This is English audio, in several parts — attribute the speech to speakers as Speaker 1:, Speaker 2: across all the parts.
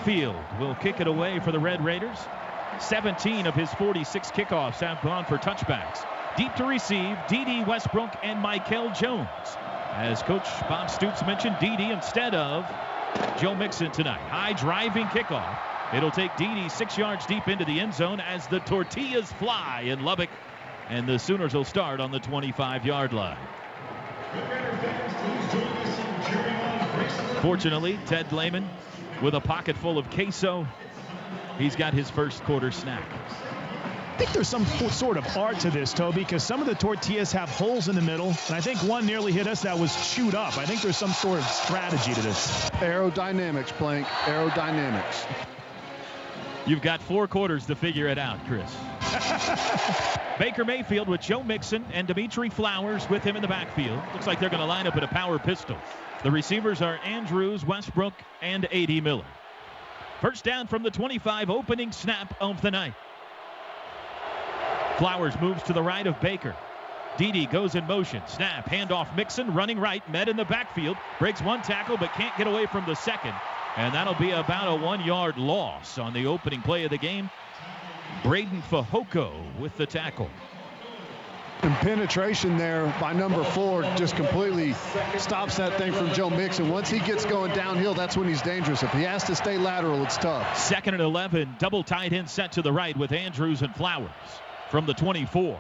Speaker 1: Mayfield will kick it away for the Red Raiders. 17 of his 46 kickoffs have gone for touchbacks. Deep to receive, D.D. Westbrook and Michael Jones. As Coach Bob Stoops mentioned, D.D. instead of Joe Mixon tonight. High driving kickoff. It'll take D.D. 6 yards deep into the end zone as the tortillas fly in Lubbock. And the Sooners will start on the 25-yard line. Fortunately, Ted Lehman with a pocket full of queso. He's got his first quarter snack.
Speaker 2: I think there's some sort of art to this, Toby, because some of the tortillas have holes in the middle, and I think one nearly hit us that was chewed up. I think there's some sort of strategy to this.
Speaker 3: Aerodynamics, Plank. Aerodynamics.
Speaker 1: You've got 4 quarters to figure it out, Chris. Baker Mayfield with Joe Mixon and Dimitri Flowers with him in the backfield. Looks like they're going to line up in a power pistol. The receivers are Andrews, Westbrook, and A.D. Miller. First down from the 25, opening snap of the night. Flowers moves to the right of Baker. D.D. goes in motion. Snap, handoff Mixon, running right, met in the backfield. Breaks one tackle, but can't get away from the second. And that'll be about a 1-yard loss on the opening play of the game. Braden Fehoko with the tackle.
Speaker 3: And penetration there by number 4 just completely stops that thing from Joe Mixon. Once he gets going downhill, that's when he's dangerous. If he has to stay lateral, it's tough.
Speaker 1: 2nd and 11, double tight end set to the right with Andrews and Flowers from the 24.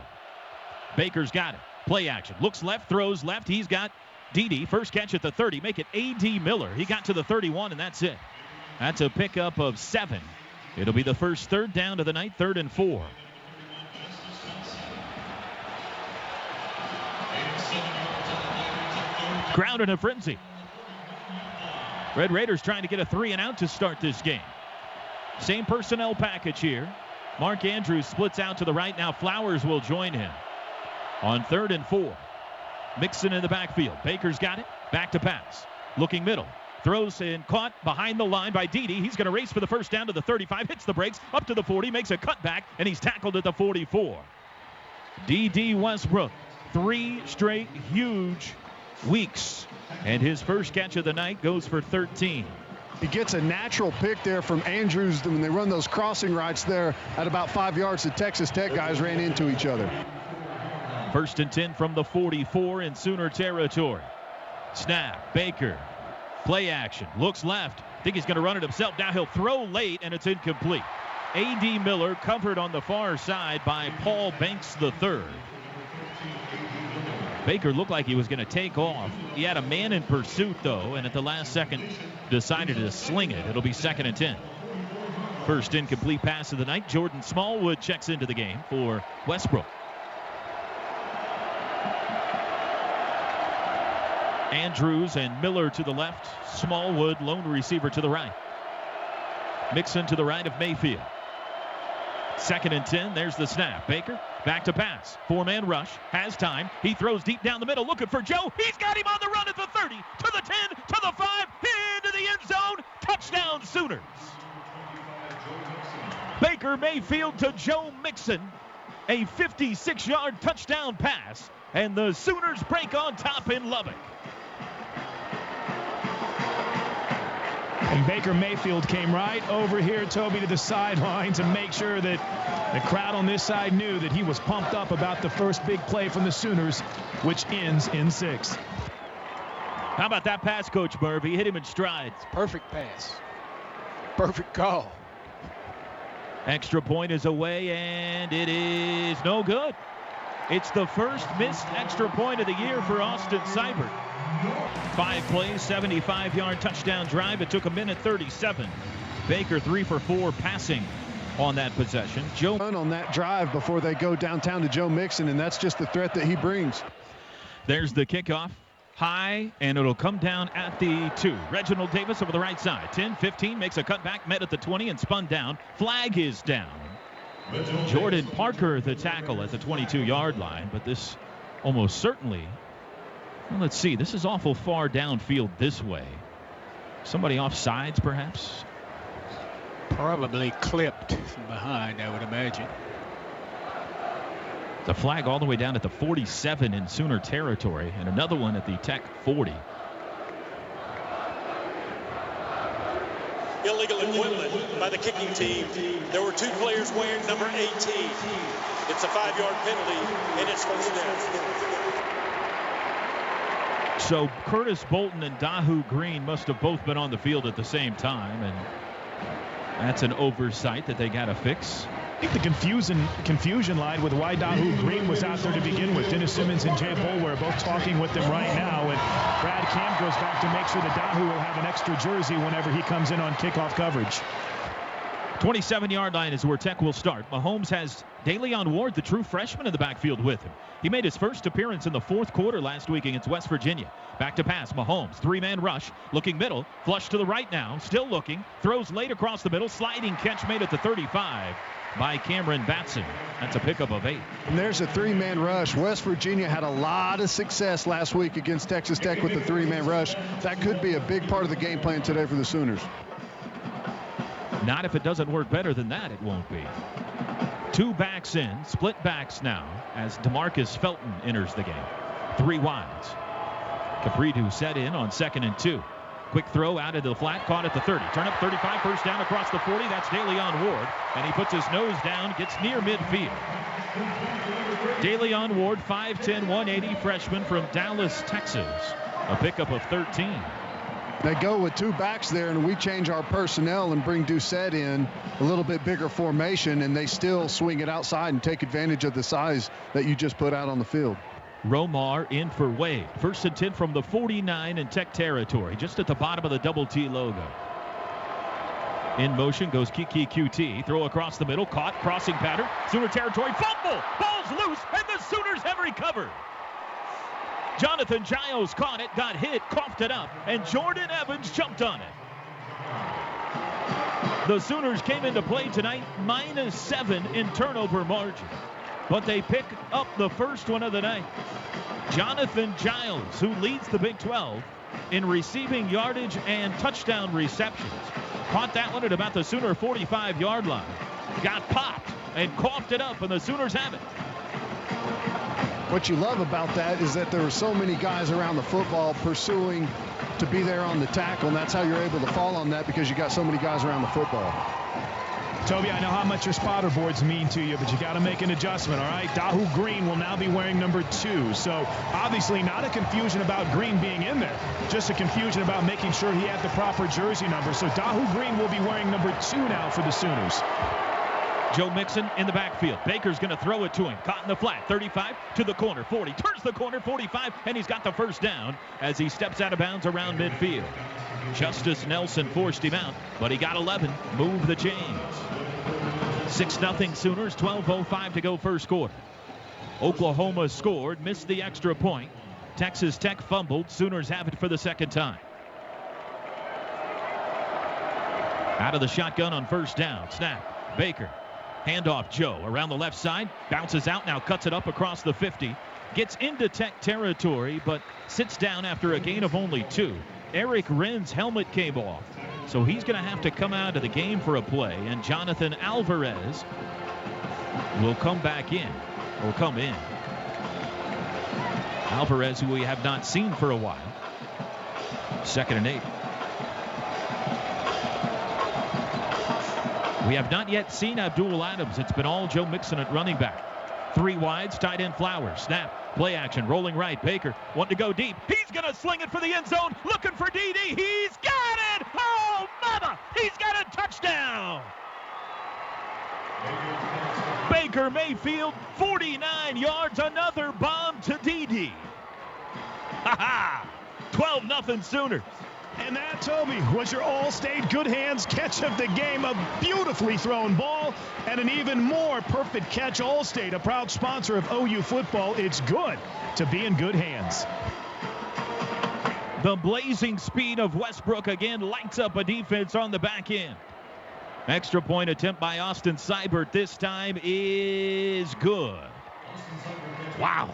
Speaker 1: Baker's got it. Play action. Looks left, throws left. He's got D.D. First catch at the 30. Make it A.D. Miller. He got to the 31, and that's it. That's a pickup of 7. It'll be the first 3rd down of the night, 3rd and 4. Crowd in a frenzy. Red Raiders trying to get a 3-and-out to start this game. Same personnel package here. Mark Andrews splits out to the right. Now Flowers will join him on 3rd and 4. Mixon in the backfield. Baker's got it. Back to pass. Looking middle. Throws and caught behind the line by D.D. He's going to race for the first down to the 35. Hits the brakes up to the 40. Makes a cutback, and he's tackled at the 44. D.D. Westbrook. 3 straight huge weeks. And his first catch of the night goes for 13.
Speaker 3: He gets a natural pick there from Andrews when they run those crossing routes there at about 5 yards. The Texas Tech guys ran into each other.
Speaker 1: 1st and 10 from the 44 in Sooner territory. Snap. Baker. Play action. Looks left. Think he's going to run it himself. Now he'll throw late, and it's incomplete. A.D. Miller covered on the far side by Paul Banks III. Baker looked like he was going to take off. He had a man in pursuit, though, and at the last second decided to sling it. It'll be 2nd and 10. First incomplete pass of the night. Jordan Smallwood checks into the game for Westbrook. Andrews and Miller to the left. Smallwood, lone receiver, to the right. Mixon to the right of Mayfield. 2nd and 10. There's the snap. Baker back to pass. 4-man rush. Has time. He throws deep down the middle. Looking for Joe. He's got him on the run at the 30. To the 10. To the 5. Into the end zone. Touchdown Sooners. Baker Mayfield to Joe Mixon. A 56-yard touchdown pass. And the Sooners break on top in Lubbock.
Speaker 2: And Baker Mayfield came right over here, Toby, to the sideline to make sure that the crowd on this side knew that he was pumped up about the first big play from the Sooners, which ends in 6.
Speaker 1: How about that pass, Coach Merv? He hit him in stride.
Speaker 4: Perfect pass. Perfect call.
Speaker 1: Extra point is away, and it is no good. It's the first missed extra point of the year for Austin Seibert. 5 plays, 75-yard touchdown drive. It took a minute 37. Baker 3 for 4 passing on that possession. Joe
Speaker 3: on that drive before they go downtown to Joe Mixon, and that's just the threat that he brings.
Speaker 1: There's the kickoff. High, and it'll come down at the 2. Reginald Davis over the right side. 10-15, makes a cutback, met at the 20 and spun down. Flag is down. Jordan Parker, the tackle at the 22-yard line, but this almost certainly, well, let's see, this is awful far downfield this way. Somebody off sides, perhaps?
Speaker 4: Probably clipped from behind, I would imagine.
Speaker 1: The flag all the way down at the 47 in Sooner territory, and another one at the Tech 40.
Speaker 5: illegal equipment by the kicking team. There were 2 players wearing number 18. It's a 5-yard penalty, and it's first down.
Speaker 1: So Curtis Bolton and Dahu Green must have both been on the field at the same time, and that's an oversight that they got to fix.
Speaker 2: I think the confusion lied with why Dahu Green was out there to begin with. Dennis Simmons and Jay Boulware are both talking with them right now, and Brad Camp goes back to make sure that Dahu will have an extra jersey whenever he comes in on kickoff coverage.
Speaker 1: 27-yard line is where Tech will start. Mahomes has DeLeon Ward, the true freshman, in the backfield with him. He made his first appearance in the fourth quarter last week against West Virginia. Back to pass, Mahomes, 3-man rush, looking middle, flush to the right now, still looking, throws late across the middle, sliding catch made at the 35 by Cameron Batson. That's a pickup of 8.
Speaker 3: And there's a 3-man rush. West Virginia had a lot of success last week against Texas Tech with the 3-man rush. That could be a big part of the game plan today for the Sooners.
Speaker 1: Not if it doesn't work better than that, it won't be. 2 backs in, split backs now as DeMarcus Felton enters the game. 3 wides. Capridu set in on 2nd and 2. Quick throw out into the flat, caught at the 30. Turn up 35, first down across the 40. That's DeLeon Ward, and he puts his nose down, gets near midfield. DeLeon Ward, 5'10", 180, freshman from Dallas, Texas. A pickup of 13.
Speaker 3: They go with 2 backs there, and we change our personnel and bring Doucette in, a little bit bigger formation, and they still swing it outside and take advantage of the size that you just put out on the field.
Speaker 1: Romar in for Wade. 1st and 10 from the 49 in Tech territory, just at the bottom of the double T logo. In motion goes Kiki QT. Throw across the middle, caught, crossing pattern. Sooner territory, fumble! Ball's loose, and the Sooners have recovered. Jonathan Giles caught it, got hit, coughed it up, and Jordan Evans jumped on it. The Sooners came into play tonight -7 in turnover margin, but they pick up the first one of the night. Jonathan Giles, who leads the Big 12 in receiving yardage and touchdown receptions, caught that one at about the Sooner 45-yard line, got popped and coughed it up, and the Sooners have it.
Speaker 3: What you love about that is that there are so many guys around the football pursuing to be there on the tackle, and that's how you're able to fall on that, because you got so many guys around the football.
Speaker 2: Toby, I know how much your spotter boards mean to you, but you got to make an adjustment, all right? Dahu Green will now be wearing number 2, so obviously not a confusion about Green being in there, just a confusion about making sure he had the proper jersey number. So Dahu Green will be wearing number 2 now for the Sooners.
Speaker 1: Joe Mixon in the backfield. Baker's going to throw it to him. Caught in the flat. 35 to the corner. 40. Turns the corner. 45. And he's got the first down as he steps out of bounds around midfield. Justice Nelson forced him out, but he got 11. Move the chains. 6-0 Sooners. 12:05 to go first quarter. Oklahoma scored. Missed the extra point. Texas Tech fumbled. Sooners have it for the second time. Out of the shotgun on first down. Snap. Baker. Handoff Joe around the left side, bounces out, now cuts it up across the 50, gets into Tech territory, but sits down after a gain of only 2. Eric Wren's helmet came off, so he's going to have to come out of the game for a play, and Jonathan Alvarez will come back in, or come in. Alvarez, who we have not seen for a while. 2nd and 8. We have not yet seen Abdul Adams. It's been all Joe Mixon at running back. 3 wides, tight end Flowers. Snap, play action, rolling right. Baker wanting to go deep. He's going to sling it for the end zone. Looking for DD. He's got it. Oh, mama. He's got a touchdown. Baker Mayfield, 49 yards. Another bomb to DD. Ha-ha. 12-0 Sooners.
Speaker 2: And that, Toby, was your All-State good hands catch of the game. A beautifully thrown ball and an even more perfect catch. All-State, a proud sponsor of OU football. It's good to be in good hands.
Speaker 1: The blazing speed of Westbrook again lights up a defense on the back end. Extra point attempt by Austin Seibert this time is good. Wow.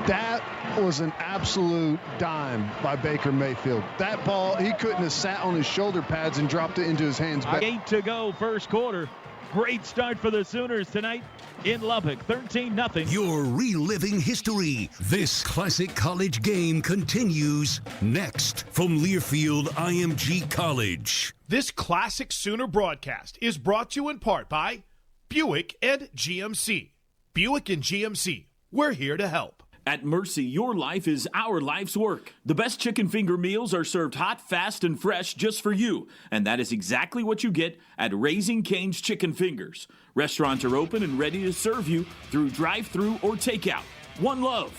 Speaker 3: That was an absolute dime by Baker Mayfield. That ball, he couldn't have sat on his shoulder pads and dropped it into his hands.
Speaker 1: 8 to go, first quarter. Great start for the Sooners tonight in Lubbock, 13-0.
Speaker 6: You're reliving history. This classic college game continues next from Learfield IMG College.
Speaker 7: This classic Sooner broadcast is brought to you in part by Buick and GMC. Buick and GMC, we're here to help.
Speaker 8: At Mercy, your life is our life's work. The best chicken finger meals are served hot, fast, and fresh just for you. And that is exactly what you get at Raising Cane's Chicken Fingers. Restaurants are open and ready to serve you through drive-thru or takeout. One love.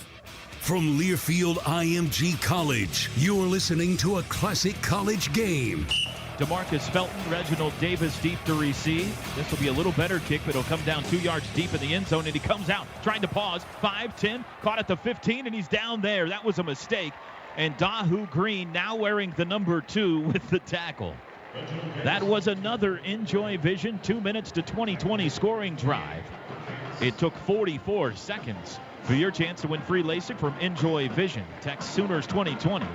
Speaker 6: From Learfield IMG College, you're listening to a classic college game.
Speaker 1: DeMarcus Felton, Reginald Davis deep to receive. This will be a little better kick, but it'll come down 2 yards deep in the end zone, and he comes out trying to pause. 5-10, caught at the 15, and he's down there. That was a mistake. And Dahu Green now wearing the number 2 with the tackle. That was another Enjoy Vision 2 minutes to 2020 scoring drive. It took 44 seconds for your chance to win free LASIK from Enjoy Vision. Text Sooners 2020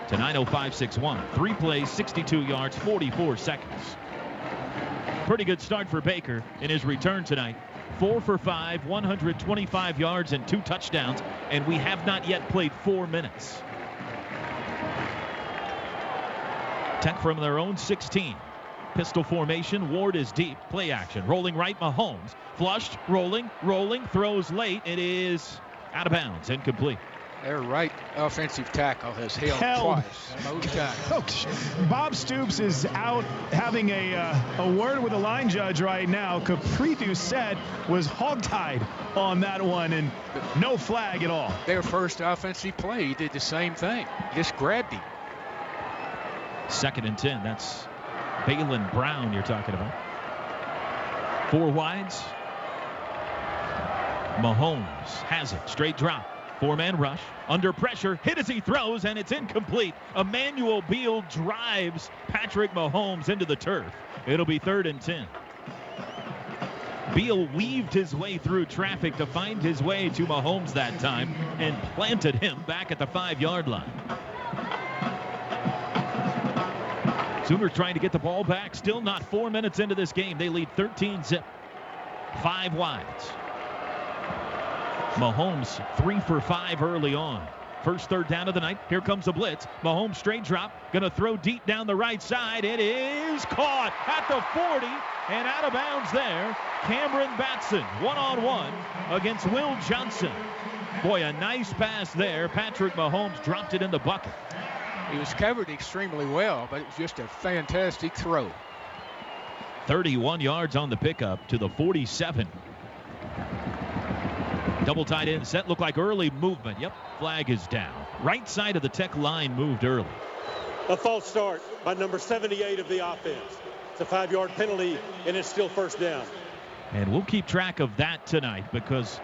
Speaker 1: to 90561. 3 plays, 62 yards, 44 seconds. Pretty good start for Baker in his return tonight. 4 for 5, 125 yards and 2 touchdowns, and we have not yet played 4 minutes. Tech from their own 16. Pistol formation, Ward is deep, play action, rolling right, Mahomes, flushed, rolling, throws late, it is out of bounds, incomplete.
Speaker 4: Their right offensive tackle has held twice. Most times.
Speaker 2: Coach, Bob Stoops is out having a word with the line judge right now. Capri Doucette was hogtied on that one, and no flag at all.
Speaker 4: Their first offensive play, he did the same thing. Just grabbed him.
Speaker 1: 2nd and 10, that's Balin Brown you're talking about. 4 wides. Mahomes has it. Straight drop. 4-man rush. Under pressure. Hit as he throws, and it's incomplete. Emmanuel Beal drives Patrick Mahomes into the turf. It'll be 3rd and 10. Beal weaved his way through traffic to find his way to Mahomes that time and planted him back at the 5-yard line. Sooners trying to get the ball back. Still not 4 minutes into this game. They lead 13-0. 5 wides. Mahomes 3 for 5 early on. First 3rd down of the night. Here comes a blitz. Mahomes straight drop. Going to throw deep down the right side. It is caught at the 40 and out of bounds there. Cameron Batson one-on-one against Will Johnson. Boy, a nice pass there. Patrick Mahomes dropped it in the bucket.
Speaker 4: He was covered extremely well, but it was just a fantastic throw.
Speaker 1: 31 yards on the pickup to the 47. Double tight end set. Looked like early movement. Yep, flag is down. Right side of the Tech line moved early.
Speaker 5: A false start by number 78 of the offense. It's a 5-yard penalty, and it's still 1st down.
Speaker 1: And we'll keep track of that tonight because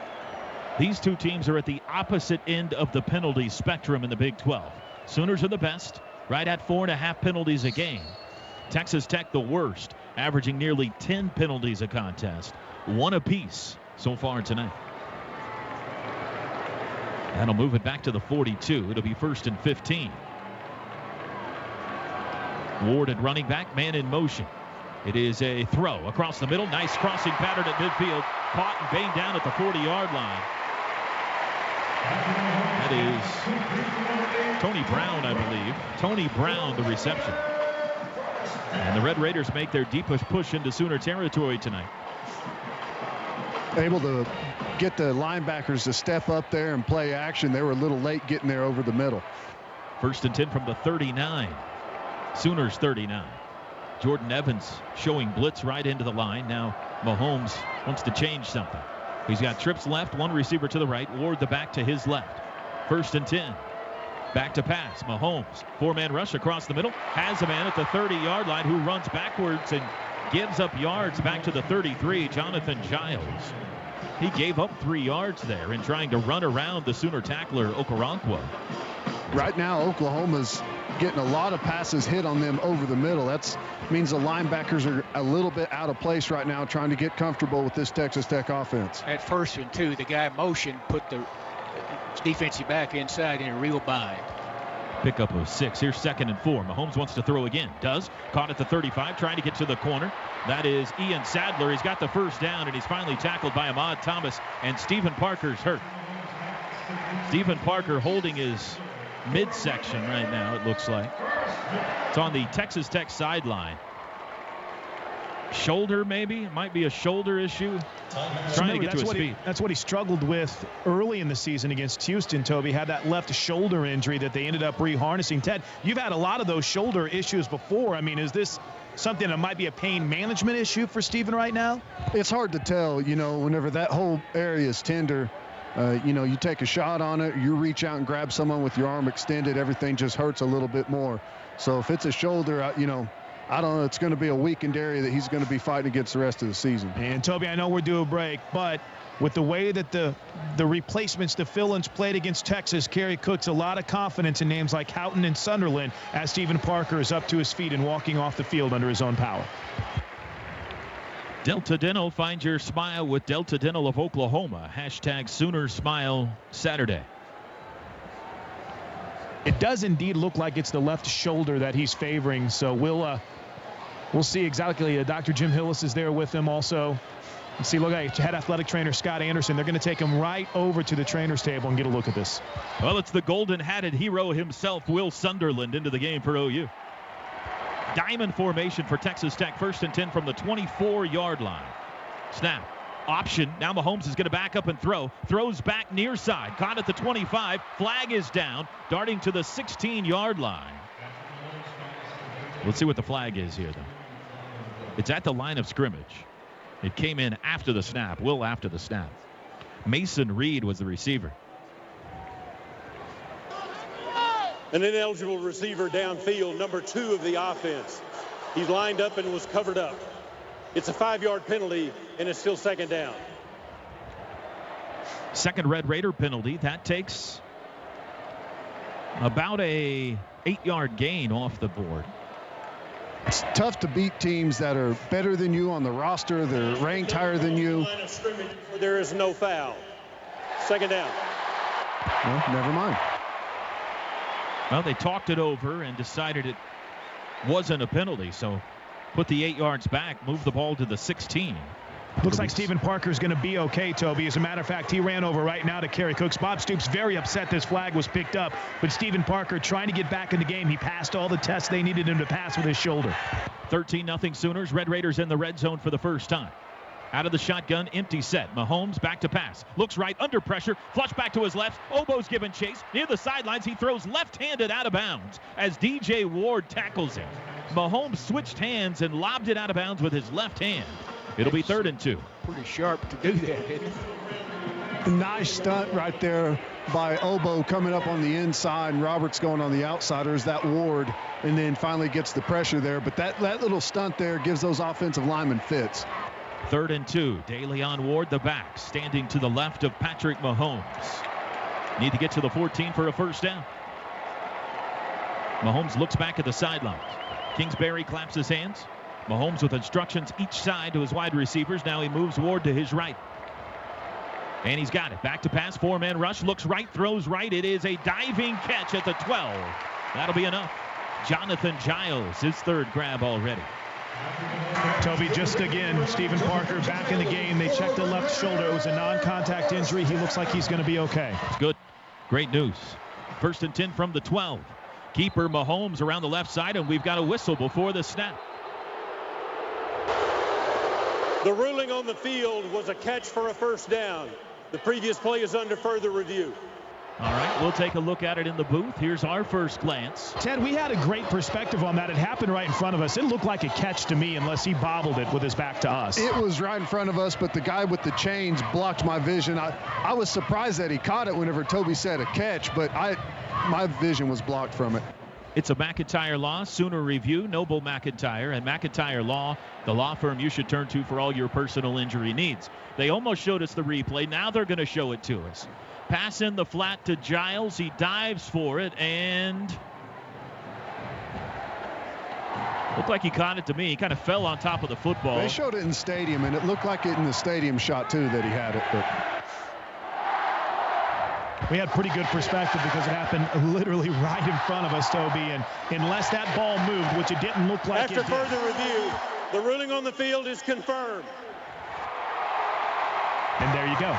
Speaker 1: these two teams are at the opposite end of the penalty spectrum in the Big 12. Sooners are the best, right at 4.5 penalties a game. Texas Tech the worst, averaging nearly 10 penalties a contest, 1 apiece so far tonight. That'll move it back to the 42. It'll be 1st and 15. Ward at running back, man in motion. It is a throw across the middle. Nice crossing pattern at midfield. Caught and banged down at the 40-yard line. That is Tony Brown, I believe. Tony Brown, the reception. And the Red Raiders make their deepest push into Sooner territory tonight.
Speaker 3: Able to get the linebackers to step up there and play action. They were a little late getting there over the middle.
Speaker 1: 1st and 10 from the 39. Sooners 39. Jordan Evans showing blitz right into the line. Now Mahomes wants to change something. He's got trips left, 1 receiver to the right, Ward the back to his left. 1st and 10. Back to pass. Mahomes, 4-man rush across the middle. Has a man at the 30-yard line who runs backwards and gives up yards back to the 33, Jonathan Giles. He gave up 3 yards there in trying to run around the Sooner tackler, Okoronkwo.
Speaker 3: Right now, Oklahoma's getting a lot of passes hit on them over the middle. That means the linebackers are a little bit out of place right now trying to get comfortable with this Texas Tech offense.
Speaker 4: At 1st and 2, the guy motioned, put the defensive back inside in a real bind.
Speaker 1: Pickup of 6. Here's 2nd and 4. Mahomes wants to throw again. Does. Caught at the 35, trying to get to the corner. That is Ian Sadler. He's got the first down, and he's finally tackled by Ahmad Thomas, and Stephen Parker's hurt. Stephen Parker holding his midsection right now, it looks like. It's on the Texas Tech sideline. Shoulder, maybe? It might be a shoulder issue. Trying to get to his feet.
Speaker 2: That's what he struggled with early in the season against Houston, Toby. Had that left shoulder injury that they ended up reharnessing. Ted, you've had a lot of those shoulder issues before. I mean, is this something that might be a pain management issue for Stephen right now?
Speaker 3: It's hard to tell, whenever that whole area is tender. You take a shot on it, you reach out and grab someone with your arm extended, everything just hurts a little bit more. So if it's a shoulder, I don't know, it's going to be a weakened area that he's going to be fighting against the rest of the season.
Speaker 2: And Toby, I know we're due a break, but with the way that the replacements, the fill-ins played against Texas, Kerry Cook's a lot of confidence in names like Houghton and Sunderland as Stephen Parker is up to his feet and walking off the field under his own power.
Speaker 1: Delta Dental, find your smile with Delta Dental of Oklahoma. # Sooner Smile Saturday.
Speaker 2: It does indeed look like it's the left shoulder that he's favoring, so we'll see exactly. Dr. Jim Hillis is there with him also. You see, look at head athletic trainer Scott Anderson. They're going to take him right over to the trainer's table and get a look at this.
Speaker 1: Well, it's the golden-hatted hero himself, Will Sunderland, into the game for OU. Diamond formation for Texas Tech. 1st and 10 from the 24-yard line. Snap. Option. Now Mahomes is going to back up and throw. Throws back near side. Caught at the 25. Flag is down. Darting to the 16-yard line. Let's see what the flag is here, though. It's at the line of scrimmage. It came in after the snap. Will after the snap. Mason Reed was the receiver.
Speaker 5: An ineligible receiver downfield, number 2 of the offense. He's lined up and was covered up. It's a 5-yard penalty, and it's still 2nd down.
Speaker 1: Second Red Raider penalty. That takes about a 8-yard gain off the board.
Speaker 3: It's tough to beat teams that are better than you on the roster. They're ranked higher than you.
Speaker 5: There is no foul. 2nd down.
Speaker 3: Well, never mind.
Speaker 1: Well, they talked it over and decided it wasn't a penalty, so put the 8 yards back, move the ball to the 16.
Speaker 2: Looks like Stephen Parker's going to be okay, Toby. As a matter of fact, he ran over right now to Kerry Cooks. Bob Stoops very upset this flag was picked up, but Stephen Parker trying to get back in the game. He passed all the tests they needed him to pass with his shoulder.
Speaker 1: 13-0 Sooners. Red Raiders in the red zone for the first time. Out of the shotgun, empty set. Mahomes back to pass. Looks right, under pressure. Flush back to his left. Obo's given chase. Near the sidelines, he throws left-handed out of bounds as DJ Ward tackles him. Mahomes switched hands and lobbed it out of bounds with his left hand. It'll be 3rd and 2.
Speaker 4: Pretty sharp to do that, isn't it?
Speaker 3: Nice stunt right there by Obo coming up on the inside, and Roberts going on the outside. There's that Ward, and then finally gets the pressure there. But that little stunt there gives those offensive linemen fits.
Speaker 1: 3rd and 2. DeLeon Ward, the back, standing to the left of Patrick Mahomes. Need to get to the 14 for a first down. Mahomes looks back at the sidelines. Kingsbury claps his hands. Mahomes with instructions each side to his wide receivers. Now he moves Ward to his right. And he's got it. Back to pass. 4-man rush. Looks right. Throws right. It is a diving catch at the 12. That'll be enough. Jonathan Giles, his 3rd grab already.
Speaker 2: Toby, just again, Stephen Parker back in the game. They checked the left shoulder. It was a non-contact injury. He looks like he's going to be okay.
Speaker 1: It's good. Great news. 1st and 10 from the 12. Keeper Mahomes around the left side, and we've got a whistle before the snap.
Speaker 5: The ruling on the field was a catch for a first down. The previous play is under further review.
Speaker 1: All right, we'll take a look at it in the booth. Here's our first glance.
Speaker 2: Ted, we had a great perspective on that. It happened right in front of us. It looked like a catch to me unless he bobbled it with his back to us.
Speaker 3: It was right in front of us, but the guy with the chains blocked my vision. I was surprised that he caught it whenever Toby said a catch, but my vision was blocked from it.
Speaker 1: It's a McIntyre Law Sooner Review. Noble McIntyre and McIntyre Law, the law firm you should turn to for all your personal injury needs. They almost showed us the replay. Now they're going to show it to us. Pass in the flat to Giles. He dives for it and looked like he caught it to me. He kind of fell on top of the football.
Speaker 3: They showed it in the stadium, and it looked like it in the stadium shot, too, that he had it. But
Speaker 2: we had pretty good perspective because it happened literally right in front of us, Toby. And unless that ball moved, which it didn't look like
Speaker 5: After further review, the ruling on the field is confirmed.
Speaker 2: And there you go.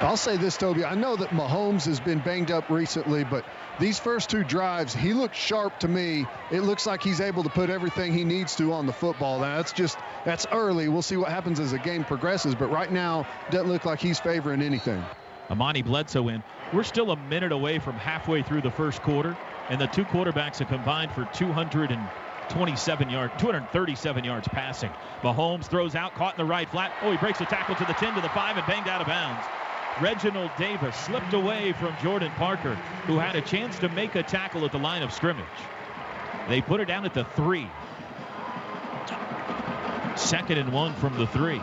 Speaker 3: I'll say this, Toby. I know that Mahomes has been banged up recently, but these first two drives, he looks sharp to me. It looks like he's able to put everything he needs to on the football. Now, that's early. We'll see what happens as the game progresses, but right now, doesn't look like he's favoring anything.
Speaker 1: Amani Bledsoe in. We're still a minute away from halfway through the first quarter, and the two quarterbacks have combined for 237 yards passing. Mahomes throws out, caught in the right flat. Oh, he breaks a tackle to the 10, to the 5, and banged out of bounds. Reginald Davis slipped away from Jordan Parker, who had a chance to make a tackle at the line of scrimmage. They put it down at the 3. 2nd and 1 from the 3.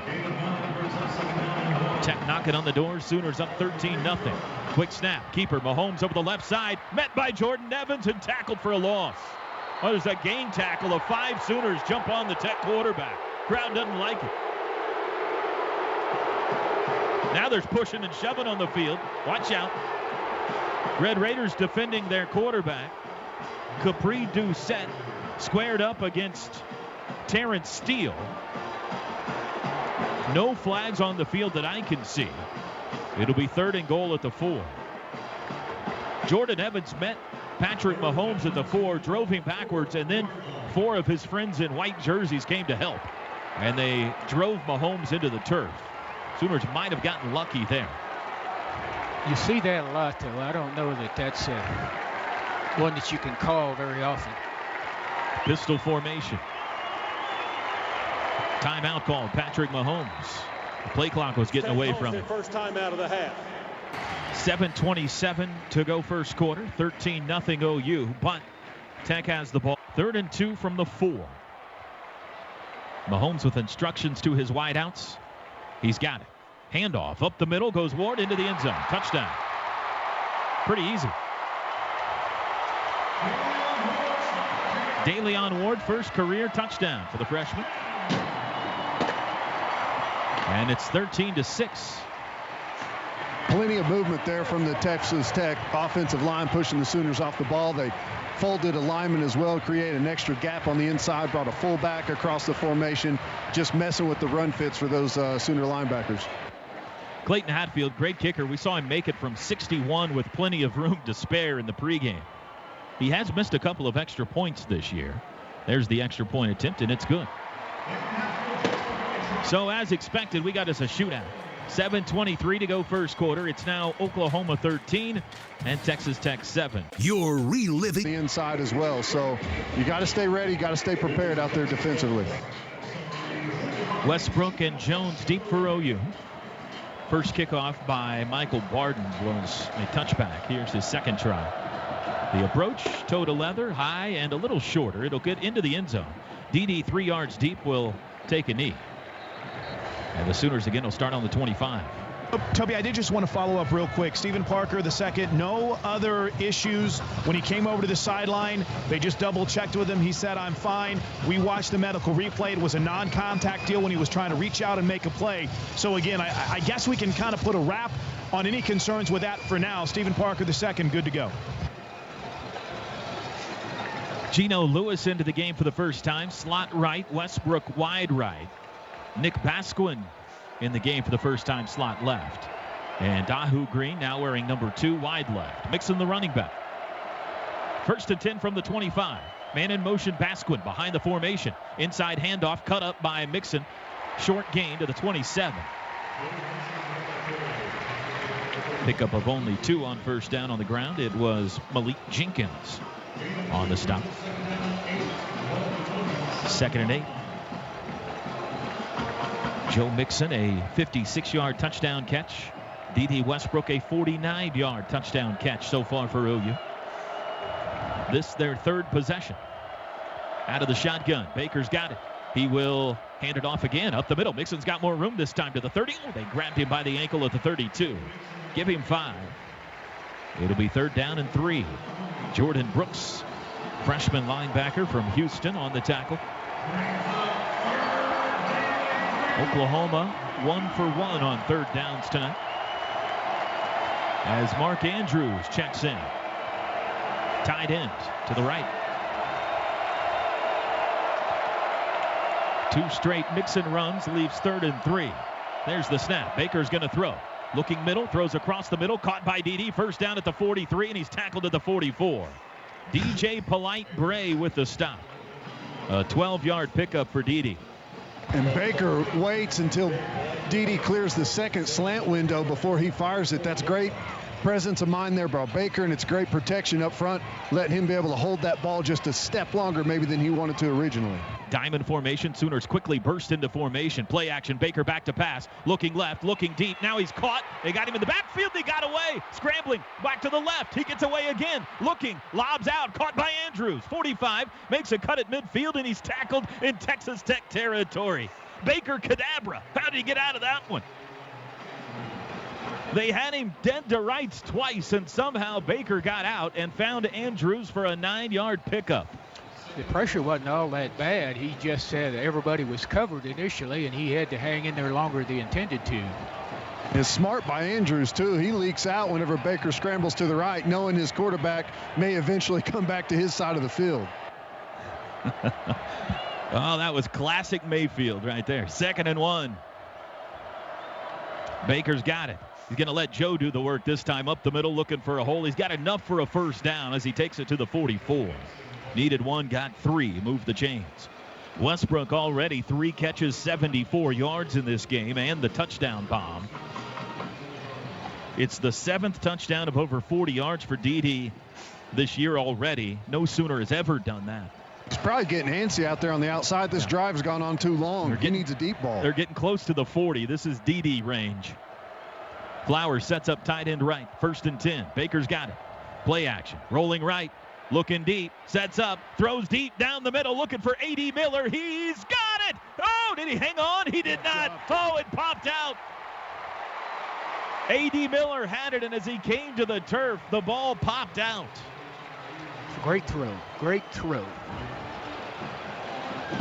Speaker 1: Tech knocking on the door. Sooners up 13-0. Quick snap. Keeper Mahomes over the left side. Met by Jordan Evans and tackled for a loss. Oh, there's a gain tackle of 5 Sooners jump on the Tech quarterback. Crowd doesn't like it. Now there's pushing and shoving on the field. Watch out. Red Raiders defending their quarterback. Capri Doucette squared up against Terrence Steele. No flags on the field that I can see. It'll be 3rd and goal at the 4. Jordan Evans met Patrick Mahomes at the 4, drove him backwards, and then 4 of his friends in white jerseys came to help. And they drove Mahomes into the turf. Sooners might have gotten lucky there.
Speaker 4: You see that a lot, though. I don't know that that's one that you can call very often.
Speaker 1: Pistol formation. Timeout called. Patrick Mahomes. The play clock was getting away from him.
Speaker 5: First time out of the half.
Speaker 1: 7:27 to go first quarter. 13-0 OU, but Tech has the ball. 3rd and 2 from the 4. Mahomes with instructions to his wideouts. He's got it. Handoff up the middle, goes Ward into the end zone. Touchdown. Pretty easy. DeLeon Ward, first career touchdown for the freshman. And it's 13-6.
Speaker 3: Plenty of movement there from the Texas Tech offensive line pushing the Sooners off the ball. They folded a lineman as well, created an extra gap on the inside, brought a fullback across the formation, just messing with the run fits for those Sooner linebackers.
Speaker 1: Clayton Hatfield, great kicker. We saw him make it from 61 with plenty of room to spare in the pregame. He has missed a couple of extra points this year. There's the extra point attempt, and it's good. So as expected, we got us a shootout. 7:23 to go first quarter. It's now Oklahoma 13 and Texas Tech 7.
Speaker 6: You're reliving
Speaker 3: the inside as well, so you got to stay ready, you got to stay prepared out there defensively.
Speaker 1: Westbrook and Jones deep for OU. First kickoff by Michael Barden was a touchback. Here's his second try. The approach, toe to leather, high and a little shorter. It'll get into the end zone. DD 3 yards deep will take a knee. And the Sooners again will start on the 25.
Speaker 2: Toby, I did just want to follow up real quick. Stephen Parker, the second, no other issues. When he came over to the sideline, they just double-checked with him. He said, I'm fine. We watched the medical replay. It was a non-contact deal when he was trying to reach out and make a play. So, again, I guess we can kind of put a wrap on any concerns with that for now. Stephen Parker, the second, good to go.
Speaker 1: Geno Lewis into the game for the first time. Slot right, Westbrook wide right. Nick Basquin in the game for the first time, slot left. And Dahu Green now wearing number 2, wide left. Mixon the running back. 1st and 10 from the 25. Man in motion, Basquin behind the formation. Inside handoff, cut up by Mixon. Short gain to the 27. Pickup of only 2 on first down on the ground. It was Malik Jenkins on the stop. 2nd and 8. Joe Mixon, a 56-yard touchdown catch. D.D. Westbrook, a 49-yard touchdown catch so far for OU. This their 3rd possession. Out of the shotgun. Baker's got it. He will hand it off again up the middle. Mixon's got more room this time to the 30. Oh, they grabbed him by the ankle at the 32. Give him 5. It'll be 3rd down and 3. Jordan Brooks, freshman linebacker from Houston, on the tackle. Oklahoma 1 for 1 on 3rd downs tonight. as Mark Andrews checks in. Tight end to the right. 2 straight Mixon runs leaves 3rd and 3. There's the snap. Baker's going to throw. Looking middle, throws across the middle, caught by D.D. First down at the 43, and he's tackled at the 44. DJ Polite-Bray with the stop. A 12-yard pickup for D.D.
Speaker 3: And Baker waits until D.D. clears the second slant window before he fires it. That's great presence of mind there by Baker, and it's great protection up front, letting him be able to hold that ball just a step longer maybe than he wanted to originally.
Speaker 1: Diamond formation. Sooners quickly burst into formation. Play action. Baker back to pass. Looking left, looking deep. Now he's caught. They got him in the backfield. He got away. Scrambling back to the left. He gets away again. Looking. Lobs out. Caught by Andrews. 45. Makes a cut at midfield, and he's tackled in Texas Tech territory. Baker Cadabra. How did he get out of that one? They had him dead to rights twice, and somehow Baker got out and found Andrews for a 9-yard pickup.
Speaker 4: The pressure wasn't all that bad. He just said everybody was covered initially, and he had to hang in there longer than he intended to.
Speaker 3: It's smart by Andrews, too. He leaks out whenever Baker scrambles to the right, knowing his quarterback may eventually come back to his side of the field.
Speaker 1: Oh, that was classic Mayfield right there. 2nd and 1. Baker's got it. He's going to let Joe do the work this time. Up the middle, looking for a hole. He's got enough for a first down as he takes it to the 44. Needed 1, got 3. Moved the chains. Westbrook already 3 catches, 74 yards in this game, and the touchdown bomb. It's the 7th touchdown of over 40 yards for D.D. this year already. No Sooner has ever done that.
Speaker 3: He's probably getting antsy out there on the outside. This drive's gone on too long. He needs a deep ball.
Speaker 1: They're getting close to the 40. This is D.D. range. Flowers sets up tight end right. 1st and 10. Baker's got it. Play action. Rolling right. Looking deep. Sets up. Throws deep down the middle. Looking for A.D. Miller. He's got it. Oh, did he hang on? He did not. Oh, it popped out. A.D. Miller had it, and as he came to the turf, the ball popped out.
Speaker 4: Great throw. Great throw.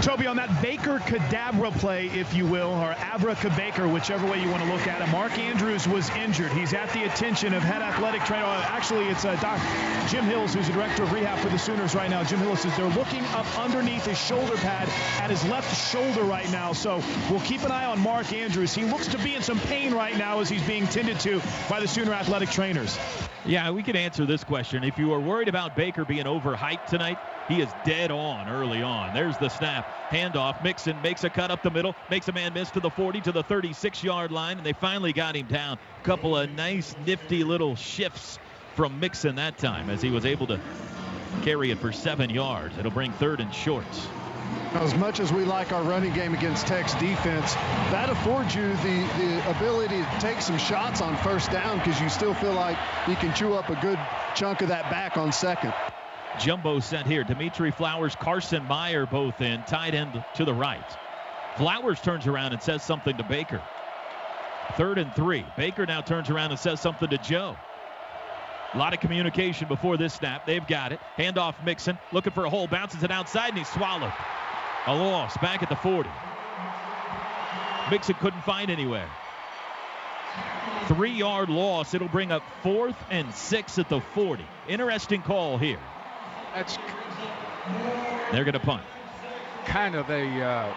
Speaker 2: Toby, on that Baker Cadabra play, if you will, or Abracadabra, whichever way you want to look at it, Mark Andrews was injured. He's at the attention of head athletic trainer. Actually, it's Jim Hills, who's the director of rehab for the Sooners right now. Jim Hills says they're looking up underneath his shoulder pad at his left shoulder right now. So we'll keep an eye on Mark Andrews. He looks to be in some pain right now as he's being tended to by the Sooner athletic trainers.
Speaker 1: Yeah, we can answer this question. If you are worried about Baker being overhyped tonight, he is dead on early on. There's the snap. Handoff. Mixon makes a cut up the middle. Makes a man miss to the 40, to the 36-yard line, and they finally got him down. A couple of nice, nifty little shifts from Mixon that time as he was able to carry it for 7 yards. It'll bring 3rd and shorts.
Speaker 3: As much as we like our running game against Tech's defense, that affords you the ability to take some shots on 1st down because you still feel like you can chew up a good chunk of that back on 2nd.
Speaker 1: Jumbo set here. Dimitri Flowers, Carson Meyer both in. Tight end to the right. Flowers turns around and says something to Baker. 3rd and 3. Baker now turns around and says something to Joe. A lot of communication before this snap. They've got it. Handoff Mixon. Looking for a hole. Bounces it outside, and he's swallowed. A loss back at the 40. Mixon couldn't find anywhere. 3-yard loss. It'll bring up 4th and 6 at the 40. Interesting call here. They're going to punt.
Speaker 4: Kind of a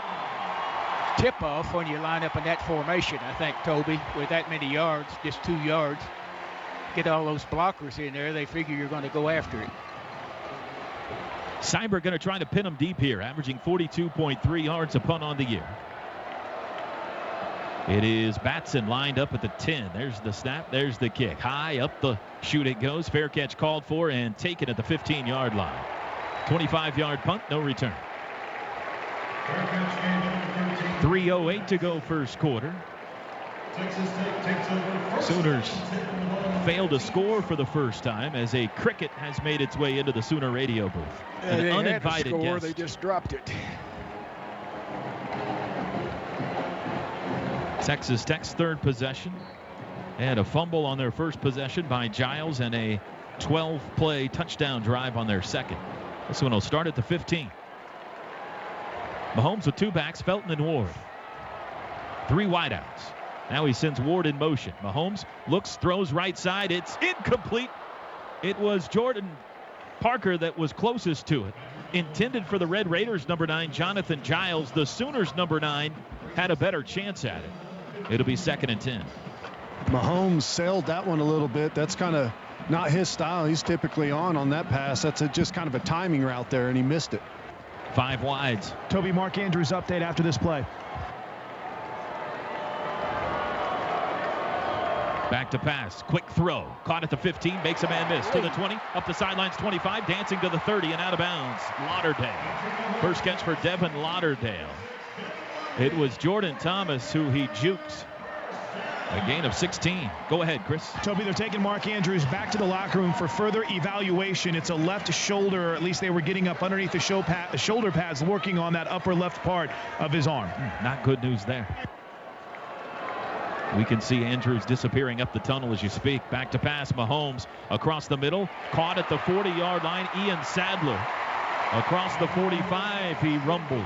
Speaker 4: tip-off when you line up in that formation, I think, Toby, with that many yards, just 2 yards. Get all those blockers in there, they figure you're going to go after it.
Speaker 1: Seibert going to try to pin him deep here, averaging 42.3 yards a punt on the year. It is Batson lined up at the 10. There's the snap. There's the kick. High up the shoot it goes. Fair catch called for and taken at the 15-yard line. 25-yard punt, no return. 3:08 to go first quarter. Sooners failed to score for the first time as a cricket has made its way into the Sooner radio booth. An uninvited guest.
Speaker 4: They just dropped it.
Speaker 1: Texas Tech's 3rd possession, and a fumble on their first possession by Giles, and a 12-play touchdown drive on their 2nd. This one will start at the 15. Mahomes with 2 backs, Felton and Ward. 3 wideouts. Now he sends Ward in motion. Mahomes looks, throws right side. It's incomplete. It was Jordan Parker that was closest to it. Intended for the Red Raiders, number 9, Jonathan Giles. The Sooners, number 9, had a better chance at it. It'll be 2nd and 10.
Speaker 3: Mahomes sailed that one a little bit. That's kind of not his style. He's typically on that pass. That's just kind of a timing route there, and he missed it.
Speaker 1: 5 wides.
Speaker 2: Toby, Mark Andrews update after this play.
Speaker 1: Back to pass. Quick throw. Caught at the 15. Makes a man miss. To the 20. Up the sidelines, 25. Dancing to the 30 and out of bounds. Lauderdale. First catch for Devin Lauderdale. It was Jordan Thomas who he juked. A gain of 16. Go ahead, Chris.
Speaker 2: Toby, they're taking Mark Andrews back to the locker room for further evaluation. It's a left shoulder, or at least they were getting up underneath the shoulder pads, working on that upper left part of his arm.
Speaker 1: Not good news there. We can see Andrews disappearing up the tunnel as you speak. Back to pass. Mahomes across the middle. Caught at the 40-yard line. Ian Sadler across the 45. He rumbles.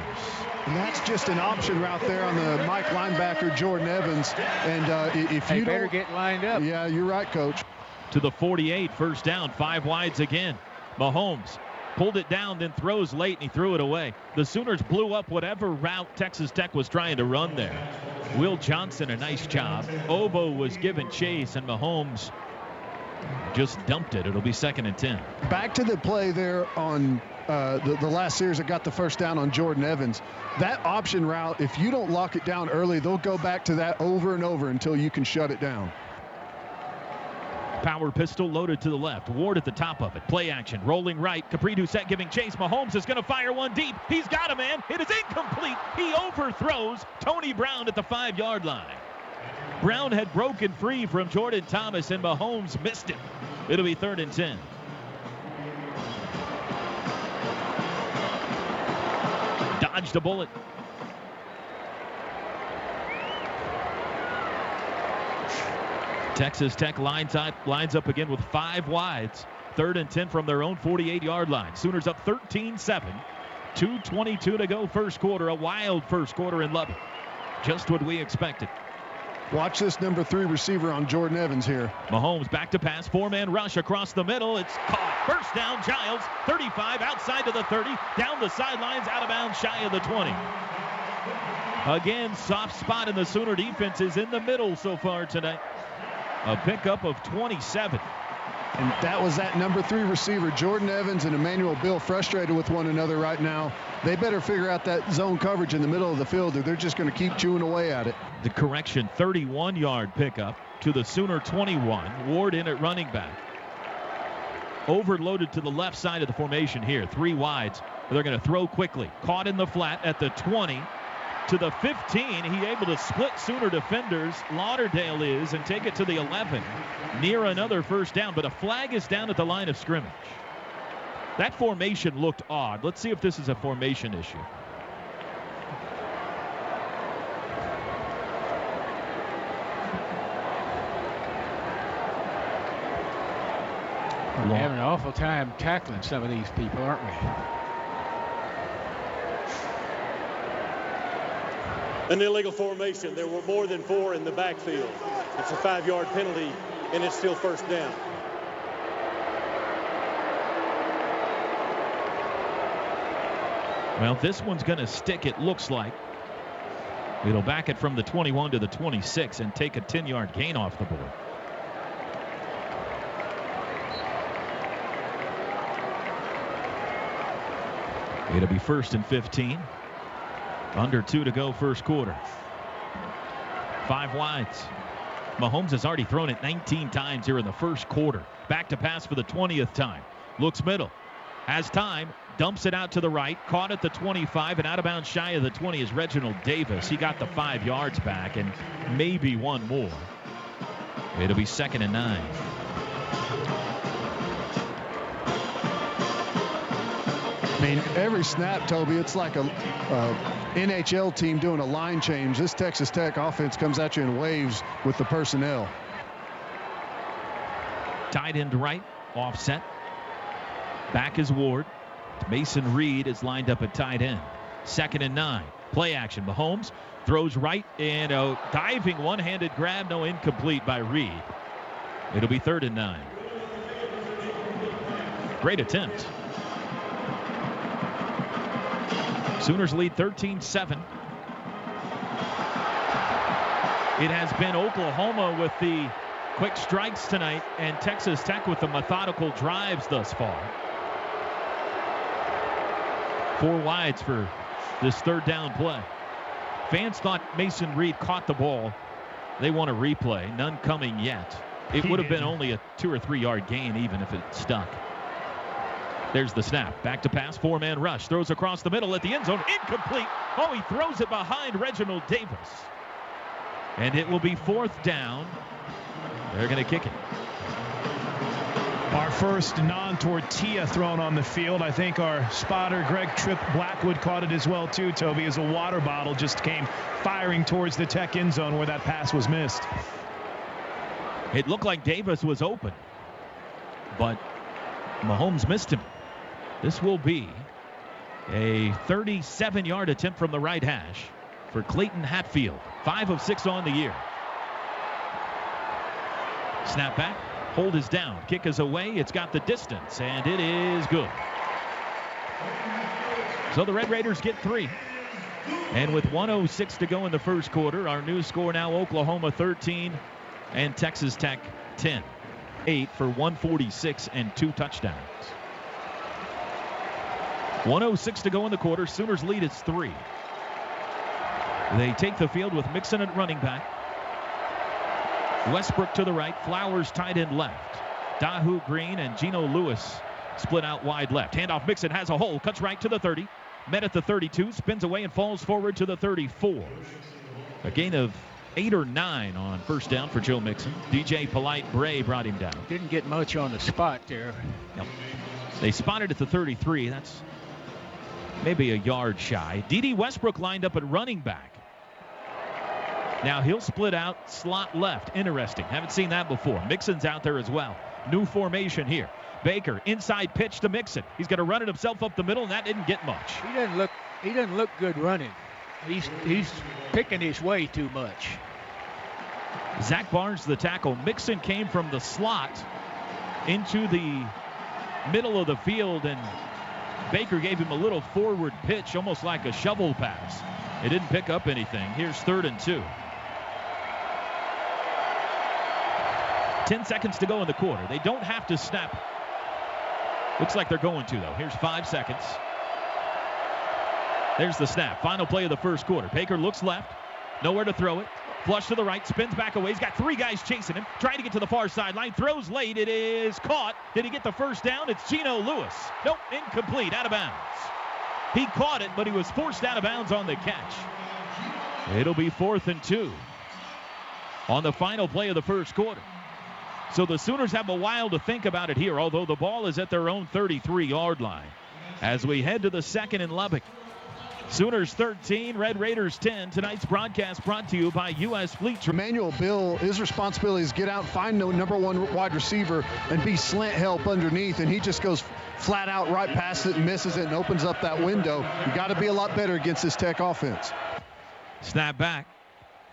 Speaker 3: And that's just an option route there on the Mike linebacker, Jordan Evans. And if you
Speaker 4: better get lined up.
Speaker 3: Yeah, you're right, Coach.
Speaker 1: To the 48. First down. 5 wides again. Mahomes pulled it down, then throws late, and he threw it away. The Sooners blew up whatever route Texas Tech was trying to run there. Will Johnson, a nice job. Ovo was given chase, and Mahomes just dumped it. It'll be 2nd and 10.
Speaker 3: Back to the play there on the last series that got the first down on Jordan Evans. That option route, if you don't lock it down early, they'll go back to that over and over until you can shut it down.
Speaker 1: Power pistol loaded to the left. Ward at the top of it. Play action. Rolling right. Capri Doucette giving chase. Mahomes is going to fire one deep. He's got a man. It is incomplete. He overthrows Tony Brown at the 5-yard line. Brown had broken free from Jordan Thomas, and Mahomes missed it. It'll be 3rd and 10. Dodged a bullet. Texas Tech lines up again with 5 wides. 3rd and 10 from their own 48-yard line. Sooners up 13-7. 2:22 to go first quarter. A wild first quarter in Lubbock. Just what we expected.
Speaker 3: Watch this number 3 receiver on Jordan Evans here.
Speaker 1: Mahomes back to pass. 4-man rush across the middle. It's caught. First down, Giles. 35 outside to the 30. Down the sidelines, out of bounds, shy of the 20. Again, soft spot in the Sooner defense is in the middle so far tonight. A pickup of 27.
Speaker 3: And that was that number 3 receiver, Jordan Evans and Emmanuel Bill, frustrated with one another right now. They better figure out that zone coverage in the middle of the field, or they're just going to keep chewing away at it.
Speaker 1: The correction, 31-yard pickup to the Sooner 21. Ward in at running back. Overloaded to the left side of the formation here. 3 wides. They're going to throw quickly. Caught in the flat at the 20. To the 15, he able to split Sooner defenders. Lauderdale is, and take it to the 11. Near another first down, but a flag is down at the line of scrimmage. That formation looked odd. Let's see if this is a formation issue.
Speaker 4: We're having an awful time tackling some of these people, aren't we?
Speaker 5: An illegal formation. There were more than 4 in the backfield. It's a 5-yard penalty, and it's still first down.
Speaker 1: Well, this one's going to stick, it looks like. It'll back it from the 21 to the 26 and take a 10-yard gain off the board. It'll be 1st and 15. Under 2 to go first quarter. 5 wides. Mahomes has already thrown it 19 times here in the first quarter. Back to pass for the 20th time. Looks middle. Has time. Dumps it out to the right. Caught at the 25 and out of bounds shy of the 20 is Reginald Davis. He got the 5 yards back and maybe one more. It'll be 2nd and 9.
Speaker 3: I mean, every snap, Toby, it's like a NHL team doing a line change. This Texas Tech offense comes at you in waves with the personnel.
Speaker 1: Tight end right, offset. Back is Ward. Mason Reed is lined up at tight end. 2nd and 9. Play action. Mahomes throws right and a diving one-handed grab. No, incomplete by Reed. It'll be 3rd and 9. Great attempt. Sooners lead 13-7. It has been Oklahoma with the quick strikes tonight and Texas Tech with the methodical drives thus far. 4 wides for this 3rd down play. Fans thought Mason Reed caught the ball. They want a replay. None coming yet. It would have been only a 2 or 3 yard gain even if it stuck. There's the snap. Back to pass. 4-man rush. Throws across the middle at the end zone. Incomplete. Oh, he throws it behind Reginald Davis. And it will be 4th down. They're going to kick it.
Speaker 2: Our first non-tortilla thrown on the field. I think our spotter, Greg Tripp Blackwood, caught it as well, too, Toby, as a water bottle just came firing towards the Tech end zone where that pass was missed.
Speaker 1: It looked like Davis was open, but Mahomes missed him. This will be a 37-yard attempt from the right hash for Clayton Hatfield. 5 of 6 on the year. Snap back. Hold is down. Kick is away. It's got the distance, and it is good. So the Red Raiders get 3. And with 1:06 to go in the first quarter, our new score now Oklahoma 13 and Texas Tech 10. 8 for 146 and 2 touchdowns. 1:06 to go in the quarter. Sooners lead is 3. They take the field with Mixon at running back. Westbrook to the right. Flowers tight end left. Dahu Green and Geno Lewis split out wide left. Handoff. Mixon has a hole. Cuts right to the 30. Met at the 32. Spins away and falls forward to the 34. A gain of 8 or 9 on first down for Joe Mixon. DJ Polite Bray brought him down.
Speaker 4: Didn't get much on the spot there.
Speaker 1: Yep. They spotted at the 33. That's maybe a yard shy. D.D. Westbrook lined up at running back. Now he'll split out slot left. Interesting. Haven't seen that before. Mixon's out there as well. New formation here. Baker inside pitch to Mixon. He's going to run it himself up the middle, and that didn't get much.
Speaker 4: He doesn't look good running. He's picking his way too much.
Speaker 1: Zach Barnes the tackle. Mixon came from the slot into the middle of the field, and Baker gave him a little forward pitch, almost like a shovel pass. It didn't pick up anything. Here's 3rd and 2. 10 seconds to go in the quarter. They don't have to snap. Looks like they're going to, though. Here's 5 seconds. There's the snap. Final play of the first quarter. Baker looks left. Nowhere to throw it. Flush to the right. Spins back away. He's got 3 guys chasing him. Trying to get to the far sideline. Throws late. It is caught. Did he get the first down? It's Geno Lewis. Nope. Incomplete. Out of bounds. He caught it, but he was forced out of bounds on the catch. It'll be 4th and 2 on the final play of the first quarter. So the Sooners have a while to think about it here, although the ball is at their own 33-yard line. As we head to the second in Lubbock. Sooners 13, Red Raiders 10. Tonight's broadcast brought to you by U.S. Fleet.
Speaker 3: Emmanuel Bill, his responsibility is get out, find the number 1 wide receiver, and be slant help underneath, and he just goes flat out right past it and misses it and opens up that window. You got to be a lot better against this Tech offense.
Speaker 1: Snap back,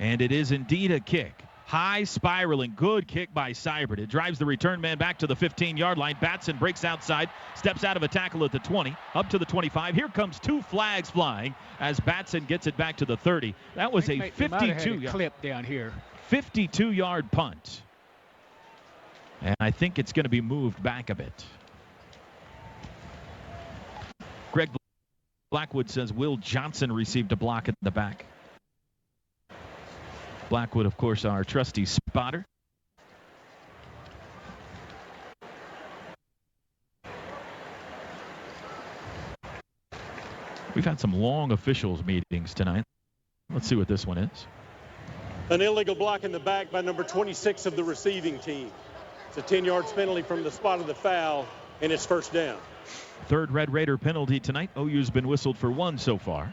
Speaker 1: and it is indeed a kick. High spiraling, good kick by Seibert. It drives the return man back to the 15-yard line. Batson breaks outside, steps out of a tackle at the 20, up to the 25. Here comes 2 flags flying as Batson gets it back to the 30. That was a 52-yard
Speaker 4: clip down here.
Speaker 1: 52-yard punt. And I think it's going to be moved back a bit. Greg Blackwood says Will Johnson received a block at the back. Blackwood, of course, our trusty spotter. We've had some long officials meetings tonight. Let's see what this one is.
Speaker 5: An illegal block in the back by number 26 of the receiving team. It's a 10-yard penalty from the spot of the foul, and it's first down.
Speaker 1: 3rd Red Raider penalty tonight. OU's been whistled for 1 so far.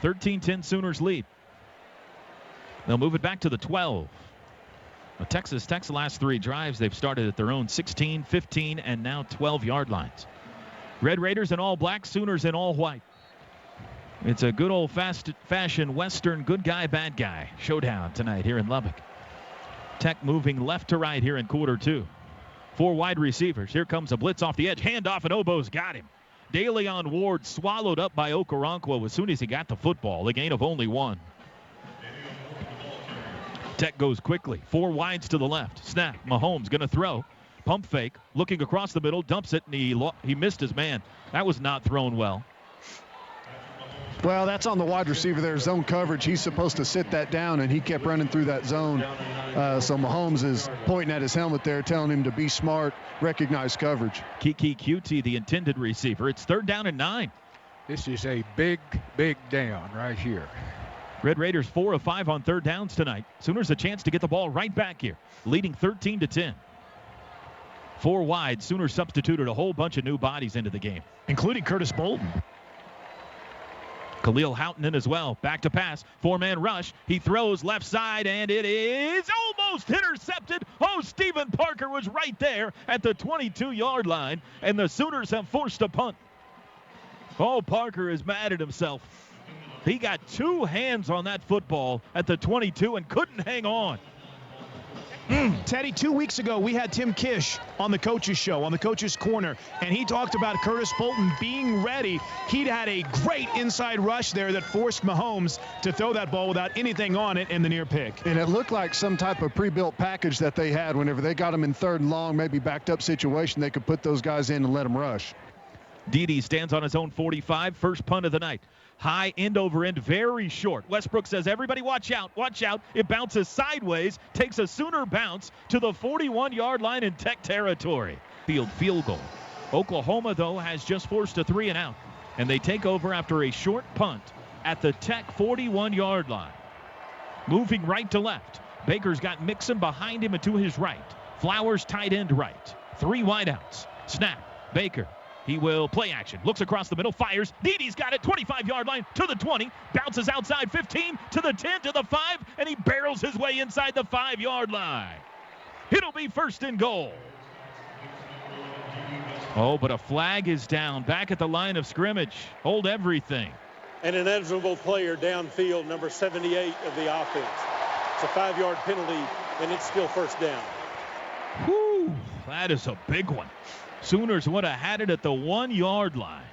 Speaker 1: 13-10 Sooners lead. They'll move it back to the 12. Now, Texas Tech's last 3 drives, they've started at their own 16, 15, and now 12-yard lines. Red Raiders in all black, Sooners in all white. It's a good old-fashioned Western good guy, bad guy showdown tonight here in Lubbock. Tech moving left to right here in quarter 2. 4 wide receivers. Here comes a blitz off the edge. Handoff, and Obo's got him. DeLeon Ward swallowed up by Okoronkwo as soon as he got the football. A gain of only 1. Tech goes quickly. 4 wides to the left. Snap. Mahomes going to throw. Pump fake. Looking across the middle. Dumps it, and he missed his man. That was not thrown well.
Speaker 3: Well, that's on the wide receiver there, zone coverage. He's supposed to sit that down, and he kept running through that zone. So Mahomes is pointing at his helmet there, telling him to be smart, recognize coverage.
Speaker 1: Kiki Cutie, the intended receiver. It's 3rd down and 9.
Speaker 4: This is a big, big down right here.
Speaker 1: Red Raiders 4 of 5 on 3rd downs tonight. Sooners a chance to get the ball right back here, leading 13-10. 4 wide. Sooners substituted a whole bunch of new bodies into the game,
Speaker 2: including Curtis Bolton.
Speaker 1: Khalil Houghton in as well. Back to pass. 4-man rush. He throws left side, and it is almost intercepted. Oh, Stephen Parker was right there at the 22-yard line, and the Sooners have forced a punt. Oh, Parker is mad at himself. He got 2 hands on that football at the 22 and couldn't hang on.
Speaker 2: Teddy, 2 weeks ago, we had Tim Kish on the Coach's Show, on the Coach's Corner, and he talked about Curtis Bolton being ready. He'd had a great inside rush there that forced Mahomes to throw that ball without anything on it in the near pick.
Speaker 3: And it looked like some type of pre-built package that they had whenever they got him in 3rd and long, maybe backed up situation, they could put those guys in and let them rush.
Speaker 1: Dede stands on his own 45, first punt of the night. High end over end, very short. Westbrook says, everybody watch out, watch out. It bounces sideways, takes a Sooner bounce to the 41-yard line in Tech territory. Field goal. Oklahoma, though, has just forced a 3 and out, and they take over after a short punt at the Tech 41-yard line. Moving right to left. Baker's got Mixon behind him and to his right. Flowers tight end right. 3 wideouts. Snap. Baker. He will play action. Looks across the middle. Fires. Dede's got it. 25-yard line to the 20. Bounces outside 15 to the 10 to the 5. And he barrels his way inside the 5-yard line. It'll be 1st and goal. Oh, but a flag is down back at the line of scrimmage. Hold everything.
Speaker 5: And an eligible player downfield, number 78 of the offense. It's a 5-yard penalty, and it's still 1st down.
Speaker 1: Whew, that is a big one. Sooners would have had it at the 1-yard line.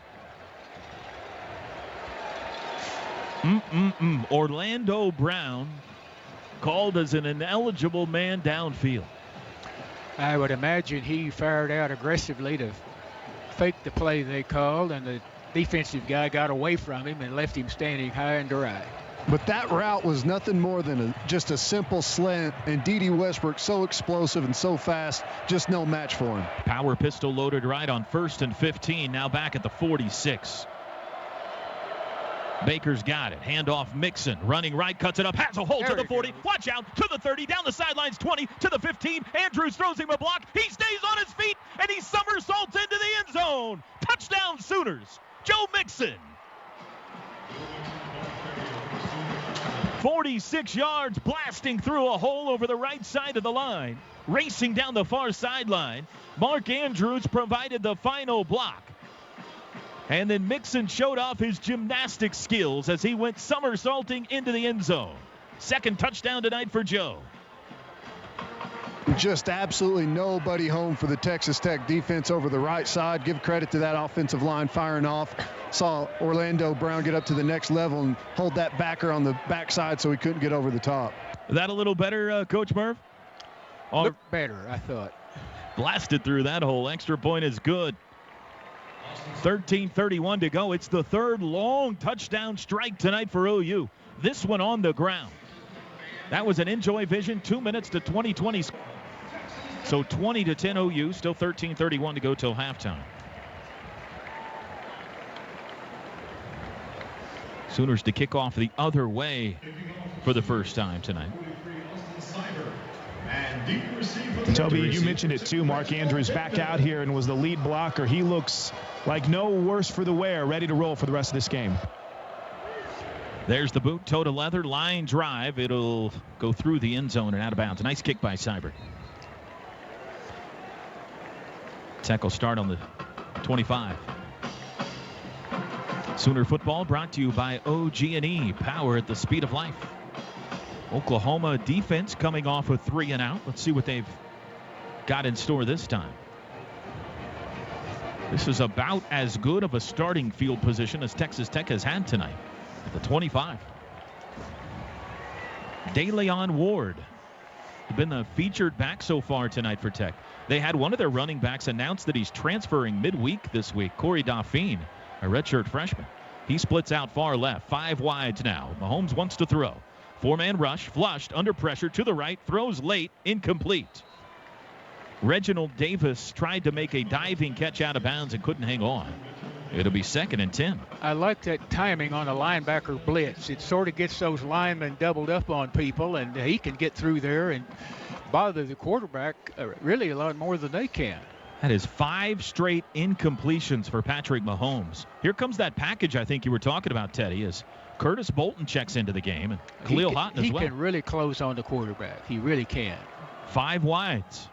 Speaker 1: Orlando Brown called as an ineligible man downfield.
Speaker 4: I would imagine he fired out aggressively to fake the play they called, and the defensive guy got away from him and left him standing high and dry.
Speaker 3: But that route was nothing more than just a simple slant, and Dede Westbrook so explosive and so fast, just no match for him.
Speaker 1: Power pistol loaded right on 1st and 15, now back at the 46. Baker's got it. Handoff Mixon. Running right, cuts it up, has a hole to the 40. Watch out, to the 30, down the sidelines, 20, to the 15. Andrews throws him a block. He stays on his feet, and he somersaults into the end zone. Touchdown Sooners. Joe Mixon. 46 yards, blasting through a hole over the right side of the line. Racing down the far sideline. Mark Andrews provided the final block. And then Mixon showed off his gymnastic skills as he went somersaulting into the end zone. 2nd touchdown tonight for Joe.
Speaker 3: Just absolutely nobody home for the Texas Tech defense over the right side. Give credit to that offensive line firing off. Saw Orlando Brown get up to the next level and hold that backer on the backside so he couldn't get over the top.
Speaker 1: Is that a little better, Coach Merv?
Speaker 4: Looked better, I thought.
Speaker 1: Blasted through that hole. Extra point is good. 13:31 to go. It's the 3rd long touchdown strike tonight for OU. This one on the ground. That was an Enjoy Vision 2 minutes to 2020. So 20-10 OU. Still 13:31 to go till halftime. Sooners to kick off the other way for the first time tonight.
Speaker 2: Toby, you mentioned it too. Mark Andrews back out here and was the lead blocker. He looks like no worse for the wear, ready to roll for the rest of this game.
Speaker 1: There's the boot, toe to leather, line drive. It'll go through the end zone and out of bounds. A nice kick by Seibert. Tech will start on the 25. Sooner football brought to you by OG&E, power at the speed of life. Oklahoma defense coming off a 3 and out. Let's see what they've got in store this time. This is about as good of a starting field position as Texas Tech has had tonight at the 25. DeLeon Ward been the featured back so far tonight for Tech. They had one of their running backs announce that he's transferring midweek this week. Corey Dauphine, a redshirt freshman. He splits out far left, 5 wides now. Mahomes wants to throw. 4-man rush, flushed, under pressure, to the right, throws late, incomplete. Reginald Davis tried to make a diving catch out of bounds and couldn't hang on. It'll be 2nd and 10.
Speaker 4: I like that timing on a linebacker blitz. It sort of gets those linemen doubled up on people, and he can get through there and bother the quarterback really a lot more than they can.
Speaker 1: That is 5 straight incompletions for Patrick Mahomes. Here comes that package I think you were talking about, Teddy, as Curtis Bolton checks into the game, and Khalil Houghton as well.
Speaker 4: He can really close on the quarterback. He really can.
Speaker 1: 5 wides.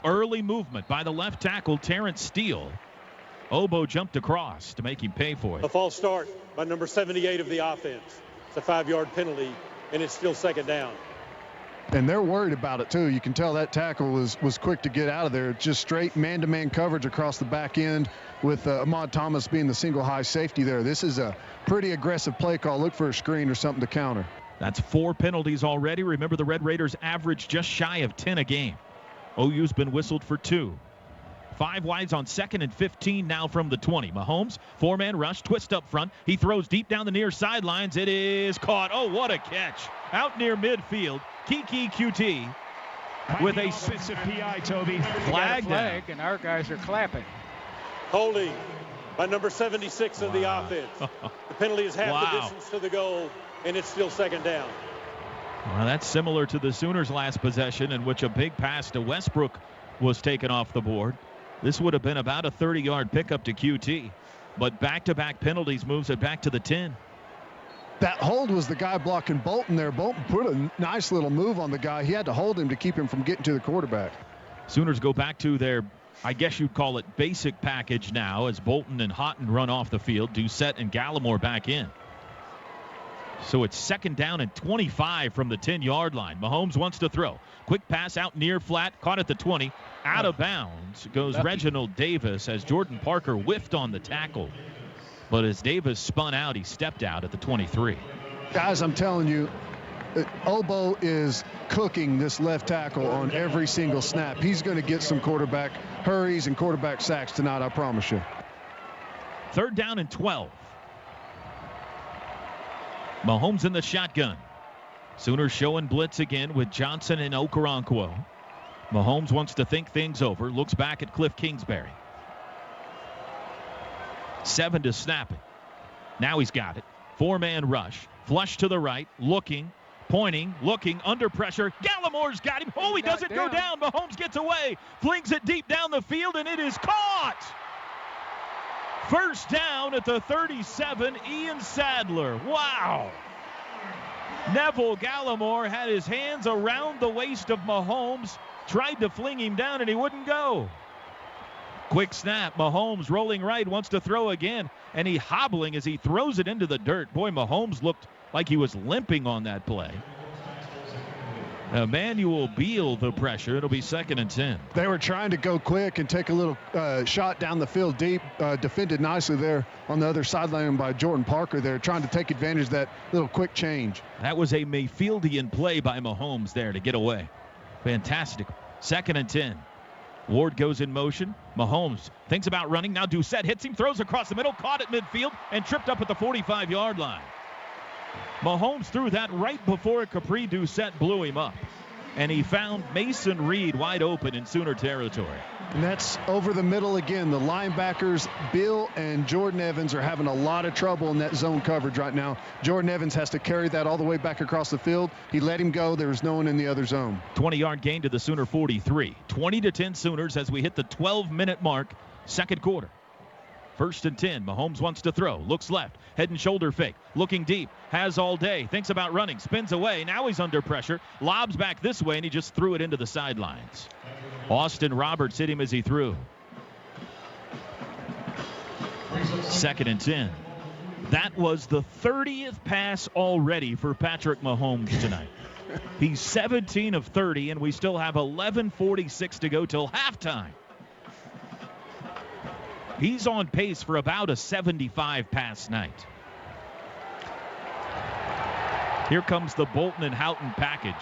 Speaker 1: Early movement by the left tackle, Terrence Steele. Obo jumped across to make him pay for it.
Speaker 5: A false start by number 78 of the offense. It's a 5-yard penalty, and it's still 2nd down.
Speaker 3: And they're worried about it, too. You can tell that tackle was quick to get out of there. Just straight man-to-man coverage across the back end with Ahmad Thomas being the single high safety there. This is a pretty aggressive play call. Look for a screen or something to counter.
Speaker 1: That's 4 penalties already. Remember, the Red Raiders average just shy of 10 a game. OU's been whistled for 2. 5 wides on 2nd and 15 now from the 20. Mahomes, 4-man rush, twist up front. He throws deep down the near sidelines. It is caught. Oh, what a catch. Out near midfield. Kiki QT with a
Speaker 2: offensive PI, Toby.
Speaker 1: Flag,
Speaker 4: and our guys are clapping.
Speaker 5: Holding by number 76 of the offense. The penalty is half the distance to the goal, and it's still 2nd down.
Speaker 1: Well, that's similar to the Sooners' last possession, in which a big pass to Westbrook was taken off the board. This would have been about a 30-yard pickup to QT, but back-to-back penalties moves it back to the 10.
Speaker 3: That hold was the guy blocking Bolton there. Bolton put a nice little move on the guy. He had to hold him to keep him from getting to the quarterback.
Speaker 1: Sooners go back to their, I guess you'd call it, basic package now as Bolton and Houghton run off the field. Doucette and Gallimore back in. So it's 2nd down and 25 from the 10-yard line. Mahomes wants to throw. Quick pass out near flat, caught at the 20. Out of bounds goes Reginald Davis as Jordan Parker whiffed on the tackle. But as Davis spun out, he stepped out at the 23.
Speaker 3: Guys, I'm telling you, Obo is cooking this left tackle on every single snap. He's going to get some quarterback hurries and quarterback sacks tonight, I promise you.
Speaker 1: 3rd down and 12. Mahomes in the shotgun. Sooners showing blitz again with Johnson and Okoronkwo. Mahomes wants to think things over. Looks back at Cliff Kingsbury. 7 to snap it. Now he's got it. 4-man rush. Flush to the right. Looking. Pointing. Looking. Under pressure. Gallimore's got him. Oh, he doesn't go down. Mahomes gets away. Flings it deep down the field, and it is caught. 1st down at the 37. Ian Sadler. Wow. Neville Gallimore had his hands around the waist of Mahomes. Tried to fling him down, and he wouldn't go. Quick snap. Mahomes rolling right, wants to throw again, and he hobbling as he throws it into the dirt. Boy, Mahomes looked like he was limping on that play. Emmanuel Beal the pressure. It'll be 2nd and 10.
Speaker 3: They were trying to go quick and take a little shot down the field deep. Defended nicely there on the other sideline by Jordan Parker there, trying to take advantage of that little quick change.
Speaker 1: That was a Mayfieldian play by Mahomes there to get away. Fantastic. 2nd and 10. Ward goes in motion. Mahomes thinks about running. Now Doucette hits him, throws across the middle, caught at midfield, and tripped up at the 45-yard line. Mahomes threw that right before Capri Doucette blew him up. And he found Mason Reed wide open in Sooner territory.
Speaker 3: And that's over the middle again. The linebackers, Bill and Jordan Evans, are having a lot of trouble in that zone coverage right now. Jordan Evans has to carry that all the way back across the field. He let him go. There was no one in the other zone.
Speaker 1: 20-yard gain to the Sooner 43. 20-10 Sooners as we hit the 12-minute mark, 2nd quarter. 1st and 10. Mahomes wants to throw. Looks left. Head and shoulder fake. Looking deep. Has all day. Thinks about running. Spins away. Now he's under pressure. Lobs back this way, and he just threw it into the sidelines. Austin Roberts hit him as he threw. 2nd and 10. That was the 30th pass already for Patrick Mahomes tonight. He's 17 of 30, and we still have 11:46 to go till halftime. He's on pace for about a 75 pass night. Here comes the Bolton and Houghton package.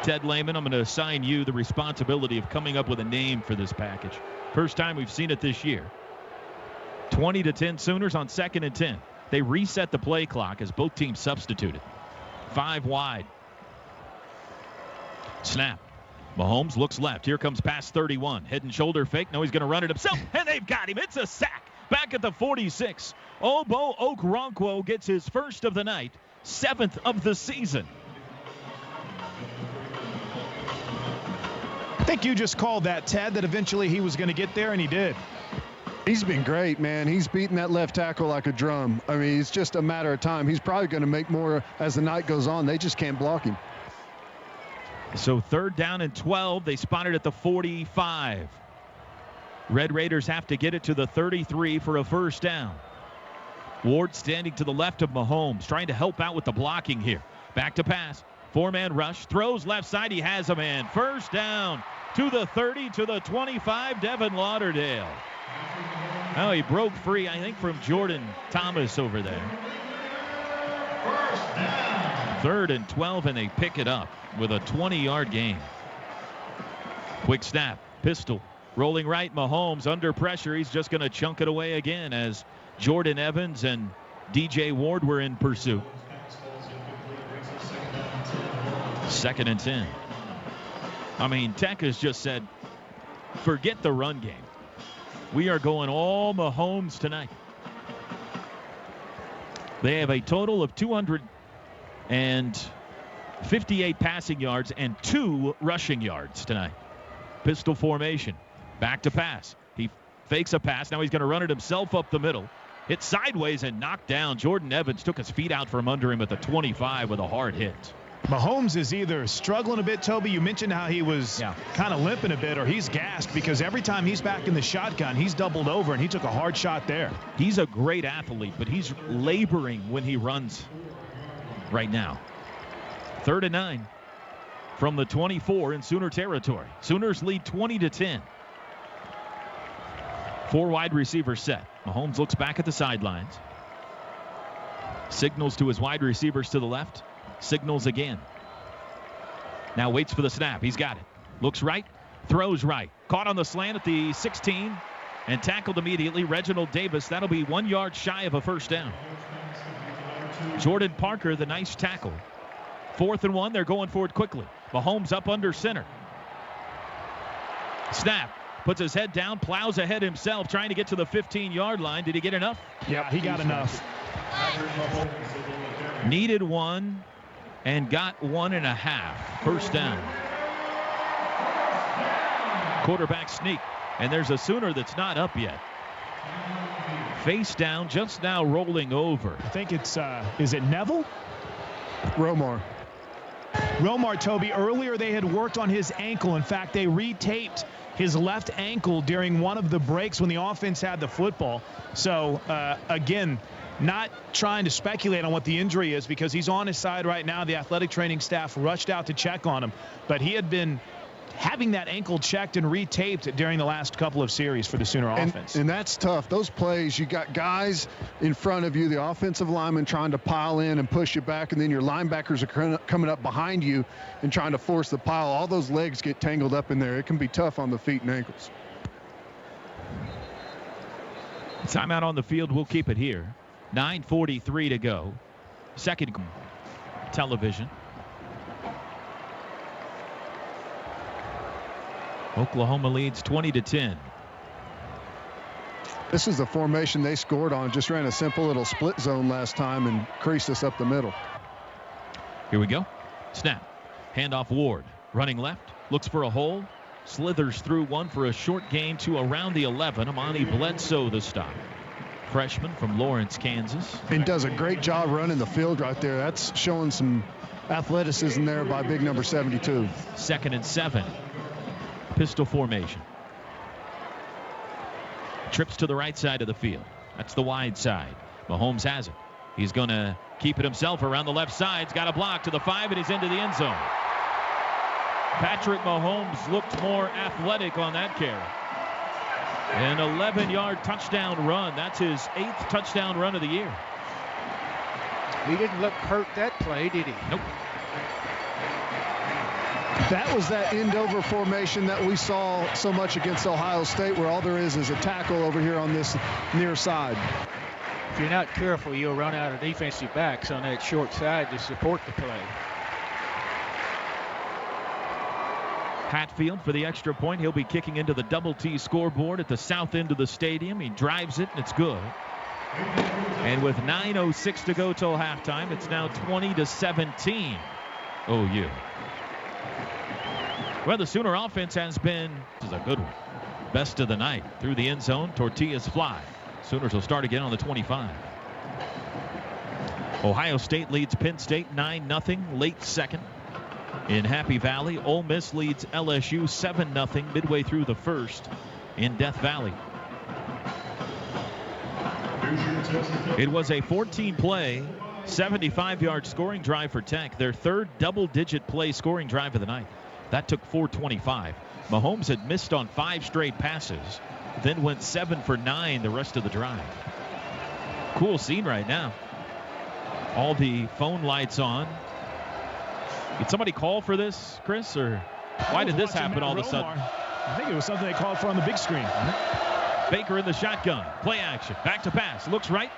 Speaker 1: Ted Lehman, I'm going to assign you the responsibility of coming up with a name for this package. First time we've seen it this year. 20-10 Sooners on 2nd and 10. They reset the play clock as both teams substituted. 5 wide. Snap. Mahomes looks left. Here comes pass 31. Head and shoulder fake. No, he's going to run it himself. And they've got him. It's a sack. Back at the 46. Obo Okoronkwo gets his first of the night. 7th of the season.
Speaker 2: I think you just called that, Ted, that eventually he was going to get there, and he did.
Speaker 3: He's been great, man. He's beating that left tackle like a drum. I mean, it's just a matter of time. He's probably going to make more as the night goes on. They just can't block him.
Speaker 1: So 3rd down and 12. They spotted at the 45. Red Raiders have to get it to the 33 for a first down. Ward standing to the left of Mahomes, trying to help out with the blocking here. Back to pass. 4-man rush. Throws left side. He has a man. First down to the 30, to the 25. Devin Lauderdale. Oh, he broke free, I think, from Jordan Thomas over there. 3rd and 12, and they pick it up with a 20-yard gain. Quick snap. Pistol. Rolling right. Mahomes under pressure. He's just going to chunk it away again as Jordan Evans and DJ Ward were in pursuit. 2nd and 10. I mean, Tech has just said, forget the run game. We are going all Mahomes tonight. They have a total of 258 passing yards and 2 rushing yards tonight. Pistol formation. Back to pass. He fakes a pass. Now he's going to run it himself up the middle. Hit sideways and knocked down. Jordan Evans took his feet out from under him at the 25 with a hard hit.
Speaker 2: Mahomes is either struggling a bit, Toby. You mentioned how he was kind of limping a bit, or he's gassed because every time he's back in the shotgun, he's doubled over, and he took a hard shot there.
Speaker 1: He's a great athlete, but he's laboring when he runs right now. 3rd and 9 from the 24 in Sooner territory. Sooners lead 20-10. 4 wide receivers set. Mahomes looks back at the sidelines. Signals to his wide receivers to the left. Signals again. Now waits for the snap. He's got it. Looks right. Throws right. Caught on the slant at the 16 and tackled immediately. Reginald Davis. That'll be 1 yard shy of a first down. Jordan Parker, the nice tackle. 4th and 1. They're going for it quickly. Mahomes up under center. Snap. Puts his head down. Plows ahead himself. Trying to get to the 15-yard line. Did he get enough?
Speaker 2: Yeah, he got enough.
Speaker 1: Needed 1. And got 1.5. First down. Quarterback sneak. And there's a Sooner that's not up yet. Face down, just now rolling over.
Speaker 2: I think it's, is it Neville?
Speaker 3: Romar,
Speaker 2: Toby, earlier they had worked on his ankle. In fact, they retaped his left ankle during one of the breaks when the offense had the football. So, again, not trying to speculate on what the injury is because he's on his side right now. The athletic training staff rushed out to check on him, but he had been having that ankle checked and retaped during the last couple of series for the Sooner offense.
Speaker 3: And that's tough. Those plays, you got guys in front of you, the offensive linemen trying to pile in and push you back, and then your linebackers are coming up behind you and trying to force the pile. All those legs get tangled up in there. It can be tough on the feet and ankles.
Speaker 1: Timeout on the field. We'll keep it here. 9:43 to go. Second television. Oklahoma leads 20-10.
Speaker 3: This is the formation they scored on. Just ran a simple little split zone last time and creased us up the middle.
Speaker 1: Here we go. Snap. Handoff Ward. Running left. Looks for a hole. Slithers through one for a short gain to around the 11. Amani Bledsoe the stop. Freshman from Lawrence, Kansas.
Speaker 3: And does a great job running the field right there. That's showing some athleticism there by big number 72.
Speaker 1: 2nd and 7. Pistol formation. Trips to the right side of the field. That's the wide side. Mahomes has it. He's going to keep it himself around the left side. He's got a block to the 5, and he's into the end zone. Patrick Mahomes looked more athletic on that carry. An 11-yard touchdown run. That's his 8th touchdown run of the year.
Speaker 4: He didn't look hurt that play, did he?
Speaker 1: Nope.
Speaker 3: That was that end-over formation that we saw so much against Ohio State, where all there is a tackle over here on this near side.
Speaker 4: If you're not careful, you'll run out of defensive backs on that short side to support the play.
Speaker 1: Hatfield for the extra point. He'll be kicking into the double T scoreboard at the south end of the stadium. He drives it, and it's good. And with 9:06 to go till halftime, it's now 20-17 OU. Well, the Sooner offense has been, this is a good one, best of the night. Through the end zone, tortillas fly. Sooners will start again on the 25. Ohio State leads Penn State 9-0 late second. In Happy Valley, Ole Miss leads LSU 7-0 midway through the first in Death Valley. It was a 14-play, 75-yard scoring drive for Tech, their third double-digit play scoring drive of the night. That took 4:25. Mahomes had missed on 5 straight passes, then went 7 for 9 the rest of the drive. Cool scene right now. All the phone lights on. Did somebody call for this, Chris, or why did this happen all of a sudden?
Speaker 2: I think it was something they called for on the big screen.
Speaker 1: Baker in the shotgun. Play action. Back to pass. Looks right.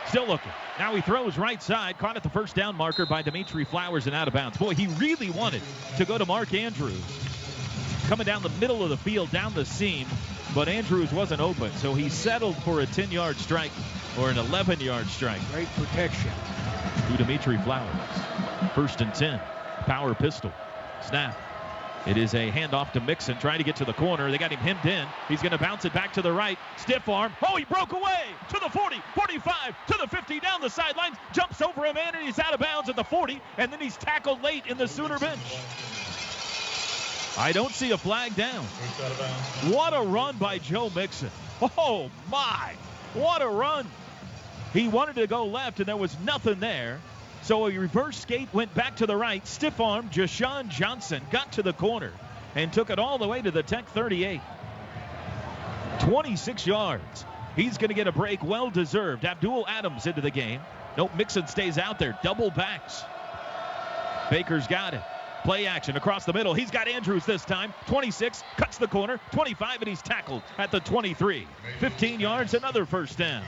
Speaker 1: Still looking. Now he throws right side. Caught at the first down marker by Dimitri Flowers and out of bounds. Boy, he really wanted to go to Mark Andrews. Coming down the middle of the field, down the seam. But Andrews wasn't open, so he settled for a 10-yard strike or an 11-yard strike.
Speaker 4: Great protection.
Speaker 1: To Dimitri Flowers. 1st and 10. Power pistol. Snap. It is a handoff to Mixon, trying to get to the corner. They got him hemmed in. He's going to bounce it back to the right. Stiff arm. Oh, he broke away to the 40, 45, to the 50, down the sidelines. Jumps over a man, and he's out of bounds at the 40. And then he's tackled late in the Sooner bench. I don't see a flag down. What a run by Joe Mixon. Oh, my. What a run. He wanted to go left, and there was nothing there. So a reverse skate went back to the right. Stiff arm, Jashawn Johnson got to the corner and took it all the way to the Tech 38. 26 yards. He's going to get a break, well deserved. Abdul Adams into the game. Nope, Mixon stays out there. Double backs. Baker's got it. Play action across the middle. He's got Andrews this time. 26, cuts the corner. 25, and he's tackled at the 23. 15 yards, another first down.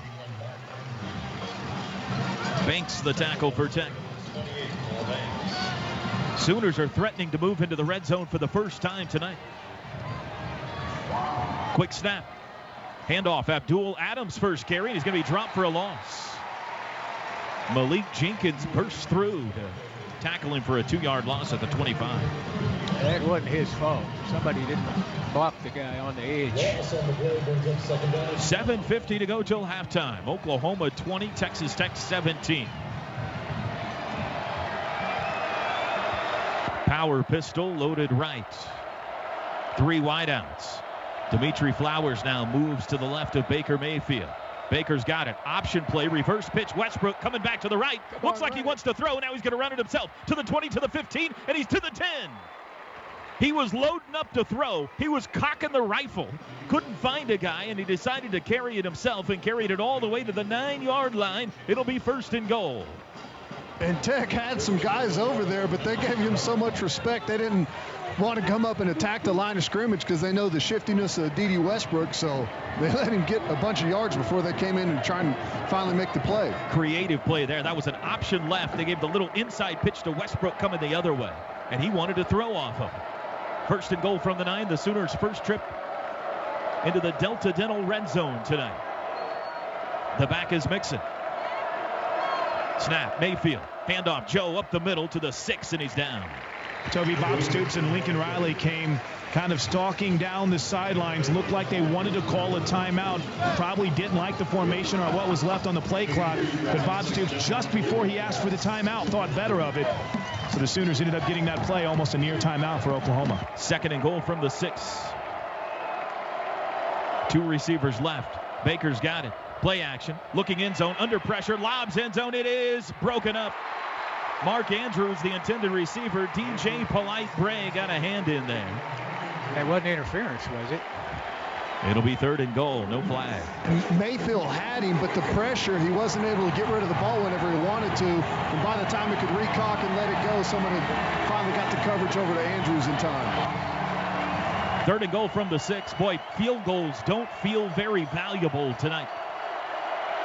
Speaker 1: Banks the tackle for Tech. Sooners are threatening to move into the red zone for the first time tonight. Quick snap. Handoff. Abdul Adams first carry. He's going to be dropped for a loss. Malik Jenkins bursts through to tackle him for a 2-yard loss at the 25.
Speaker 4: That wasn't his fault. Somebody didn't block the guy on the edge.
Speaker 1: 7:50 to go till halftime. Oklahoma 20, Texas Tech 17. Power pistol loaded right. 3 wideouts. Dimitri Flowers now moves to the left of Baker Mayfield. Baker's got it. Option play, reverse pitch. Westbrook coming back to the right. Looks like he wants to throw. Now he's going to run it himself. To the 20, to the 15, and he's to the 10. He was loading up to throw. He was cocking the rifle. Couldn't find a guy, and he decided to carry it himself and carried it all the way to the 9-yard line. It'll be 1st and goal.
Speaker 3: And Tech had some guys over there, but they gave him so much respect. They didn't want to come up and attack the line of scrimmage because they know the shiftiness of D.D. Westbrook, so they let him get a bunch of yards before they came in and try and finally make the play.
Speaker 1: Creative play there. That was an option left. They gave the little inside pitch to Westbrook coming the other way, and he wanted to throw off of it. 1st and goal from the 9. The Sooners' first trip into the Delta Dental red zone tonight. The back is Mixon. Snap, Mayfield. Handoff, Joe up the middle to the 6, and he's down.
Speaker 2: Toby, Bob Stoops and Lincoln Riley came kind of stalking down the sidelines. Looked like they wanted to call a timeout. Probably didn't like the formation or what was left on the play clock. But Bob Stoops, just before he asked for the timeout, thought better of it. So the Sooners ended up getting that play, almost a near timeout for Oklahoma.
Speaker 1: 2nd and goal from the 6. 2 receivers left. Baker's got it. Play action. Looking end zone. Under pressure. Lobs end zone. It is broken up. Mark Andrews, the intended receiver. DJ Polite-Bray got a hand in there.
Speaker 4: That wasn't interference, was it?
Speaker 1: It'll be 3rd and goal. No flag.
Speaker 3: Mayfield had him, but the pressure, he wasn't able to get rid of the ball whenever he wanted to. And by the time he could recock and let it go, someone had finally got the coverage over to Andrews in time.
Speaker 1: 3rd and goal from the 6. Boy, field goals don't feel very valuable tonight.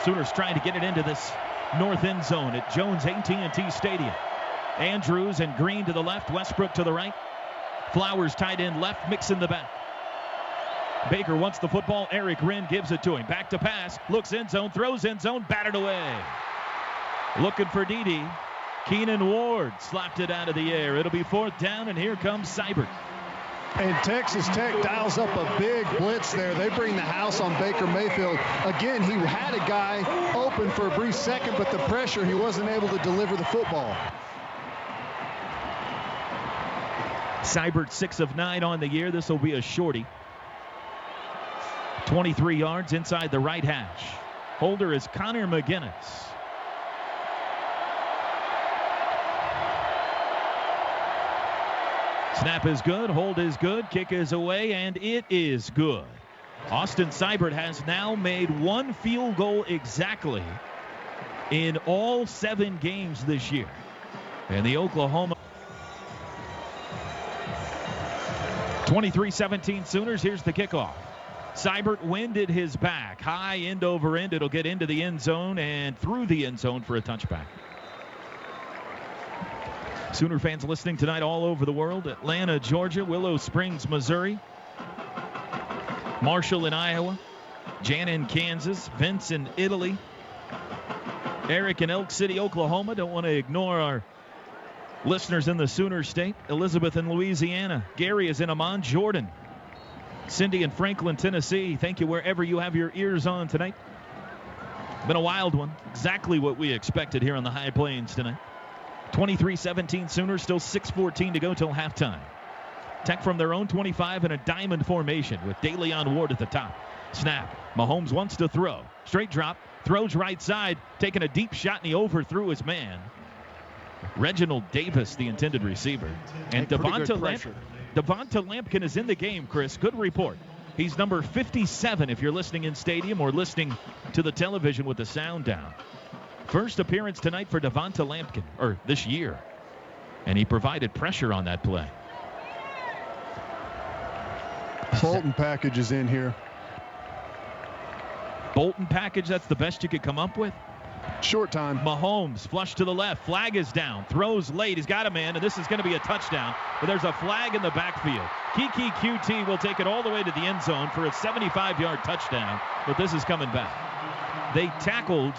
Speaker 1: Sooners trying to get it into this north end zone at Jones AT&T Stadium. Andrews and Green to the left, Westbrook to the right. Flowers tight end left, Mix in the back. Baker wants the football. Eric Wren gives it to him. Back to pass. Looks end zone. Throws end zone. Batted away. Looking for Dede. Keenan Ward slapped it out of the air. It'll be 4th down, and here comes Seibert.
Speaker 3: And Texas Tech dials up a big blitz there. They bring the house on Baker Mayfield. Again, he had a guy open for a brief second, but the pressure, he wasn't able to deliver the football.
Speaker 1: Seibert 6 of 9 on the year. This will be a shorty. 23 yards inside the right hash. Holder is Connor McGinnis. Snap is good. Hold is good. Kick is away, and it is good. Austin Seibert has now made 1 field goal exactly in all 7 games this year. And the Oklahoma 23-17 Sooners. Here's the kickoff. Seibert winded his back. High end over end. It'll get into the end zone and through the end zone for a touchback. Sooner fans listening tonight all over the world. Atlanta, Georgia. Willow Springs, Missouri. Marshall in Iowa. Jan in Kansas. Vince in Italy. Eric in Elk City, Oklahoma. Don't want to ignore our listeners in the Sooner State. Elizabeth in Louisiana. Gary is in Amman, Jordan. Cindy in Franklin, Tennessee. Thank you wherever you have your ears on tonight. Been a wild one. Exactly what we expected here on the High Plains tonight. 23-17 Sooners. Still 6:14 to go till halftime. Tech from their own 25 in a diamond formation with DeLeon Ward at the top. Snap. Mahomes wants to throw. Straight drop. Throws right side. Taking a deep shot, and he overthrew his man. Reginald Davis, the intended receiver. And Devonta Lampkin is in the game, Chris. Good report. He's number 57 if you're listening in stadium or listening to the television with the sound down. First appearance tonight for Devonta Lampkin, or this year. And he provided pressure on that play.
Speaker 3: Bolton package is in here.
Speaker 1: Bolton package, that's the best you could come up with?
Speaker 3: Short time.
Speaker 1: Mahomes flush to the left. Flag is down. Throws late. He's got a man, and this is going to be a touchdown. But there's a flag in the backfield. Kiki QT will take it all the way to the end zone for a 75-yard touchdown. But this is coming back. They tackled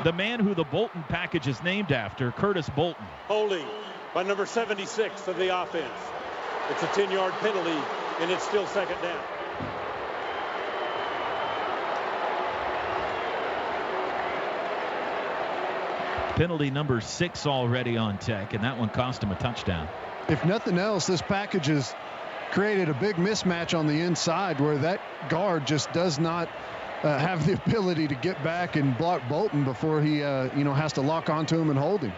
Speaker 1: the man who the Bolton package is named after, Curtis Bolton.
Speaker 5: Holding by number 76 of the offense. It's a 10-yard penalty, and it's still 2nd down.
Speaker 1: Penalty number 6 already on Tech, and that one cost him a touchdown.
Speaker 3: If nothing else, this package has created a big mismatch on the inside where that guard just does not have the ability to get back and block Bolton before he has to lock onto him and hold him.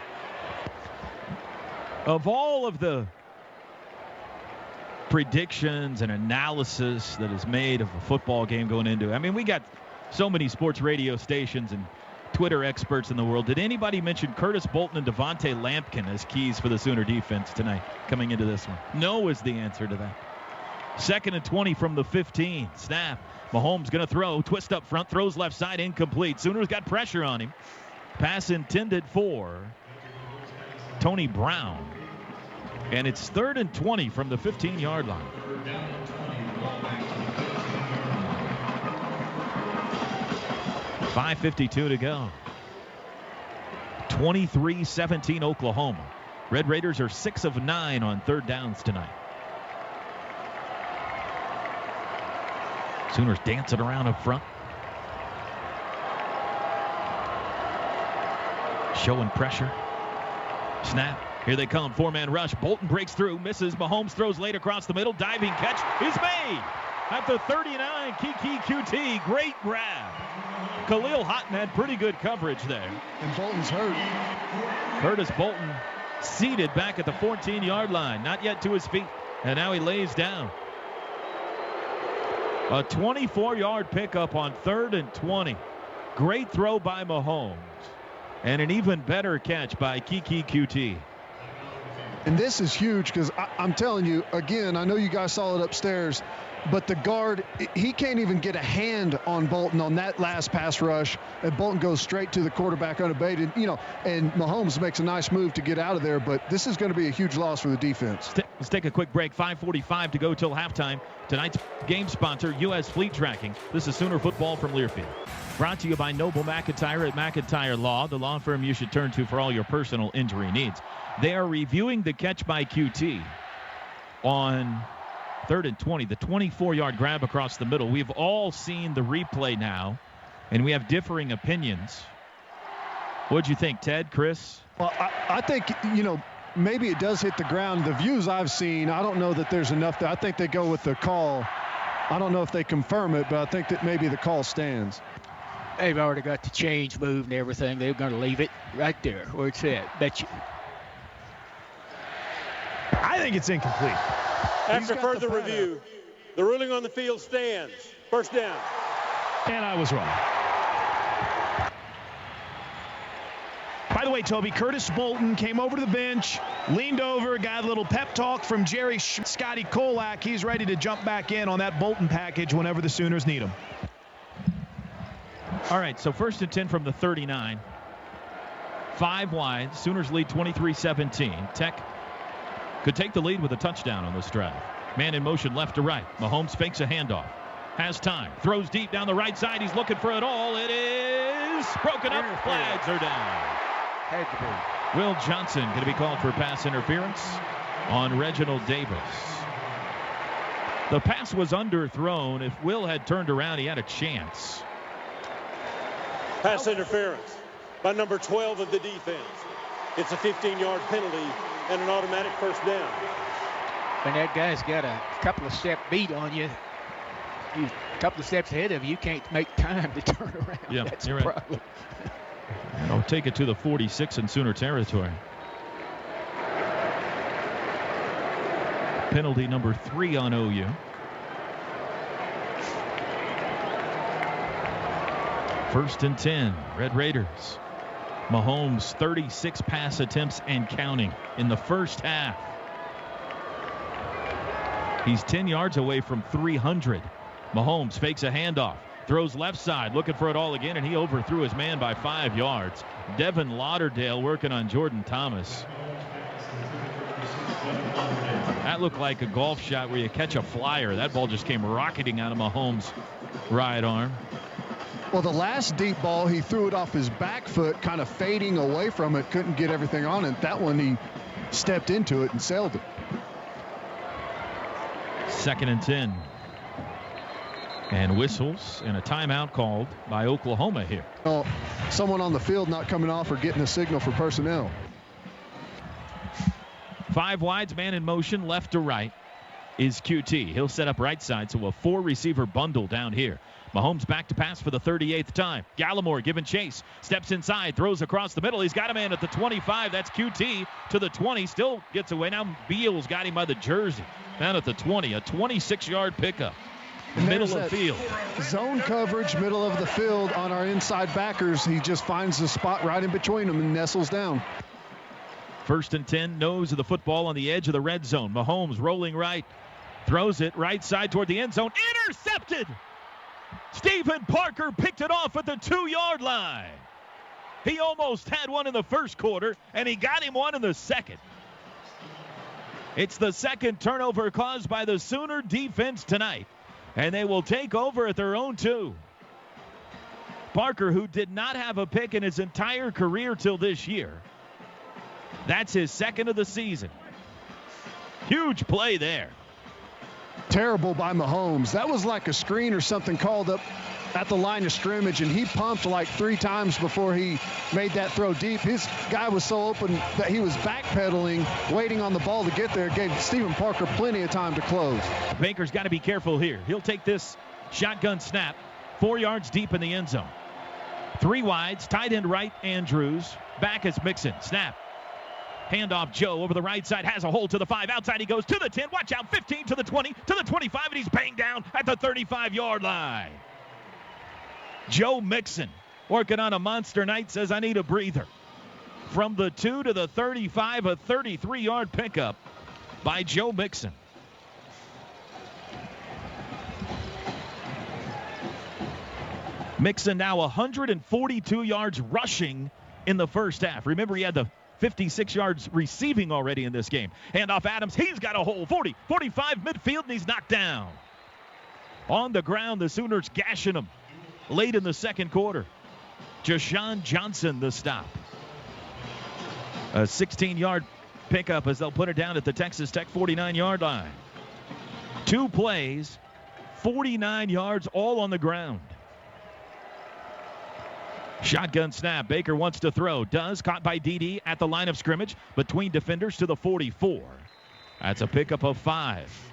Speaker 1: Of all of the predictions and analysis that is made of a football game going into it, I mean, we got so many sports radio stations and Twitter experts in the world. Did anybody mention Curtis Bolton and Devonta Lampkin as keys for the Sooner defense tonight coming into this one? No is the answer to that. 2nd and 20 from the 15. Snap. Mahomes going to throw. Twist up front. Throws left side. Incomplete. Sooners got pressure on him. Pass intended for Tony Brown. And it's 3rd and 20 from the 15-yard line. .552 to go. 23-17 Oklahoma. Red Raiders are 6 of 9 on 3rd downs tonight. Sooners dancing around up front. Showing pressure. Snap. Here they come. Four-man rush. Bolton breaks through. Misses. Mahomes throws late across the middle. Diving catch is made. At the 39, Kiki QT. Great grab. Khalil Houghton had pretty good coverage there.
Speaker 3: And Bolton's hurt.
Speaker 1: Curtis Bolton seated back at the 14-yard line. Not yet to his feet. And now he lays down. A 24-yard pickup on 3rd and 20. Great throw by Mahomes. And an even better catch by Kiki QT.
Speaker 3: And this is huge because I'm telling you, again, I know you guys saw it upstairs, but the guard, he can't even get a hand on Bolton on that last pass rush. And Bolton goes straight to the quarterback unabated, and Mahomes makes a nice move to get out of there. But this is going to be a huge loss for the defense.
Speaker 1: Let's take a quick break. 5:45 to go till halftime. Tonight's game sponsor, U.S. Fleet Tracking. This is Sooner Football from Learfield. Brought to you by Noble McIntyre at McIntyre Law, the law firm you should turn to for all your personal injury needs. They are reviewing the catch by QT on 3rd and 20, the 24-yard grab across the middle. We've all seen the replay now, and we have differing opinions. What'd you think, Ted, Chris?
Speaker 3: Well, I think, maybe it does hit the ground. The views I've seen, I don't know that there's enough. I think they go with the call. I don't know if they confirm it, but I think that maybe the call stands.
Speaker 4: They've already got the change move and everything. They're going to leave it right there where it's at. Bet you.
Speaker 2: I think it's incomplete.
Speaker 5: After further review, the ruling on the field stands. First down.
Speaker 2: And I was wrong. By the way, Toby, Curtis Bolton came over to the bench, leaned over, got a little pep talk from Jerry Scotty Kolak. He's ready to jump back in on that Bolton package whenever the Sooners need him.
Speaker 1: All right, so 1st and 10 from the 39. 5 wide. Sooners lead 23-17. Tech could take the lead with a touchdown on this drive. Man in motion left to right. Mahomes fakes a handoff. Has time. Throws deep down the right side. He's looking for it all. It is broken up. Flags are down.
Speaker 4: Had to be.
Speaker 1: Will Johnson going to be called for pass interference on Reginald Davis. The pass was underthrown. If Will had turned around, he had a chance.
Speaker 5: Pass interference by number 12 of the defense. It's a 15-yard penalty and an automatic first down.
Speaker 4: When that guy's got a couple of step beat on you, he's a couple of steps ahead of you, you can't make time to turn around.
Speaker 1: Yeah,
Speaker 4: that's
Speaker 1: you're
Speaker 4: the
Speaker 1: right.
Speaker 4: problem.
Speaker 1: I'll take it to the 46 in Sooner territory. Penalty number 3 on OU. First and 10, Red Raiders. Mahomes 36 pass attempts and counting in the first half. He's 10 yards away from 300. Mahomes fakes a handoff, throws left side, looking for it all again, and he overthrew his man by 5 yards. Devin Lauderdale working on Jordan Thomas. That looked like a golf shot where you catch a flyer. That ball just came rocketing out of Mahomes' right arm.
Speaker 3: Well, the last deep ball, he threw it off his back foot, kind of fading away from it, couldn't get everything on it. That one, he stepped into it and sailed it.
Speaker 1: 2nd and 10. And whistles and a timeout called by Oklahoma here.
Speaker 3: Oh, someone on the field not coming off or getting a signal for personnel.
Speaker 1: 5 wides, man in motion, left to right is QT. He'll set up right side, so a 4-receiver bundle down here. Mahomes back to pass for the 38th time. Gallimore giving chase. Steps inside. Throws across the middle. He's got a man at the 25. That's QT to the 20. Still gets away. Now Beals got him by the jersey. Down at the 20. A 26-yard pickup. Middle of field.
Speaker 3: Zone coverage, middle of the field on our inside backers. He just finds the spot right in between them and nestles down.
Speaker 1: 1st and 10. Nose of the football on the edge of the red zone. Mahomes rolling right. Throws it right side toward the end zone. Intercepted! Stephen Parker picked it off at the 2-yard line. He almost had one in the first quarter, and he got him one in the second. It's the second turnover caused by the Sooner defense tonight, and they will take over at their own 2. Parker, who did not have a pick in his entire career till this year, that's his second of the season. Huge play there.
Speaker 3: Terrible by Mahomes. That was like a screen or something called up at the line of scrimmage, and he pumped like 3 times before he made that throw deep. His guy was so open that he was backpedaling, waiting on the ball to get there. It gave Stephen Parker plenty of time to close.
Speaker 1: Baker's got to be careful here. He'll take this shotgun snap 4 yards deep in the end zone. 3 wides, tight end right, Andrews. Back is Mixon. Snap. Handoff, Joe over the right side, has a hole to the 5. Outside he goes to the 10. Watch out, 15 to the 20, to the 25, and he's banged down at the 35-yard line. Joe Mixon, working on a monster night, says, I need a breather. From the 2 to the 35, a 33-yard pickup by Joe Mixon. Mixon now 142 yards rushing in the first half. Remember, he had the 56 yards receiving already in this game. Handoff Adams. He's got a hole. 40, 45 midfield, and he's knocked down. On the ground, the Sooners gashing him late in the second quarter. Jashawn Johnson, the stop. A 16-yard pickup as they'll put it down at the Texas Tech 49-yard line. 2 plays, 49 yards, all on the ground. Shotgun snap. Baker wants to throw. Does. Caught by D.D. at the line of scrimmage between defenders to the 44. That's a pickup of 5.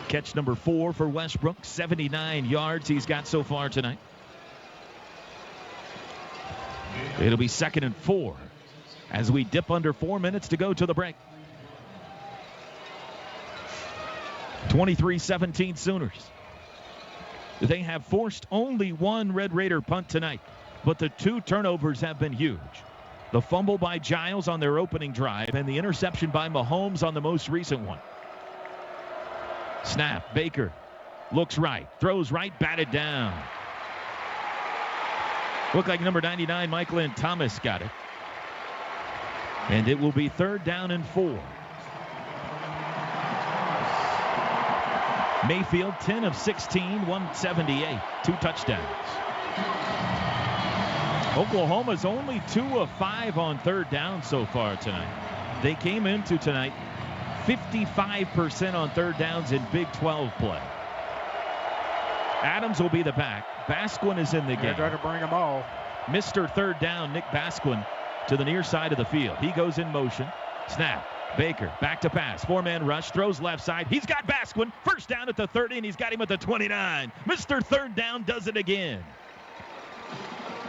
Speaker 1: Catch number 4 for Westbrook. 79 yards he's got so far tonight. It'll be 2nd and 4 as we dip under 4 minutes to go to the break. 23-17 Sooners. They have forced only 1 Red Raider punt tonight, but the 2 turnovers have been huge. The fumble by Giles on their opening drive and the interception by Mahomes on the most recent one. Snap. Baker looks right, throws right, batted down. Looked like number 99, Michael Thomas, got it. And it will be 3rd down and 4. Mayfield, 10 of 16, 178, 2 touchdowns. Oklahoma's only 2 of 5 on 3rd down so far tonight. They came into tonight 55% on 3rd downs in Big 12 play. Adams will be the back. Basquin is in the game.
Speaker 4: They're trying to bring them all.
Speaker 1: Mr. 3rd down, Nick Basquin to the near side of the field. He goes in motion. Snap. Baker back to pass. 4-man rush. Throws left side. He's got Basquin. 1st down at the 30, and he's got him at the 29. Mr. 3rd down does it again.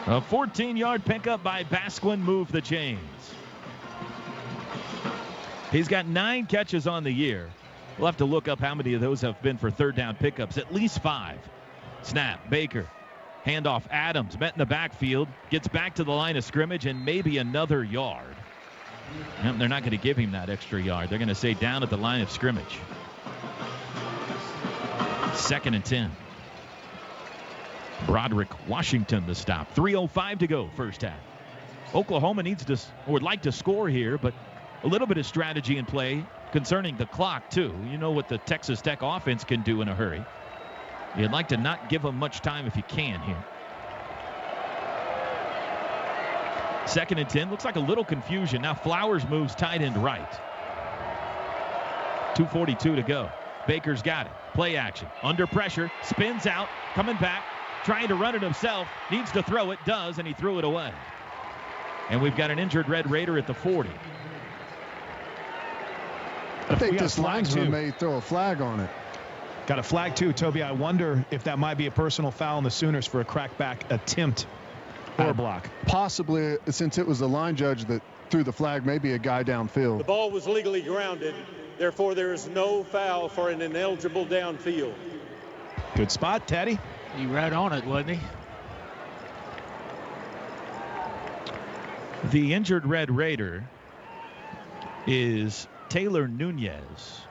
Speaker 1: A 14-yard pickup by Basquin moved the chains. He's got 9 catches on the year. We'll have to look up how many of those have been for 3rd down pickups. At least 5. Snap. Baker. Handoff. Adams met in the backfield. Gets back to the line of scrimmage and maybe another yard. And they're not going to give him that extra yard. They're going to say down at the line of scrimmage. 2nd and 10. Broderick Washington the stop. 3:05 to go first half. Oklahoma needs to, or would like to score here, but a little bit of strategy in play concerning the clock too. You know what the Texas Tech offense can do in a hurry. You'd like to not give them much time if you can here. 2nd and 10. Looks like a little confusion. Now Flowers moves tight end right. 2:42 to go. Baker's got it. Play action. Under pressure. Spins out. Coming back. Trying to run it himself. Needs to throw it. Does, and he threw it away. And we've got an injured Red Raider at the 40.
Speaker 3: I think this linesman may throw a flag on it.
Speaker 2: Got a flag too, Toby. I wonder if that might be a personal foul on the Sooners for a crackback attempt or block.
Speaker 3: Possibly, since it was the line judge that threw the flag, maybe a guy downfield.
Speaker 5: The ball was legally grounded. Therefore, there is no foul for an ineligible downfield.
Speaker 2: Good spot, Teddy.
Speaker 4: He right on it, wasn't he?
Speaker 1: The injured Red Raider is Taylor Nunez,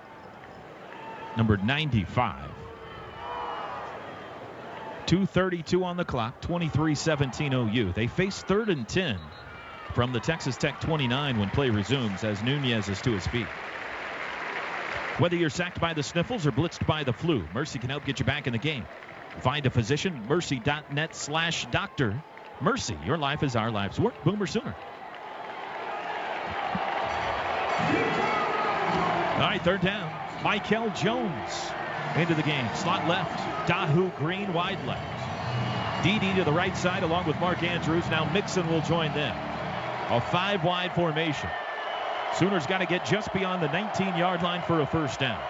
Speaker 1: number 95. 2:32 on the clock, 23-17 OU. They face 3rd and 10 from the Texas Tech 29 when play resumes as Nunez is to his feet. Whether you're sacked by the sniffles or blitzed by the flu, Mercy can help get you back in the game. Find a physician, mercy.net/doctor. Mercy, your life is our life's work. Boomer Sooner. All right, 3rd down. Michael Jones into the game. Slot left. Dahu Green wide left. Dede to the right side along with Mark Andrews. Now Mixon will join them. A 5-wide formation. Sooners got to get just beyond the 19-yard line for a first down.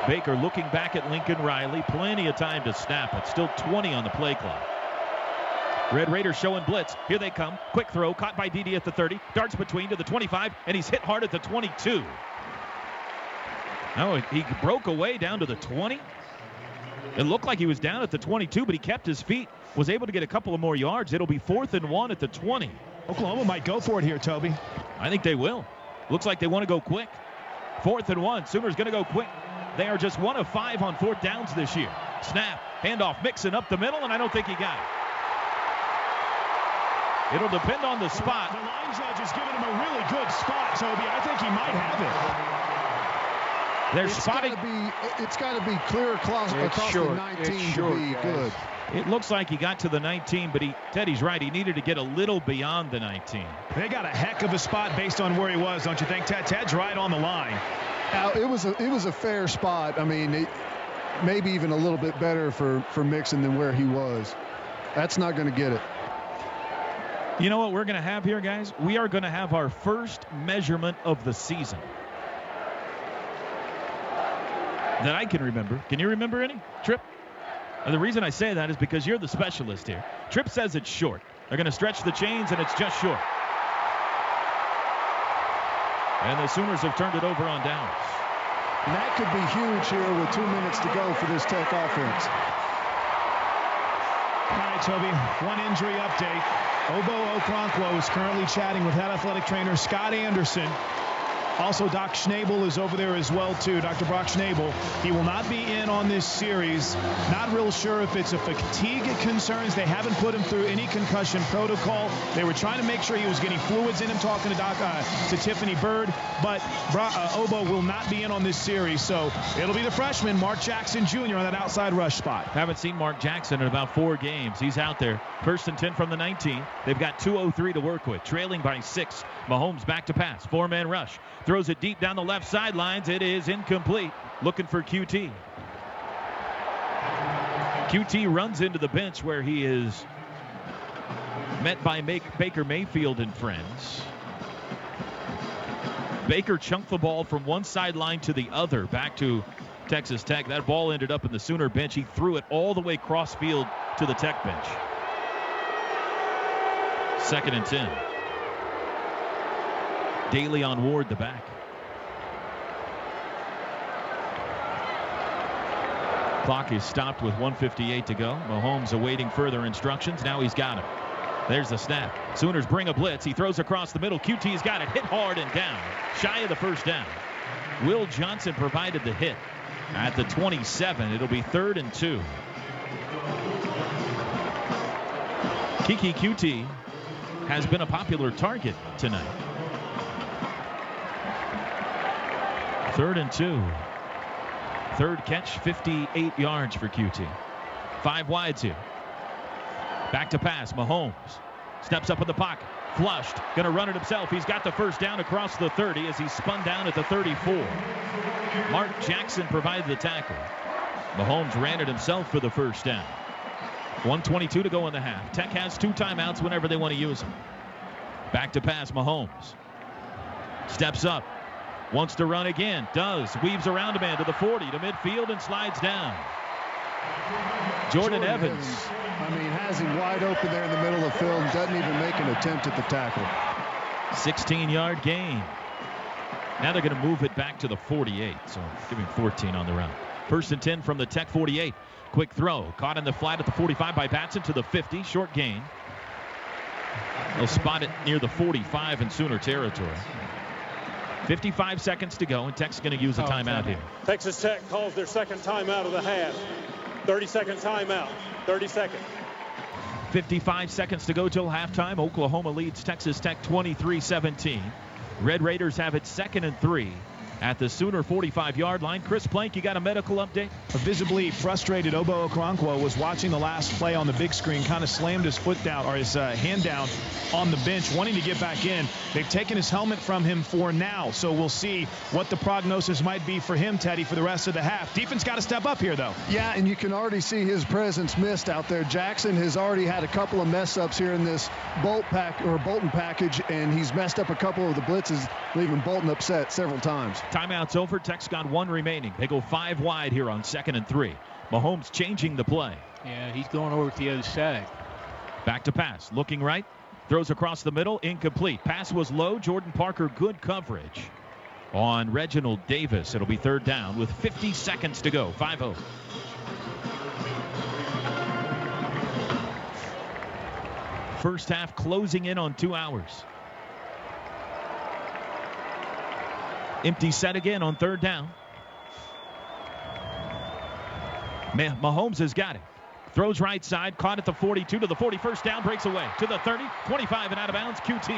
Speaker 1: Baker looking back at Lincoln Riley. Plenty of time to snap it. Still 20 on the play clock. Red Raiders showing blitz. Here they come. Quick throw. Caught by Dede at the 30. Darts between to the 25. And he's hit hard at the 22. No, he broke away down to the 20. It looked like he was down at the 22, but he kept his feet. Was able to get a couple of more yards. It'll be 4th and 1 at the 20.
Speaker 2: Oklahoma might go for it here, Toby.
Speaker 1: I think they will. Looks like they want to go quick. 4th and 1. Sooners going to go quick. They are just 1 of 5 on 4th downs this year. Snap. Handoff. Mixon up the middle, and I don't think he got it. It'll depend on the spot.
Speaker 2: The line judge is giving him a really good spot, Toby. I think he might have it.
Speaker 1: They're spotting.
Speaker 3: It's got to be clear across the 19 to be good.
Speaker 1: It looks like he got to the 19, but Teddy's right. He needed to get a little beyond the 19.
Speaker 2: They got a heck of a spot based on where he was, don't you think, Ted? Ted's right on the line.
Speaker 3: Now, it was a fair spot. I mean, maybe even a little bit better for Mixon than where he was. That's not going to get it.
Speaker 1: You know what we're going to have here, guys? We are going to have our first measurement of the season that I can remember. Can you remember any, Tripp? And the reason I say that is because you're the specialist here. Tripp says it's short. They're going to stretch the chains, and it's just short. And the Sooners have turned it over on downs.
Speaker 3: And that could be huge here with 2 minutes to go for this Tech offense.
Speaker 2: All right, Toby, one injury update. Obo Okoronkwo is currently chatting with head athletic trainer Scott Anderson. Also, Doc Schnabel is over there as well, too. Dr. Brock Schnabel. He will not be in on this series. Not real sure if it's a fatigue concerns. They haven't put him through any concussion protocol. They were trying to make sure he was getting fluids in him, talking to Tiffany Bird. But Obo will not be in on this series. So it'll be the freshman, Mark Jackson Jr. on that outside rush spot.
Speaker 1: Haven't seen Mark Jackson in about 4 games. He's out there. 1st and 10 from the 19. They've got 2:03 to work with. Trailing by 6. Mahomes back to pass. 4-man rush. Throws it deep down the left sidelines. It is incomplete. Looking for QT. QT runs into the bench where he is met by Baker Mayfield and friends. Baker chunked the ball from one sideline to the other back to Texas Tech. That ball ended up in the Sooner bench. He threw it all the way cross field to the Tech bench. 2nd and 10. Daly on Ward, the back. Clock is stopped with 1:58 to go. Mahomes awaiting further instructions. Now he's got it. There's the snap. Sooners bring a blitz. He throws across the middle. QT's got it. Hit hard and down. Shy of the first down. Will Johnson provided the hit at the 27. It'll be 3rd and 2. Kiki QT has been a popular target tonight. 3rd and 2. 3rd catch, 58 yards for QT. 5 wides here. Back to pass. Mahomes steps up in the pocket. Flushed. Going to run it himself. He's got the first down across the 30 as he spun down at the 34. Mark Jackson provided the tackle. Mahomes ran it himself for the first down. 1:22 to go in the half. Tech has 2 timeouts whenever they want to use them. Back to pass. Mahomes steps up. Wants to run again. Does. Weaves around a man to the 40 to midfield and slides down. Jordan Evans.
Speaker 3: Has him wide open there in the middle of the field and doesn't even make an attempt at the tackle.
Speaker 1: 16-yard gain. Now they're going to move it back to the 48. So give him 14 on the run. 1st and 10 from the Tech 48. Quick throw. Caught in the flat at the 45 by Batson to the 50. Short gain. They'll spot it near the 45 in Sooner territory. 55 seconds to go, and Tech's going to use a timeout here.
Speaker 5: Texas Tech calls their second timeout of the half. 30-second timeout. 30 seconds.
Speaker 1: 55 seconds to go till halftime. Oklahoma leads Texas Tech 23-17. Red Raiders have it 2nd and 3 at the Sooner 45-yard line. Chris Plank, you got a medical update?
Speaker 2: A visibly frustrated Obo Okoronkwo was watching the last play on the big screen, kind of slammed his foot down, or his hand down on the bench, wanting to get back in. They've taken his helmet from him for now, so we'll see what the prognosis might be for him, Teddy, for the rest of the half. Defense got to step up here, though.
Speaker 3: Yeah, and you can already see his presence missed out there. Jackson has already had a couple of mess-ups here in this Bolton package, and he's messed up a couple of the blitzes, leaving Bolton upset several times.
Speaker 1: Timeout's over. Tech's got 1 remaining. They go 5 wide here on 2nd and 3. Mahomes changing the play.
Speaker 4: Yeah, he's going over to the other side.
Speaker 1: Back to pass. Looking right. Throws across the middle. Incomplete. Pass was low. Jordan Parker, good coverage on Reginald Davis. It'll be 3rd down with 50 seconds to go. 5-0. First half closing in on 2 hours. Empty set again on 3rd down. Mahomes has got it. Throws right side, caught at the 42 to the 41st down, breaks away to the 30, 25 and out of bounds. QT.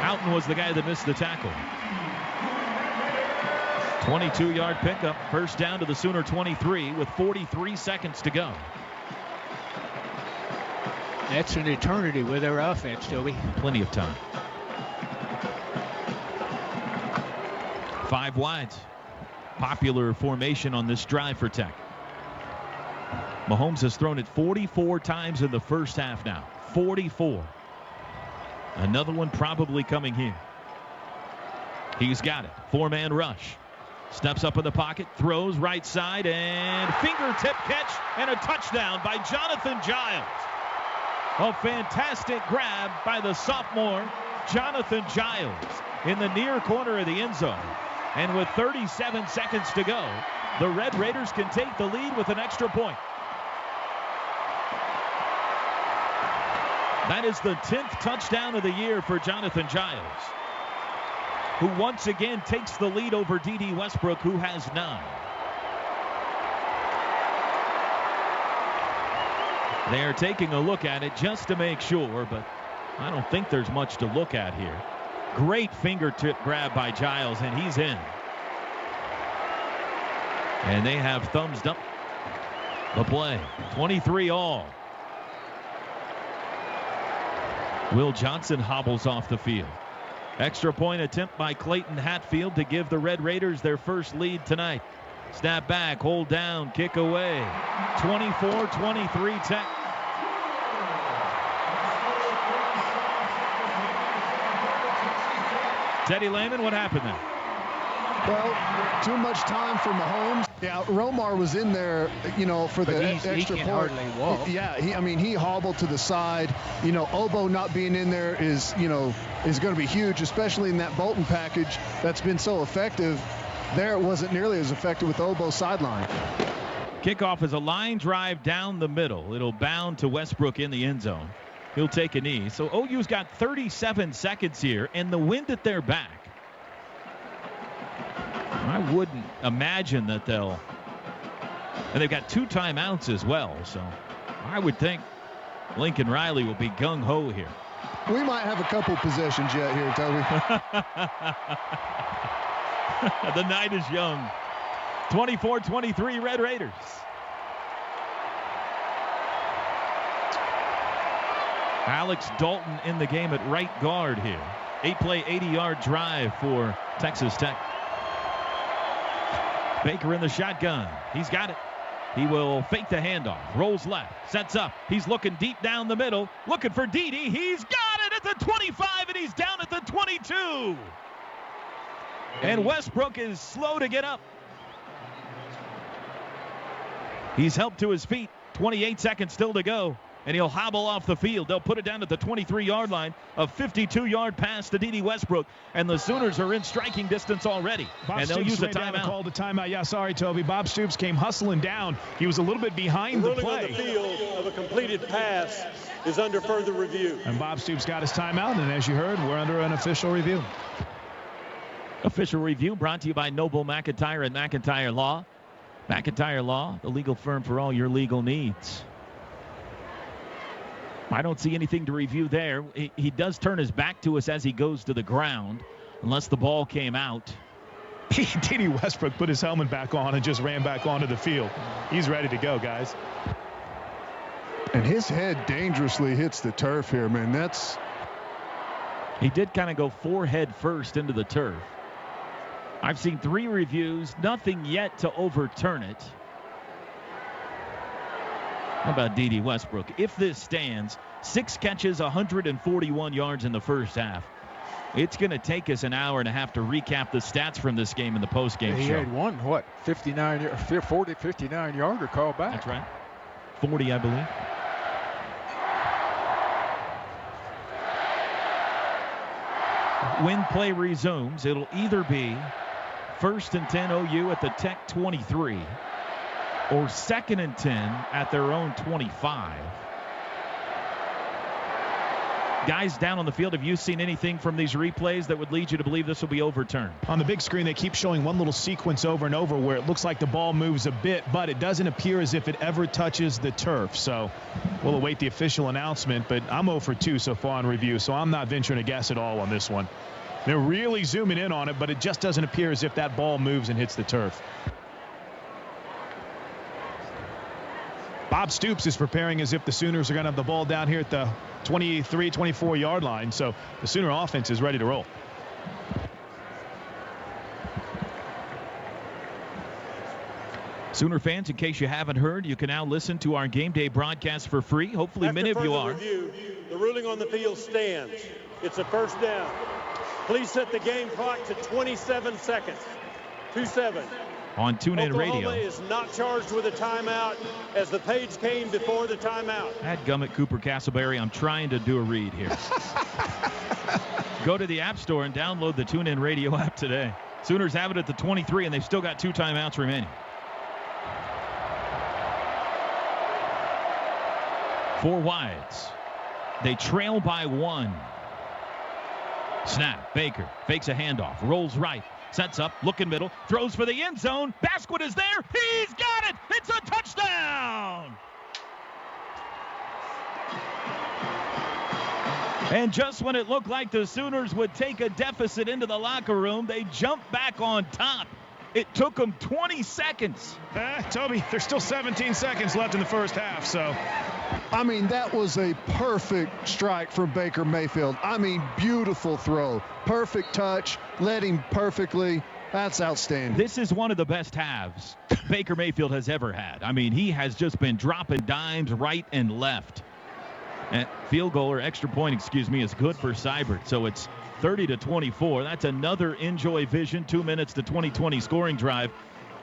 Speaker 1: Houghton was the guy that missed the tackle. 22-yard pickup, 1st down to the Sooner 23 with 43 seconds to go.
Speaker 4: That's an eternity with their offense, Toby.
Speaker 1: Plenty of time. 5 wides. Popular formation on this drive for Tech. Mahomes has thrown it 44 times in the first half now. 44. Another one probably coming here. He's got it. 4-man rush. Steps up in the pocket, throws right side, and fingertip catch and a touchdown by Jonathan Giles. A fantastic grab by the sophomore Jonathan Giles in the near corner of the end zone. And with 37 seconds to go, the Red Raiders can take the lead with an extra point. That is the 10th touchdown of the year for Jonathan Giles, who once again takes the lead over D.D. Westbrook, who has 9. They are taking a look at it just to make sure, but I don't think there's much to look at here. Great fingertip grab by Giles, and he's in. And they have thumbs up the play. 23 all. Will Johnson hobbles off the field. Extra point attempt by Clayton Hatfield to give the Red Raiders their first lead tonight. Snap back, hold down, kick away. 24-23 Tech. Teddy Lehman, what happened there?
Speaker 3: Well, too much time for Mahomes. Yeah, Romar was in there, for the extra
Speaker 4: he can
Speaker 3: point.
Speaker 4: hardly walk.
Speaker 3: Yeah, he hobbled to the side. Obo not being in there is going to be huge, especially in that Bolton package that's been so effective. There it wasn't nearly as effective with Obo's sideline.
Speaker 1: Kickoff is a line drive down the middle. It'll bound to Westbrook in the end zone. He'll take a knee. So OU's got 37 seconds here, and the wind at their back. I wouldn't imagine that they'll. And they've got 2 timeouts as well, so I would think Lincoln Riley will be gung-ho here.
Speaker 3: We might have a couple possessions yet here, Toby.
Speaker 1: The night is young. 24-23 Red Raiders. Alex Dalton in the game at right guard here. 8-play, 80-yard drive for Texas Tech. Baker in the shotgun. He's got it. He will fake the handoff. Rolls left. Sets up. He's looking deep down the middle. Looking for Dede. He's got it at the 25, and he's down at the 22. And Westbrook is slow to get up. He's helped to his feet. 28 seconds still to go. And he'll hobble off the field. They'll put it down at the 23-yard line. A 52-yard pass to D.D. Westbrook. And the Sooners are in striking distance already.
Speaker 2: And they'll use a timeout. Called a timeout. Yeah, sorry, Toby. Bob Stoops came hustling down. He was a little bit behind the play.
Speaker 5: The field of a completed pass is under further review.
Speaker 2: And Bob Stoops got his timeout. And as you heard, we're under an official review.
Speaker 1: Official review brought to you by Noble McIntyre and McIntyre Law. McIntyre Law, the legal firm for all your legal needs. I don't see anything to review there. He does turn his back to us as he goes to the ground. unless the ball came out.
Speaker 2: D.D. Westbrook put his helmet back on and just ran back onto the field. He's ready to go, guys.
Speaker 3: And his head dangerously hits the turf here, man.
Speaker 1: He did kind of go forehead first into the turf. I've seen 3 reviews, nothing yet to overturn it. How about D.D. Westbrook? If this stands, 6 catches, 141 yards in the first half. It's going to take us an hour and a half to recap the stats from this game in the postgame show.
Speaker 4: He had one, 59-yarder call back.
Speaker 1: That's right. 40, I believe. When play resumes, it'll either be 1st and 10 OU at the Tech 23 or 2nd and 10 at their own 25. Guys down on the field, have you seen anything from these replays that would lead you to believe this will be overturned?
Speaker 2: On the big screen, they keep showing one little sequence over and over where it looks like the ball moves a bit, but it doesn't appear as if it ever touches the turf. So we'll await the official announcement, but I'm 0 for 2 so far in review, so I'm not venturing a guess at all on this one. They're really zooming in on it, but it just doesn't appear as if that ball moves and hits the turf. Bob Stoops is preparing as if the Sooners are going to have the ball down here at the 23, 24-yard line. So the Sooner offense is ready to roll.
Speaker 1: Sooner fans, in case you haven't heard, you can now listen to our game day broadcast for free. Hopefully many of you are.
Speaker 5: Review, the ruling on the field stands. It's a first down. Please set the game clock to 27 seconds. 2-7.
Speaker 1: On TuneIn Radio.
Speaker 5: Oklahoma is not charged with a timeout as the page came before the timeout.
Speaker 1: Dadgummit, Cooper Castleberry, I'm trying to do a read here. Go to the App Store and download the TuneIn Radio app today. Sooners have it at the 23, and they've still got 2 timeouts remaining. 4 wides. They trail by 1. Snap. Baker fakes a handoff. Rolls right. Sets up. Looking middle. Throws for the end zone. Basquet is there. He's got it. It's a touchdown. And just when it looked like the Sooners would take a deficit into the locker room, they jumped back on top. It took them 20 seconds.
Speaker 2: Toby, there's still 17 seconds left in the first half, so.
Speaker 3: I mean, that was a perfect strike from Baker Mayfield. I mean, beautiful throw. Perfect touch, led him perfectly. That's outstanding.
Speaker 1: This is one of the best halves Baker Mayfield has ever had. I mean, he has just been dropping dimes right and left. And field goal or extra point, is good for Seibert. So it's 30-24. That's another Enjoy Vision 2 minutes to 2020 scoring drive.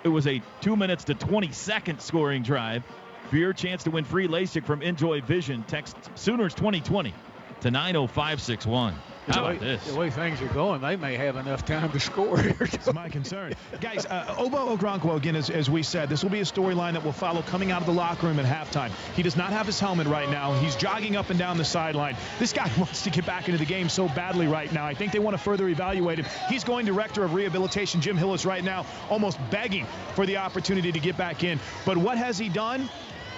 Speaker 1: It was a 2 minutes to 20-second scoring drive. For your chance to win free LASIK from Enjoy Vision, text Sooners 2020 to 90561. How about this?
Speaker 4: The way things are going, they may have enough time to score here.
Speaker 2: That's my concern. Guys, Obo Okoronkwo, again, as we said, this will be a storyline that will follow coming out of the locker room at halftime. He does not have his helmet right now. He's jogging up and down the sideline. This guy wants to get back into the game so badly right now. I think they want to further evaluate him. He's going director of rehabilitation, Jim Hillis, right now, almost begging for the opportunity to get back in. But what has he done?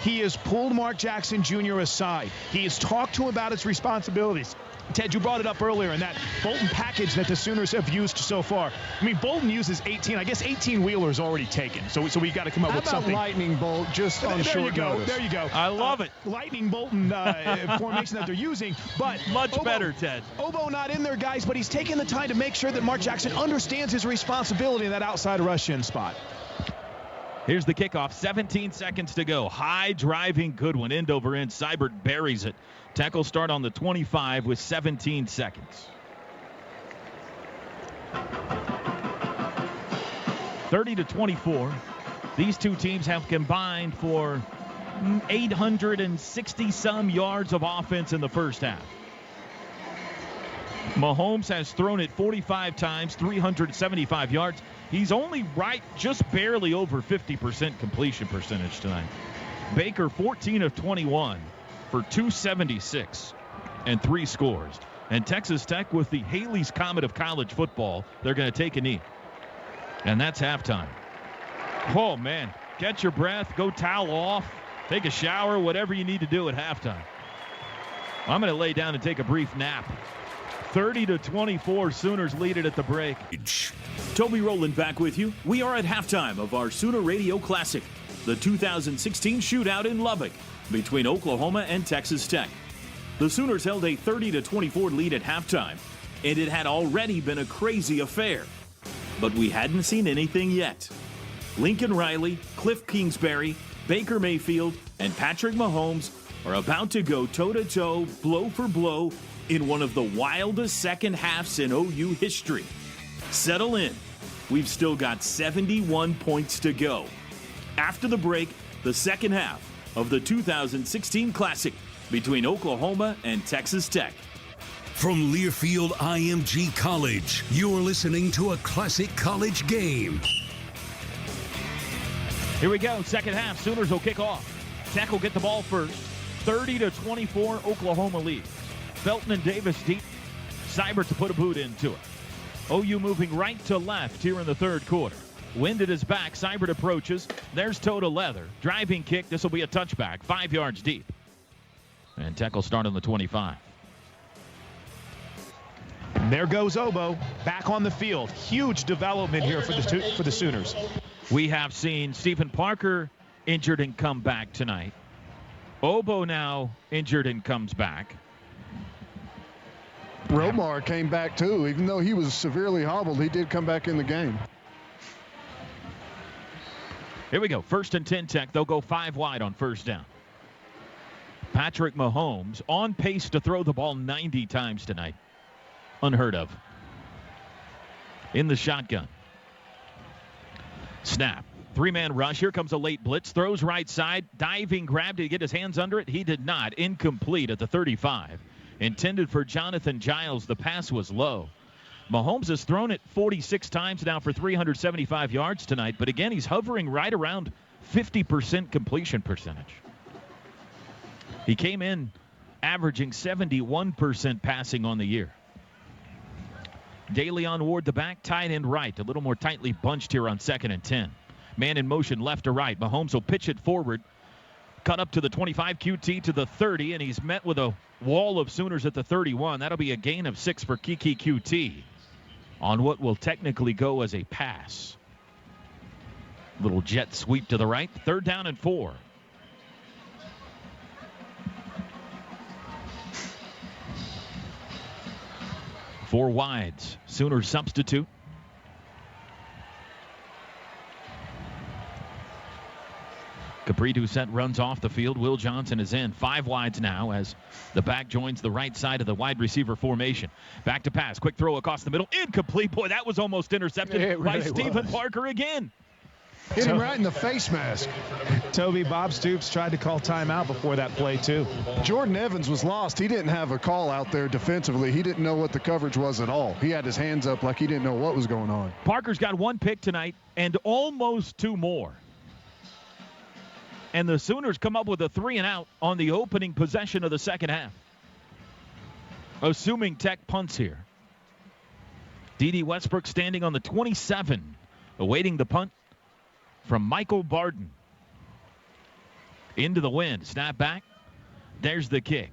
Speaker 2: He has pulled Mark Jackson Jr. aside. He has talked to him about his responsibilities. Ted, you brought it up earlier in that Bolton package that the Sooners have used so far. I mean, Bolton uses 18. I guess 18-wheeler's already taken. So we got to come up with something.
Speaker 3: Lightning bolt just on short notice?
Speaker 2: There you go.
Speaker 1: I love it.
Speaker 2: Lightning Bolton formation that they're using. But
Speaker 1: much better, Ted.
Speaker 2: Obo not in there, guys, but he's taking the time to make sure that Mark Jackson understands his responsibility in that outside rush-in spot.
Speaker 1: Here's the kickoff. 17 seconds to go. High driving, good one. End over end. Seibert buries it. Tackle start on the 25 with 17 seconds. 30-24. These two teams have combined for 860-some yards of offense in the first half. Mahomes has thrown it 45 times, 375 yards. He's only just barely over 50% completion percentage tonight. Baker 14 of 21 for 276 and 3 scores. And Texas Tech, with the Haley's Comet of college football, they're going to take a knee. And that's halftime. Oh, man. Catch your breath. Go towel off. Take a shower. Whatever you need to do at halftime. I'm going to lay down and take a brief nap. 30-24, Sooners lead it at the break.
Speaker 8: Toby Rowland back with you. We are at halftime of our Sooner Radio Classic, the 2016 shootout in Lubbock between Oklahoma and Texas Tech. The Sooners held a 30-24 lead at halftime, and it had already been a crazy affair. But we hadn't seen anything yet. Lincoln Riley, Cliff Kingsbury, Baker Mayfield, and Patrick Mahomes are about to go toe-to-toe, blow for blow, in one of the wildest second halves in OU history. Settle in. We've still got 71 points to go. After the break, the second half of the 2016 Classic between Oklahoma and Texas Tech.
Speaker 6: From Learfield IMG College, you're listening to a classic college game.
Speaker 1: Here we go, second half. Sooners will kick off. Tech will get the ball first. 30-24, Oklahoma leads. Felton and Davis deep. Seibert to put a boot into it. OU moving right to left here in the third quarter. Wind at his back. Seibert approaches. There's toe to leather. Driving kick. This will be a touchback. 5 yards deep. And Tech will start on the 25.
Speaker 2: And there goes Obo back on the field. Huge development here for the Sooners.
Speaker 1: We have seen Stephen Parker injured and come back tonight. Obo now injured and comes back.
Speaker 3: Romar came back too. Even though he was severely hobbled, he did come back in the game.
Speaker 1: Here we go. 1st and 10 Tech. They'll go 5 wide on first down. Patrick Mahomes on pace to throw the ball 90 times tonight. Unheard of. In the shotgun. Snap. 3-man rush. Here comes a late blitz. Throws right side. Diving grab. Did he get his hands under it? He did not. Incomplete at the 35. Intended for Jonathan Giles. The pass was low. Mahomes has thrown it 46 times now for 375 yards tonight. But again, he's hovering right around 50% completion percentage. He came in averaging 71% passing on the year. DeLeon Ward the back, tight end right. A little more tightly bunched here on 2nd and 10. Man in motion left to right. Mahomes will pitch it forward. Cut up to the 25 QT to the 30, and he's met with a wall of Sooners at the 31. That'll be a gain of 6 for Kiki QT on what will technically go as a pass. Little jet sweep to the right. 3rd down and 4. Four wides. Sooners substitute. Capri Doucette runs off the field. Will Johnson is in. 5 wides now as the back joins the right side of the wide receiver formation. Back to pass. Quick throw across the middle. Incomplete. Boy, that was almost intercepted by Stephen Parker again.
Speaker 3: Hit him right in the face mask.
Speaker 2: Toby, Bob Stoops tried to call timeout before that play, too.
Speaker 3: Jordan Evans was lost. He didn't have a call out there defensively. He didn't know what the coverage was at all. He had his hands up like he didn't know what was going on.
Speaker 1: Parker's got 1 pick tonight and almost 2 more. And the Sooners come up with a 3-and-out on the opening possession of the second half. Assuming Tech punts here. D.D. Westbrook standing on the 27, awaiting the punt from Michael Barden. Into the wind. Snap back. There's the kick.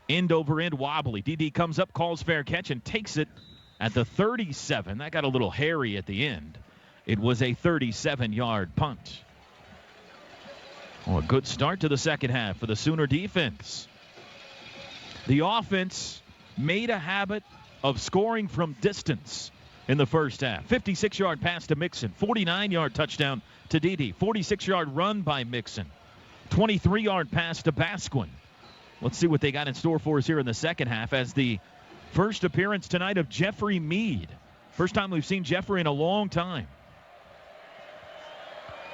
Speaker 1: End over end wobbly. D.D. comes up, calls fair catch, and takes it at the 37. That got a little hairy at the end. It was a 37-yard punt. Oh, a good start to the second half for the Sooner defense. The offense made a habit of scoring from distance in the first half. 56-yard pass to Mixon. 49-yard touchdown to D.D. 46-yard run by Mixon. 23-yard pass to Basquin. Let's see what they got in store for us here in the second half as the first appearance tonight of Jeffrey Mead. First time we've seen Jeffrey in a long time.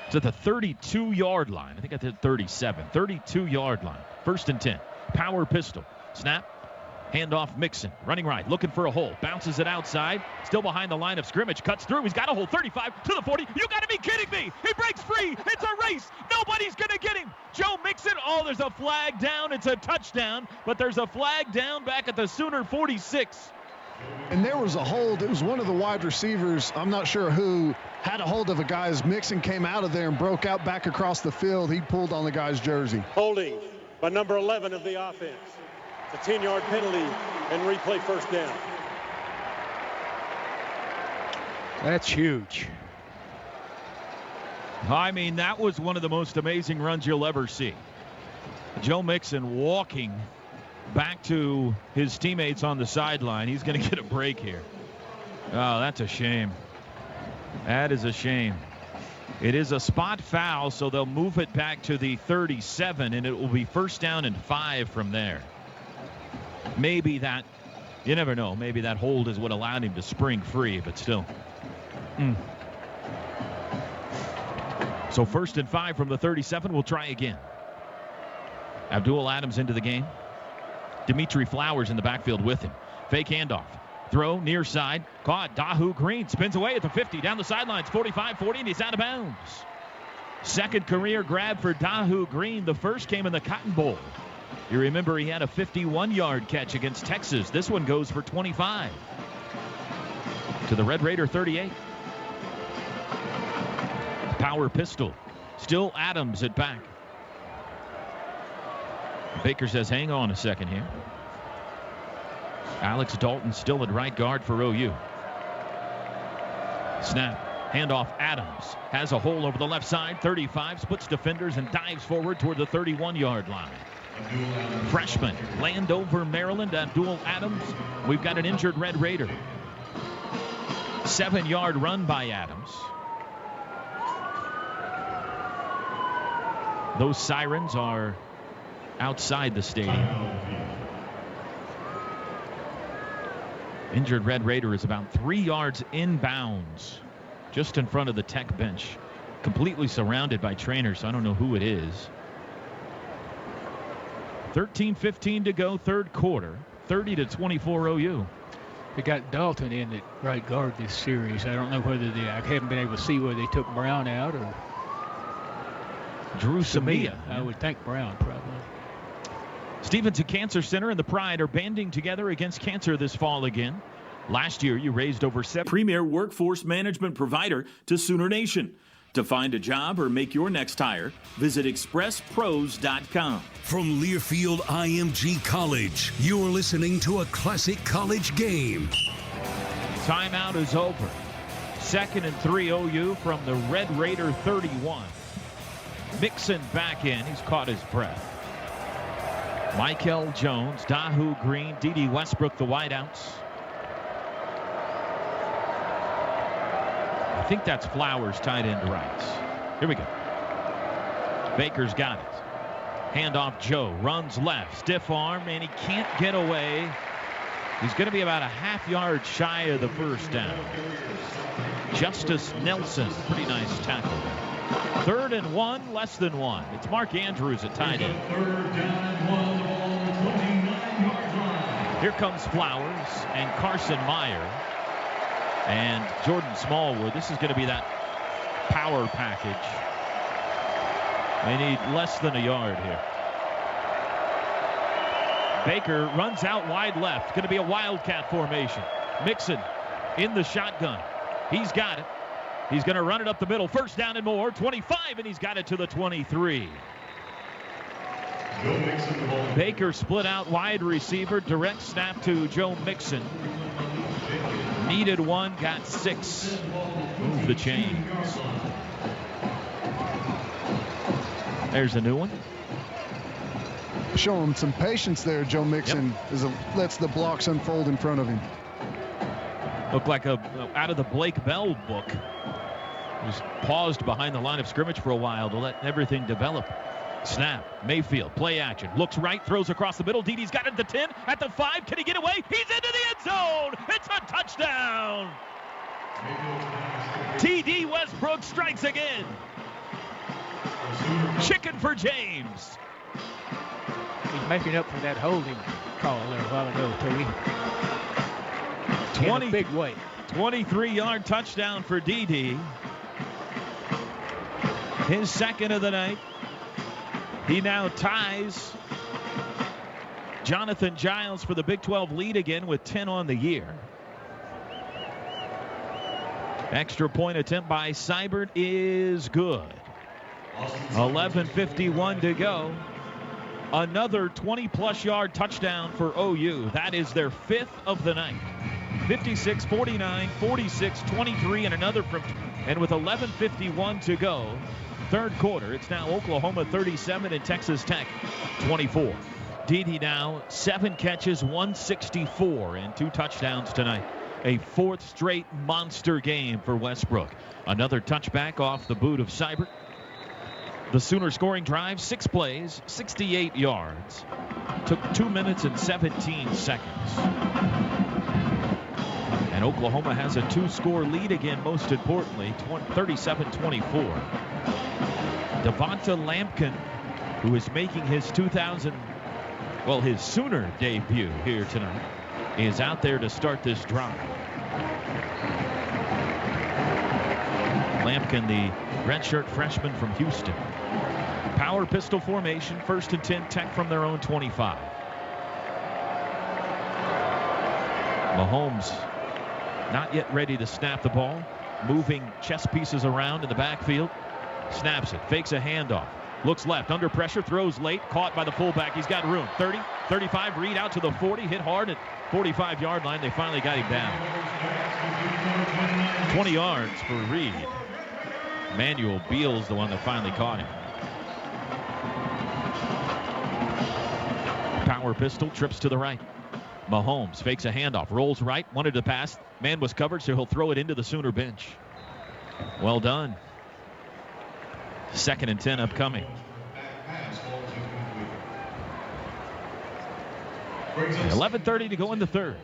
Speaker 1: It's at the 32-yard line. I think at the 37. 32-yard line. 1st and 10. Power pistol. Snap. Handoff Mixon. Running right. Looking for a hole. Bounces it outside. Still behind the line of scrimmage. Cuts through. He's got a hole. 35 to the 40. You got to be kidding me. He breaks free. It's a race. Nobody's going to get him. Joe Mixon. Oh, there's a flag down. It's a touchdown. But there's a flag down back at the Sooner 46.
Speaker 3: And there was a hold. It was one of the wide receivers, I'm not sure who, had a hold of a guy as Mixon came out of there and broke out back across the field. He pulled on the guy's jersey.
Speaker 5: Holding by number 11 of the offense. It's a 10-yard penalty and replay 1st down.
Speaker 4: That's huge.
Speaker 1: I mean, that was one of the most amazing runs you'll ever see. Joe Mixon walking back to his teammates on the sideline. He's going to get a break here. Oh, that's a shame. That is a shame. It is a spot foul, so they'll move it back to the 37, and it will be 1st down and 5 from there. Maybe that, you never know, maybe that hold is what allowed him to spring free, but still. So 1st and 5 from the 37. We'll try again. Abdul Adams into the game. Dimitri Flowers in the backfield with him. Fake handoff. Throw near side. Caught. Dahu Green spins away at the 50. Down the sidelines. 45-40, and he's out of bounds. Second career grab for Dahu Green. The first came in the Cotton Bowl. You remember he had a 51-yard catch against Texas. This one goes for 25. To the Red Raider 38. Power pistol. Still Adams at back. Baker says, hang on a second here. Alex Dalton still at right guard for OU. Snap. Handoff. Adams has a hole over the left side. 35. Splits defenders and dives forward toward the 31-yard line. Freshman. Landover, Maryland. Abdul Adams. We've got an injured Red Raider. 7-yard run by Adams. Those sirens are outside the stadium. Injured Red Raider is about 3 yards inbounds, just in front of the Tech bench. Completely surrounded by trainers, so I don't know who it is. 13:15 to go, third quarter. 30-24 OU.
Speaker 4: They got Dalton in at right guard this series. I don't know whether I haven't been able to see whether they took Brown out or
Speaker 1: Drew Samia.
Speaker 4: I would think Brown probably.
Speaker 1: Stevenson Cancer Center and the Pride are banding together against cancer this fall again. Last year, you raised over
Speaker 8: Premier workforce management provider to Sooner Nation. To find a job or make your next hire, visit expresspros.com.
Speaker 6: From Learfield IMG College, you're listening to a classic college game.
Speaker 1: Timeout is over. 2nd and 3 OU from the Red Raider 31. Mixon back in. He's caught his breath. Michael Jones, Dahu Green, D.D. Westbrook, the wideouts. I think that's Flowers tight end right. Here we go. Baker's got it. Handoff Joe. Runs left. Stiff arm, and he can't get away. He's going to be about a half-yard shy of the first down. Justice Nelson. Pretty nice tackle. 3rd and 1, less than 1. It's Mark Andrews at tight end. Here comes Flowers and Carson Meyer and Jordan Smallwood. This is going to be that power package. They need less than a yard here. Baker runs out wide left. Going to be a wildcat formation. Mixon in the shotgun. He's got it. He's going to run it up the middle. 1st down and more. 25, and he's got it to the 23. Baker split out wide receiver. Direct snap to Joe Mixon. Needed 1, got 6. Move the chains. There's a new one.
Speaker 3: Show him some patience there, Joe Mixon. Yep. Lets the blocks unfold in front of him.
Speaker 1: Looked like out of the Blake Bell book. Just paused behind the line of scrimmage for a while to let everything develop. Snap. Mayfield. Play action. Looks right. Throws across the middle. Didi's got it at the 10. At the 5. Can he get away? He's into the end zone. It's a touchdown. T.D. Westbrook strikes again. Chicken for James.
Speaker 4: He's making up for that holding call there a while ago, Toby.
Speaker 1: 20,
Speaker 4: big way.
Speaker 1: 23-yard touchdown for D.D. His 2nd of the night. He now ties Jonathan Giles for the Big 12 lead again with 10 on the year. Extra point attempt by Seibert is good. 11:51 to go. Another 20-plus yard touchdown for OU. That is their 5th of the night. 56-49, 46-23, and another from. And with 11:51 to go, third quarter, it's now Oklahoma 37 and Texas Tech 24. Dede now 7 catches, 164, and 2 touchdowns tonight. A 4th straight monster game for Westbrook. Another touchback off the boot of Seibert. The Sooner scoring drive, 6 plays, 68 yards. Took 2 minutes and 17 seconds. And Oklahoma has a 2-score lead again, most importantly, 37-24. Devonta Lampkin, who is making his his Sooner debut here tonight, is out there to start this drive. Lampkin, the redshirt freshman from Houston. Power pistol formation, 1st and 10, Tech from their own 25. Mahomes not yet ready to snap the ball, moving chess pieces around in the backfield. Snaps it, fakes a handoff, looks left, under pressure, throws late, caught by the fullback. He's got room. 30, 35, Reed out to the 40, hit hard at 45-yard line. They finally got him down. 20 yards for Reed. Emmanuel Beal's the one that finally caught him. Power pistol, trips to the right. Mahomes fakes a handoff, rolls right, wanted to pass. Man was covered, so he'll throw it into the Sooner bench. Well done. 2nd and 10 upcoming. 11:30 to go in the third.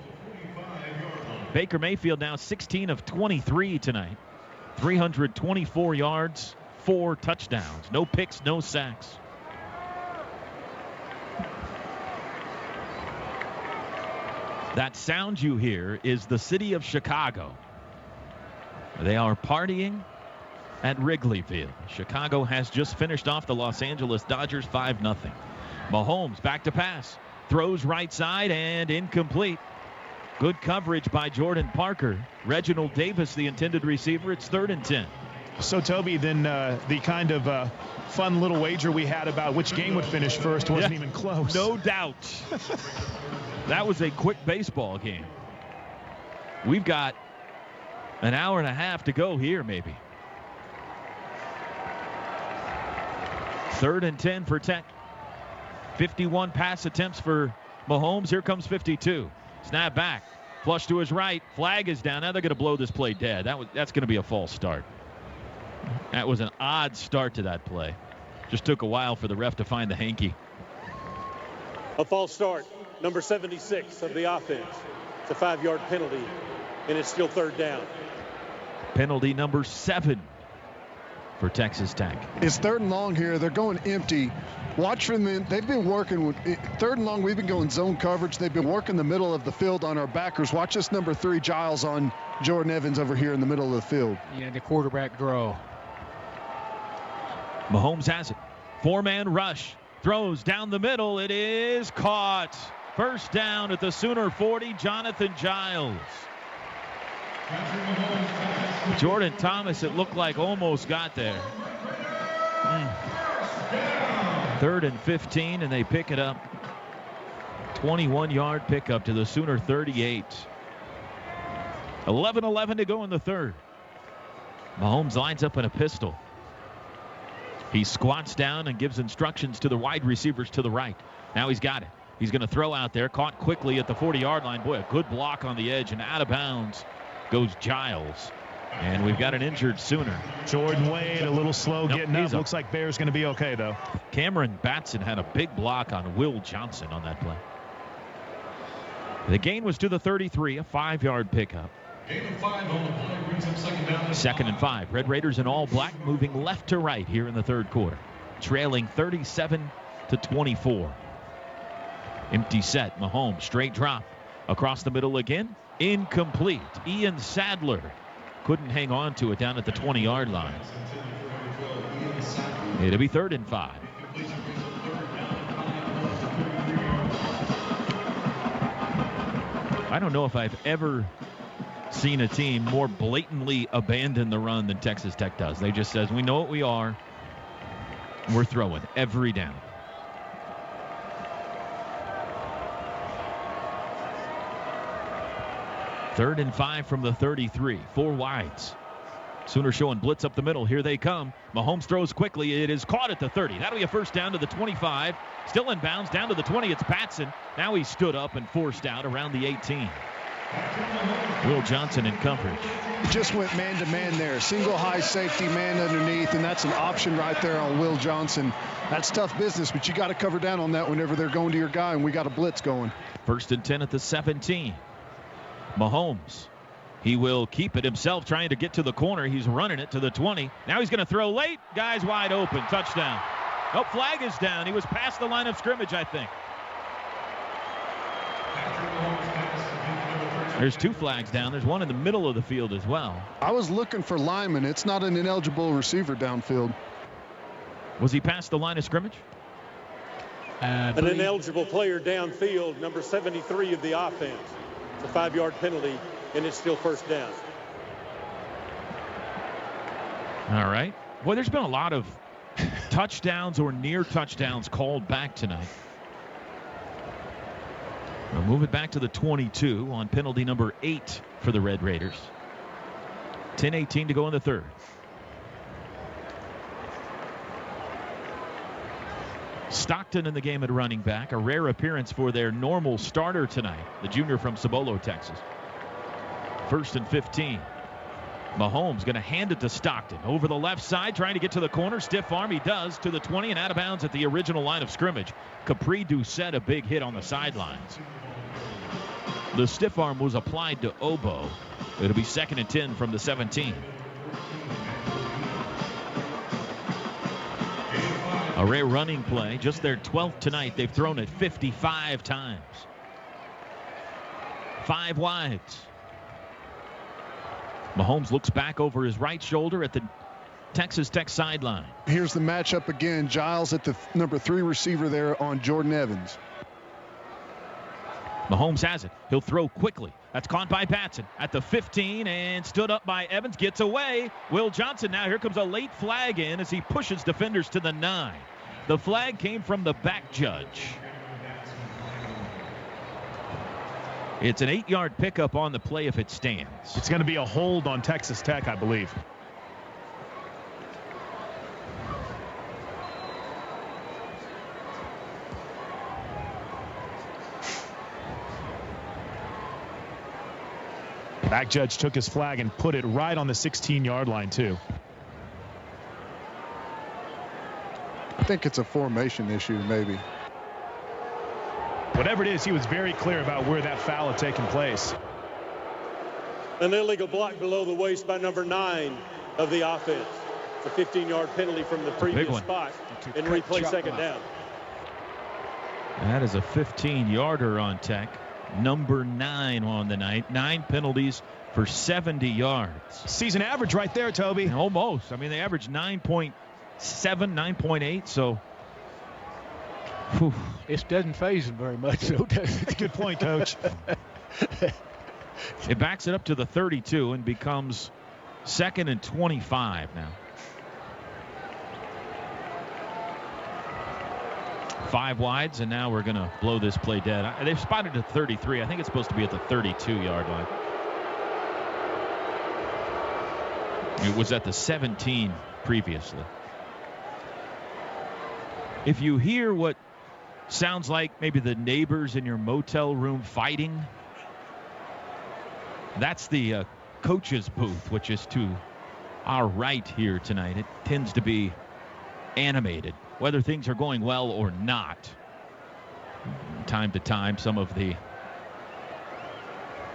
Speaker 1: Baker Mayfield now 16 of 23 tonight. 324 yards, 4 touchdowns. No picks, no sacks. That sound you hear is the city of Chicago. They are partying at Wrigley Field. Chicago has just finished off the Los Angeles Dodgers 5-0. Mahomes back to pass. Throws right side and incomplete. Good coverage by Jordan Parker. Reginald Davis, the intended receiver. It's 3rd and 10.
Speaker 2: So, Toby, then the kind of fun little wager we had about which game would finish first wasn't even close.
Speaker 1: No doubt. That was a quick baseball game. We've got an hour and a half to go here, maybe. 3rd and 10 for Tech. 51 pass attempts for Mahomes. Here comes 52. Snap back. Flush to his right. Flag is down. Now they're going to blow this play dead. That's going to be a false start. That was an odd start to that play. Just took a while for the ref to find the hanky.
Speaker 5: A false start. Number 76 of the offense. It's a 5-yard penalty, and it's still 3rd down.
Speaker 1: Penalty number 7 for Texas Tech.
Speaker 3: It's 3rd and long here. They're going empty. Watch for them. They've been working with 3rd and long. We've been going zone coverage. They've been working the middle of the field on our backers. Watch this number 3 Giles on Jordan Evans over here in the middle of the field.
Speaker 4: Yeah, the quarterback draw.
Speaker 1: Mahomes has it. 4-man rush. Throws down the middle. It is caught. 1st down at the Sooner 40, Jonathan Giles. Jordan Thomas, it looked like almost got there. 3rd and 15, and they pick it up. 21-yard pickup to the Sooner 38. 11:11 to go in the third. Mahomes lines up in a pistol. He squats down and gives instructions to the wide receivers to the right. Now he's got it. He's going to throw out there. Caught quickly at the 40-yard line. Boy, a good block on the edge, and out of bounds goes Giles. And we've got an injured Sooner.
Speaker 2: Jordan Wade a little slow getting up. Looks like Bear's going to be okay, though.
Speaker 1: Cameron Batson had a big block on Will Johnson on that play. The gain was to the 33, a 5-yard pickup.
Speaker 9: Gain of 5 on the play brings him 2nd down.
Speaker 1: 2nd and 5. Red Raiders in all black, moving left to right here in the third quarter. Trailing 37-24. Empty set. Mahomes, straight drop. Across the middle again. Incomplete. Ian Sadler couldn't hang on to it down at the 20-yard line. It'll be 3rd and 5. I don't know if I've ever seen a team more blatantly abandon the run than Texas Tech does. They just says, we know what we are. We're throwing every down. 3rd and 5 from the 33. 4 wides. Sooners showing blitz up the middle. Here they come. Mahomes throws quickly. It is caught at the 30. That'll be a first down to the 25. Still in bounds down to the 20. It's Patson. Now he stood up and forced out around the 18. Will Johnson in coverage.
Speaker 3: Just went man-to-man there. Single high safety man underneath, and that's an option right there on Will Johnson. That's tough business, but you got to cover down on that whenever they're going to your guy, and we got a blitz going.
Speaker 1: 1st and 10 at the 17. Mahomes. He will keep it himself, trying to get to the corner. He's running it to the 20. Now he's going to throw late. Guy's wide open. Touchdown. Oh, flag is down. He was past the line of scrimmage, I think. There's 2 flags down. There's one in the middle of the field as well.
Speaker 3: I was looking for Lyman. It's not an ineligible receiver downfield.
Speaker 1: Was he past the line of scrimmage?
Speaker 5: An ineligible player downfield, number 73 of the offense. It's a 5-yard penalty, and it's still first down.
Speaker 1: All right. Well, there's been a lot of touchdowns or near touchdowns called back tonight. We'll move it back to the 22 on penalty number 8 for the Red Raiders. 10:18 to go in the 3rd. Stockton in the game at running back. A rare appearance for their normal starter tonight, the junior from Cibolo, Texas. 1st and 15. Mahomes going to hand it to Stockton. Over the left side, trying to get to the corner. Stiff arm, he does, to the 20 and out of bounds at the original line of scrimmage. Capri Doucette, a big hit on the sidelines. The stiff arm was applied to Obo. It'll be 2nd and 10 from the 17. A rare running play, just their 12th tonight. They've thrown it 55 times. 5 wides. Mahomes looks back over his right shoulder at the Texas Tech sideline.
Speaker 3: Here's the matchup again. Giles at the number 3 receiver there on Jordan Evans.
Speaker 1: Mahomes has it. He'll throw quickly. That's caught by Patson at the 15 and stood up by Evans. Gets away. Will Johnson now. Here comes a late flag in as he pushes defenders to the 9. The flag came from the back judge. It's an 8-yard pickup on the play if it stands.
Speaker 2: It's going to be a hold on Texas Tech, I believe. Back judge took his flag and put it right on the 16-yard line, too.
Speaker 3: I think it's a formation issue, maybe.
Speaker 2: Whatever it is, he was very clear about where that foul had taken place.
Speaker 5: An illegal block below the waist by number 9 of the offense. It's a 15-yard penalty from the previous spot and replay 2nd down.
Speaker 1: That is a 15-yarder on Tech. Number 9 on the night. 9 penalties for 70 yards.
Speaker 2: Season average right there, Toby.
Speaker 1: Almost. I mean, they averaged 9.7, 9.8, so. Whew.
Speaker 4: It doesn't phase them very much, so does it?
Speaker 2: Good point, Coach.
Speaker 1: It backs it up to the 32 and becomes 2nd and 25 now. 5 wides, and now we're going to blow this play dead. They've spotted at 33. I think it's supposed to be at the 32-yard line. It was at the 17 previously. If you hear what sounds like maybe the neighbors in your motel room fighting, that's the coach's booth, which is to our right here tonight. It tends to be animated, whether things are going well or not. From time to time, some of the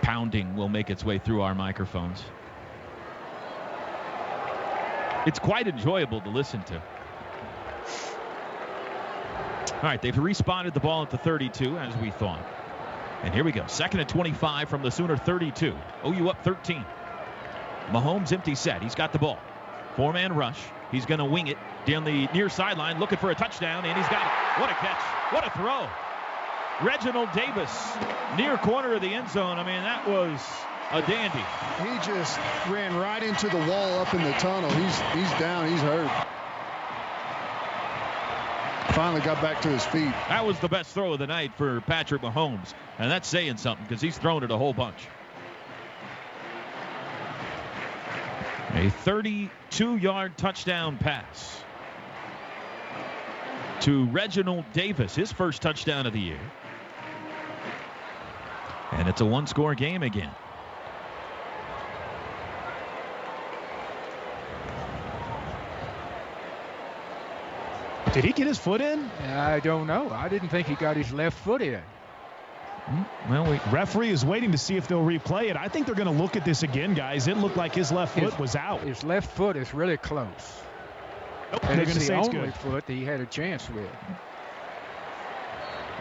Speaker 1: pounding will make its way through our microphones. It's quite enjoyable to listen to. All right, they've respotted the ball at the 32, as we thought. And here we go. 2nd and 25 from the Sooner 32. OU up 13. Mahomes empty set. He's got the ball. 4-man rush. He's going to wing it down the near sideline, looking for a touchdown, and he's got it. What a catch. What a throw. Reginald Davis, near corner of the end zone. I mean, that was a dandy.
Speaker 3: He just ran right into the wall up in the tunnel. He's down. He's hurt. Finally got back to his feet.
Speaker 1: That was the best throw of the night for Patrick Mahomes, and that's saying something because he's thrown it a whole bunch. A 32-yard touchdown pass to Reginald Davis, his first touchdown of the year. And it's a one-score game again.
Speaker 2: Did he get his foot in?
Speaker 4: I don't know. I didn't think he got his left foot in.
Speaker 2: Well, referee is waiting to see if they'll replay it. I think they're going to look at this again, guys. It looked like his left foot was out.
Speaker 4: His left foot is really close.
Speaker 2: Nope,
Speaker 4: and
Speaker 2: they're
Speaker 4: it's
Speaker 2: going to say
Speaker 4: the
Speaker 2: it's
Speaker 4: only
Speaker 2: good.
Speaker 4: foot that he had a chance with.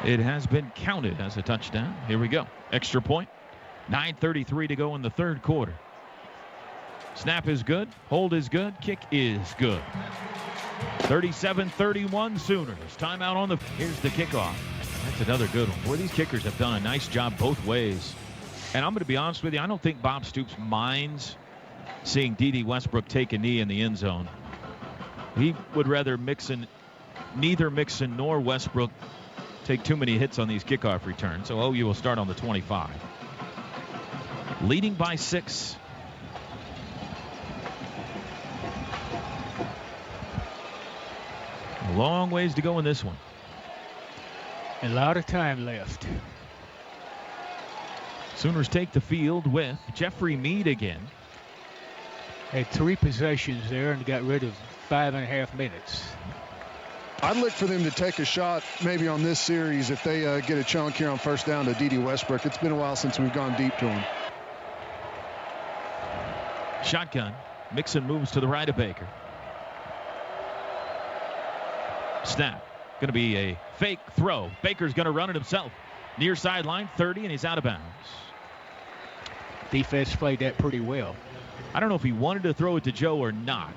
Speaker 1: It has been counted as a touchdown. Here we go. Extra point. 9:33 to go in the third quarter. Snap is good. Hold is good. Kick is good. 37-31 Sooners. Timeout on the... Here's the kickoff. That's another good one. Boy, these kickers have done a nice job both ways. And I'm going to be honest with you. I don't think Bob Stoops minds seeing D.D. Westbrook take a knee in the end zone. He would rather neither Mixon nor Westbrook take too many hits on these kickoff returns. So OU will start on the 25. Leading by 6. A long ways to go in this one.
Speaker 4: A lot of time left.
Speaker 1: Sooners take the field with Jeffrey Mead again.
Speaker 4: Had 3 possessions there and got rid of 5.5 minutes.
Speaker 3: I'd look for them to take a shot maybe on this series if they get a chunk here on first down to D.D. Westbrook. It's been a while since we've gone deep to him.
Speaker 1: Shotgun. Mixon moves to the right of Baker. Snap. Going to be a fake throw. Baker's going to run it himself. Near sideline, 30, and he's out of bounds.
Speaker 4: Defense played that pretty well.
Speaker 1: I don't know if he wanted to throw it to Joe or not.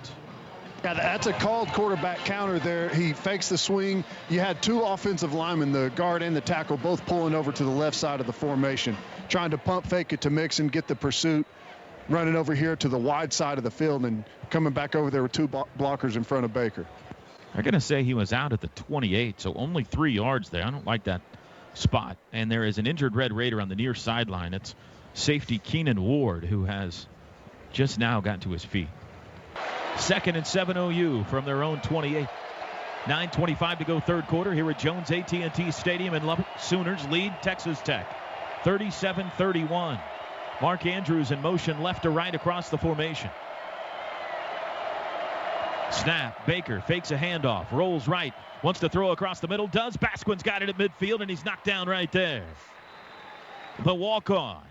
Speaker 3: Yeah, that's a called quarterback counter there. He fakes the swing. You had 2 offensive linemen, the guard and the tackle, both pulling over to the left side of the formation, trying to pump fake it to Mixon, get the pursuit, running over here to the wide side of the field, and coming back over there with 2 blockers in front of Baker.
Speaker 1: They're going to say he was out at the 28, so only 3 yards there. I don't like that spot. And there is an injured Red Raider on the near sideline. It's safety Keenan Ward, who has just now gotten to his feet. 2nd and 7 OU from their own 28. 9:25 to go third quarter here at Jones AT&T Stadium in Lubbock. Sooners lead Texas Tech 37-31. Mark Andrews in motion left to right across the formation. Snap. Baker fakes a handoff. Rolls right. Wants to throw across the middle. Does. Basquin's got it at midfield, and he's knocked down right there. The walk-on.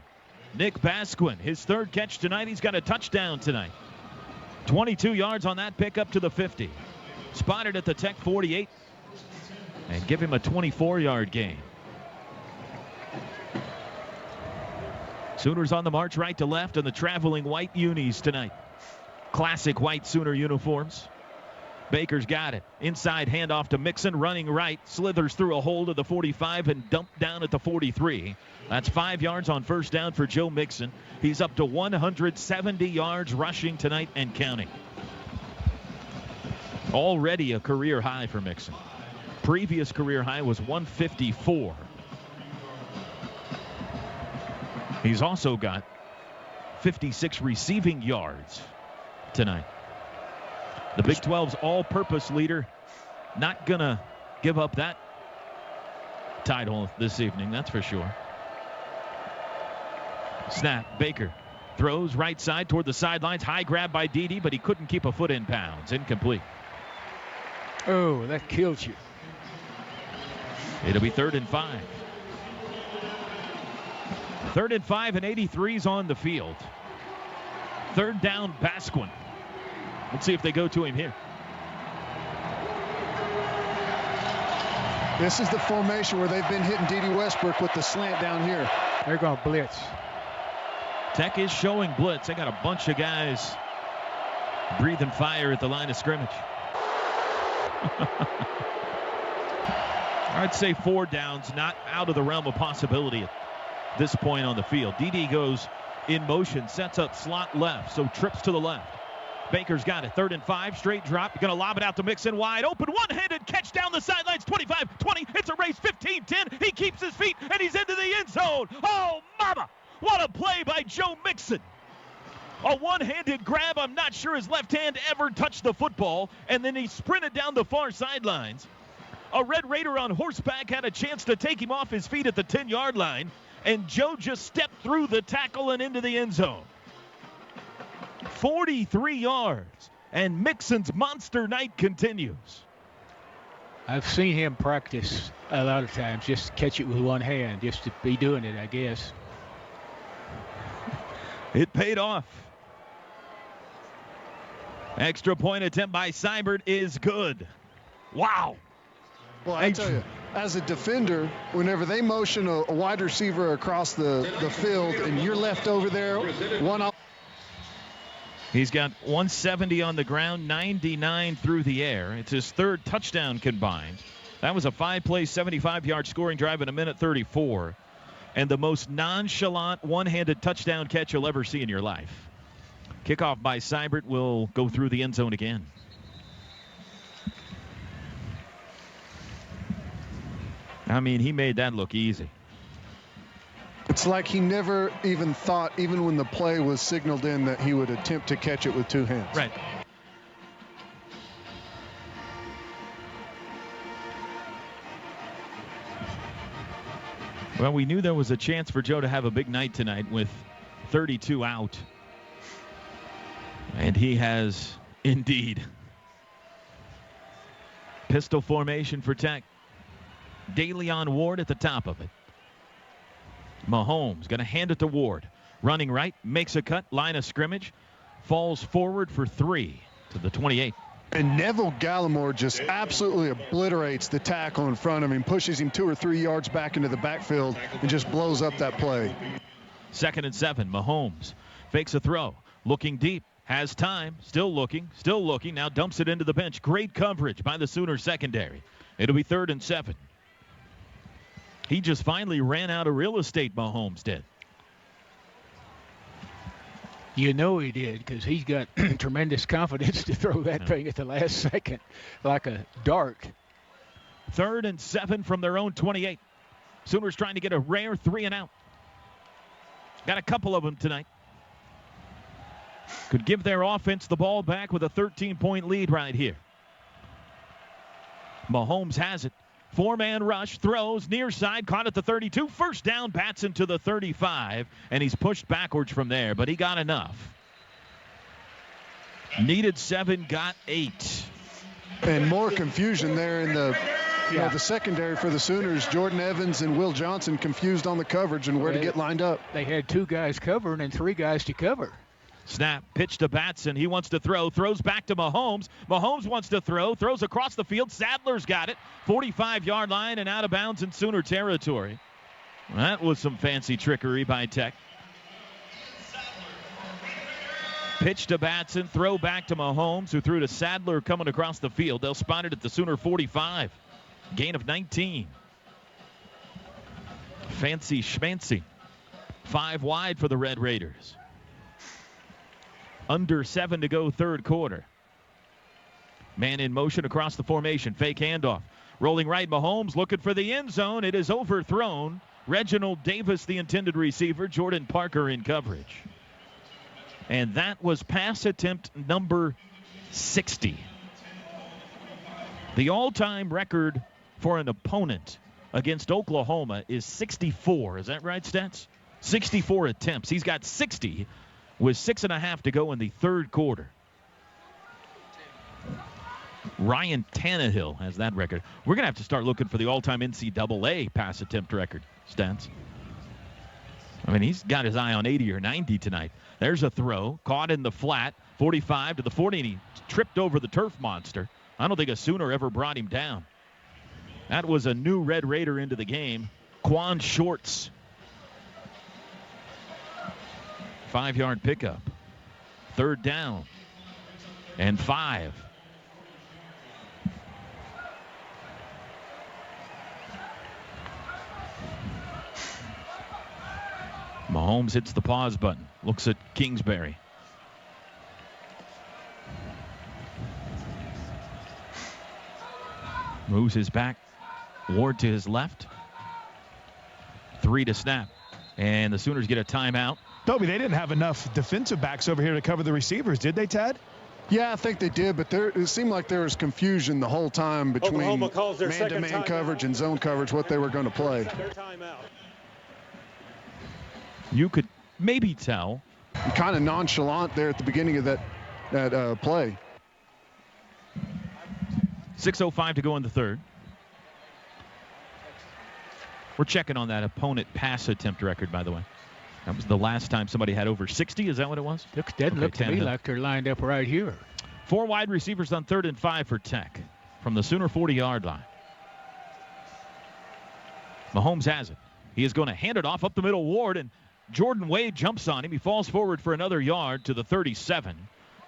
Speaker 1: Nick Basquin, his 3rd catch tonight. He's got a touchdown tonight. 22 yards on that pickup to the 50. Spotted at the Tech 48. And give him a 24-yard gain. Sooners on the march right to left in the traveling white unis tonight. Classic white Sooner uniforms. Baker's got it. Inside handoff to Mixon, running right. Slithers through a hole to the 45 and dumped down at the 43. That's 5 yards on first down for Joe Mixon. He's up to 170 yards rushing tonight and counting. Already a career high for Mixon. Previous career high was 154. He's also got 56 receiving yards tonight. The Big 12's all-purpose leader not going to give up that title this evening, that's for sure. Snap. Baker throws right side toward the sidelines. High grab by D.D., but he couldn't keep a foot in bounds. Incomplete.
Speaker 4: Oh, that kills you.
Speaker 1: It'll be 3rd and 5. 3rd and 5 and 83's on the field. 3rd down, Basquin. Let's see if they go to him here.
Speaker 3: This is the formation where they've been hitting D.D. Westbrook with the slant down here.
Speaker 4: They're going to blitz.
Speaker 1: Tech is showing blitz. They got a bunch of guys breathing fire at the line of scrimmage. I'd say 4 downs, not out of the realm of possibility at this point on the field. D.D. goes in motion, sets up slot left, so trips to the left. Baker's got it. 3rd and 5, straight drop. You're going to lob it out to Mixon, wide open, one-handed catch down the sidelines, 25, 20. It's a race, 15, 10. He keeps his feet, and he's into the end zone. Oh, mama! What a play by Joe Mixon. A one-handed grab. I'm not sure his left hand ever touched the football. And then he sprinted down the far sidelines. A Red Raider on horseback had a chance to take him off his feet at the 10-yard line. And Joe just stepped through the tackle and into the end zone. 43 yards. And Mixon's monster night continues.
Speaker 4: I've seen him practice a lot of times, just catch it with one hand, just to be doing it, I guess.
Speaker 1: It paid off. Extra point attempt by Seibert is good. Wow.
Speaker 3: Well, I tell you, as a defender, whenever they motion a wide receiver across the field and you're left over there,
Speaker 1: he's got 170 on the ground, 99 through the air. It's his third touchdown combined. That was a 5-play, 75-yard scoring drive in a minute 34. And the most nonchalant one-handed touchdown catch you'll ever see in your life. Kickoff by Seibert will go through the end zone again. I mean, he made that look easy.
Speaker 3: It's like he never even thought, even when the play was signaled in, that he would attempt to catch it with two hands.
Speaker 1: Right. Well, we knew there was a chance for Joe to have a big night tonight with 32 out. And he has indeed. Pistol formation for Tech. DeLeon Ward at the top of it. Mahomes going to hand it to Ward. Running right, makes a cut, line of scrimmage, falls forward for 3 to the 28.
Speaker 3: And Neville Gallimore just absolutely obliterates the tackle in front of him, pushes him 2 or 3 yards back into the backfield, and just blows up that play.
Speaker 1: 2nd and 7. Mahomes fakes a throw, looking deep, has time, still looking, now dumps it into the bench. Great coverage by the Sooner secondary. It'll be 3rd and 7. He just finally ran out of real estate, Mahomes did.
Speaker 4: You know he did, because he's got tremendous confidence to throw that thing at the last second like a dart.
Speaker 1: 3rd and 7 from their own 28. Sooners trying to get a rare 3 and out. Got a couple of them tonight. Could give their offense the ball back with a 13-point lead right here. Mahomes has it. 4-man rush, throws, near side, caught at the 32. First down, Batson to the 35, and he's pushed backwards from there, but he got enough. Needed 7, got 8.
Speaker 3: And more confusion there in the secondary for the Sooners. Jordan Evans and Will Johnson confused on the coverage and where to get lined up.
Speaker 4: They had 2 guys covering and 3 guys to cover.
Speaker 1: Snap, pitch to Batson. He wants to throw, throws back to Mahomes. Mahomes wants to throw, throws across the field. Sadler's got it. 45-yard line and out of bounds in Sooner territory. That was some fancy trickery by Tech. Pitch to Batson, throw back to Mahomes, who threw to Sadler coming across the field. They'll spot it at the Sooner 45. Gain of 19. Fancy schmancy. 5 wide for the Red Raiders. Under 7 to go, 3rd quarter. Man in motion across the formation. Fake handoff. Rolling right, Mahomes looking for the end zone. It is overthrown. Reginald Davis, the intended receiver. Jordan Parker in coverage. And that was pass attempt number 60. The all-time record for an opponent against Oklahoma is 64. Is that right, Stats? 64 attempts. He's got 60 with 6.5 to go in the 3rd quarter. Ryan Tannehill has that record. We're going to have to start looking for the all-time NCAA pass attempt record, Stats. I mean, he's got his eye on 80 or 90 tonight. There's a throw, caught in the flat, 45 to the 40, and he tripped over the turf monster. I don't think a Sooner ever brought him down. That was a new Red Raider into the game, Quan Shorts. 5-yard pickup. 3rd down and 5. Mahomes hits the pause button. Looks at Kingsbury. Moves his back. Ward to his left. 3 to snap. And the Sooners get a timeout.
Speaker 2: Toby, they didn't have enough defensive backs over here to cover the receivers, did they, Tad?
Speaker 3: Yeah, I think they did, but it seemed like there was confusion the whole time between man-to-man coverage and zone coverage, what they were going to play.
Speaker 1: You could maybe tell.
Speaker 3: Kind of nonchalant there at the beginning of that play.
Speaker 1: 6:05 to go in the third. We're checking on that opponent pass attempt record, by the way. That was the last time somebody had over 60. Is that what it was?
Speaker 4: Doesn't look to me like they're lined up right here.
Speaker 1: 4 wide receivers on 3rd and 5 for Tech from the Sooner 40-yard line. Mahomes has it. He is going to hand it off up the middle. Ward, and Jordan Wade jumps on him. He falls forward for another yard to the 37.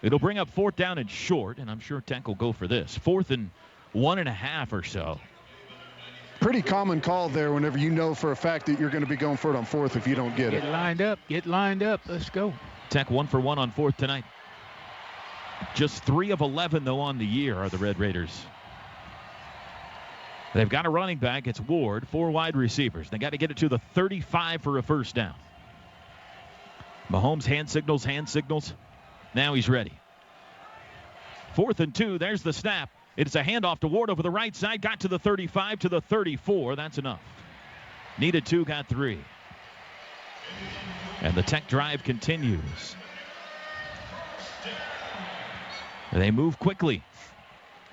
Speaker 1: It'll bring up 4th down and short, and I'm sure Tech will go for this. 4th and 1.5 or so.
Speaker 3: Pretty common call there whenever you know for a fact that you're going to be going for it on 4th if you don't get it.
Speaker 4: Get lined up. Let's go.
Speaker 1: Tech 1 for 1 on 4th tonight. Just 3 of 11, though, on the year are the Red Raiders. They've got a running back. It's Ward, 4 wide receivers. They got to get it to the 35 for a first down. Mahomes hand signals. Now he's ready. 4th and 2. There's the snap. It's a handoff to Ward over the right side. Got to the 35 to the 34. That's enough. Needed 2, got 3. And the Tech drive continues. They move quickly.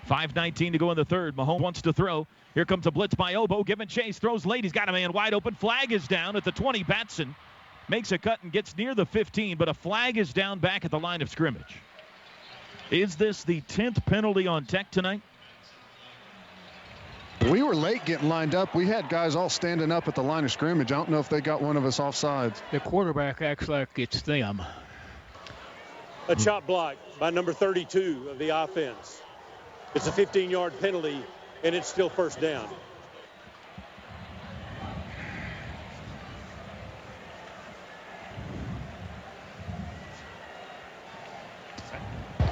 Speaker 1: 5:19 to go in the third. Mahomes wants to throw. Here comes a blitz by Obo. Giving chase. Throws late. He's got a man wide open. Flag is down at the 20. Batson makes a cut and gets near the 15, but a flag is down back at the line of scrimmage. Is this the 10th penalty on Tech tonight?
Speaker 3: We were late getting lined up. We had guys all standing up at the line of scrimmage. I don't know if they got one of us offsides.
Speaker 4: The quarterback acts like it's them.
Speaker 5: A chop block by number 32 of the offense. It's a 15-yard penalty, and it's still first down.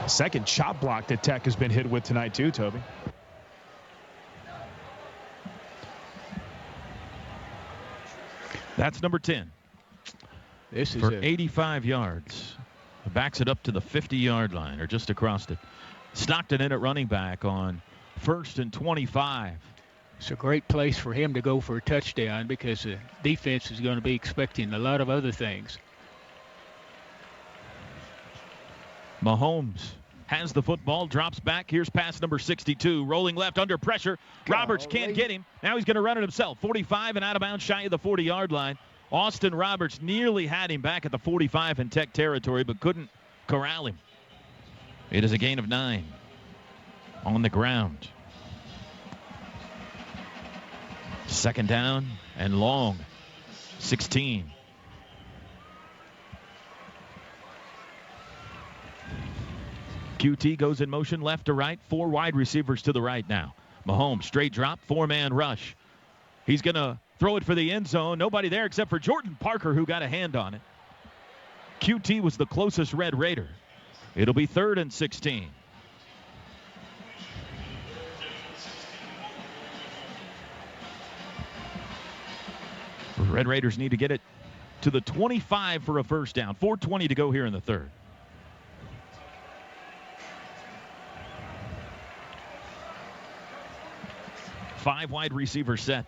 Speaker 2: Second chop block that Tech has been hit with tonight too, Toby.
Speaker 1: That's number 10.
Speaker 4: This is
Speaker 1: for 85 yards. Backs it up to the 50-yard line, or just across it. Stockton in at running back on 1st and 25.
Speaker 4: It's a great place for him to go for a touchdown because the defense is going to be expecting a lot of other things.
Speaker 1: Mahomes has the football, drops back. Here's pass number 62, rolling left under pressure. Roberts can't get him. Now he's going to run it himself. 45 and out of bounds, shy of the 40-yard line. Austin Roberts nearly had him back at the 45 in Tech territory, but couldn't corral him. It is a gain of 9 on the ground. 2nd down and long. 16. QT goes in motion left to right. 4 wide receivers to the right now. Mahomes, straight drop, 4-man rush. He's going to throw it for the end zone. Nobody there except for Jordan Parker, who got a hand on it. QT was the closest Red Raider. It'll be 3rd and 16. Red Raiders need to get it to the 25 for a first down. 4:20 to go here in the third. Five wide receiver set.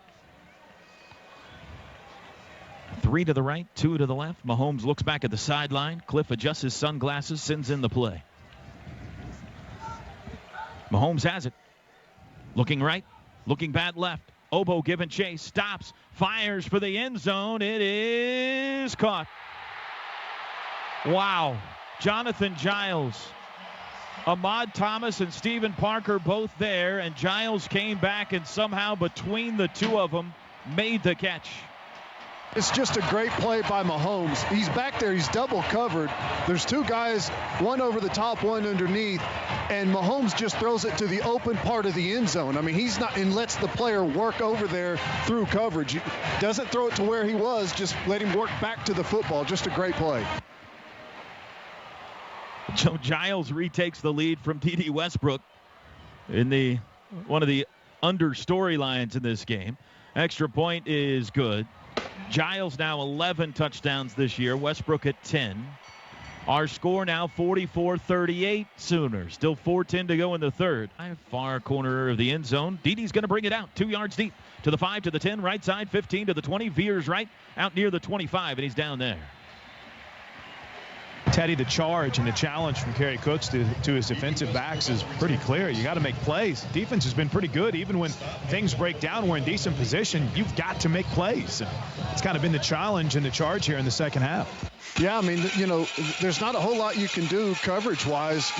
Speaker 1: 3 to the right, 2 to the left. Mahomes looks back at the sideline. Cliff adjusts his sunglasses, sends in the play. Mahomes has it. Looking right, looking back left. Obo giving chase, stops, fires for the end zone. It is caught. Wow. Jonathan Giles. Ahmad Thomas and Stephen Parker both there, and Giles came back and somehow between the two of them made the catch.
Speaker 3: It's just a great play by Mahomes. He's back there. He's double covered. There's 2 guys, one over the top, one underneath, and Mahomes just throws it to the open part of the end zone. I mean, he's not, and lets the player work over there through coverage. He doesn't throw it to where he was, just let him work back to the football. Just a great play.
Speaker 1: Joe Giles retakes the lead from T.D. Westbrook in one of the under storylines in this game. Extra point is good. Giles now 11 touchdowns this year. Westbrook at 10. Our score now 44-38 Sooners. Still 4:10 to go in the third. Far corner of the end zone. Didi's going to bring it out 2 yards deep to the 5, to the 10, right side, 15 to the 20. Veers right out near the 25, and he's down there.
Speaker 2: Teddy, the charge and the challenge from Kerry Cooks to his defensive backs is pretty clear. You got to make plays. Defense has been pretty good. Even when things break down, we're in decent position. You've got to make plays. It's kind of been the challenge and the charge here in the second half.
Speaker 3: Yeah, I mean, there's not a whole lot you can do coverage-wise.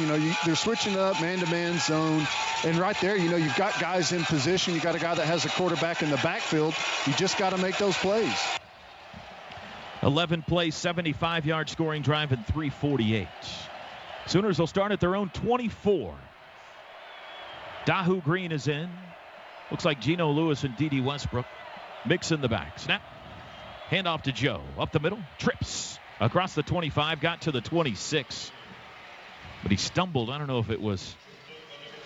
Speaker 3: They're switching up man-to-man zone. And right there, you've got guys in position. You got a guy that has a quarterback in the backfield. You just got to make those plays.
Speaker 1: 11 plays, 75-yard scoring drive, and 3:48. Sooners will start at their own 24. Dahu Green is in. Looks like Geno Lewis and Dede Westbrook. Mix in the back. Snap. Handoff to Joe. Up the middle. Trips. Across the 25. Got to the 26. But he stumbled. I don't know if it was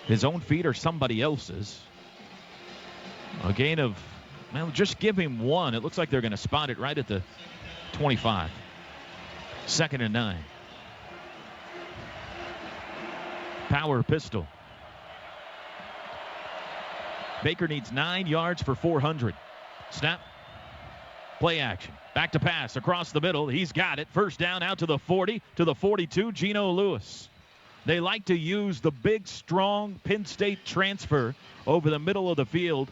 Speaker 1: his own feet or somebody else's. A gain of, just give him one. It looks like they're going to spot it right at the 25. 2nd and 9. Power pistol. Baker needs 9 yards for 400. Snap. Play action. Back to pass across the middle. He's got it. First down out to the 40, to the 42. Geno Lewis. They like to use the big, strong Penn State transfer over the middle of the field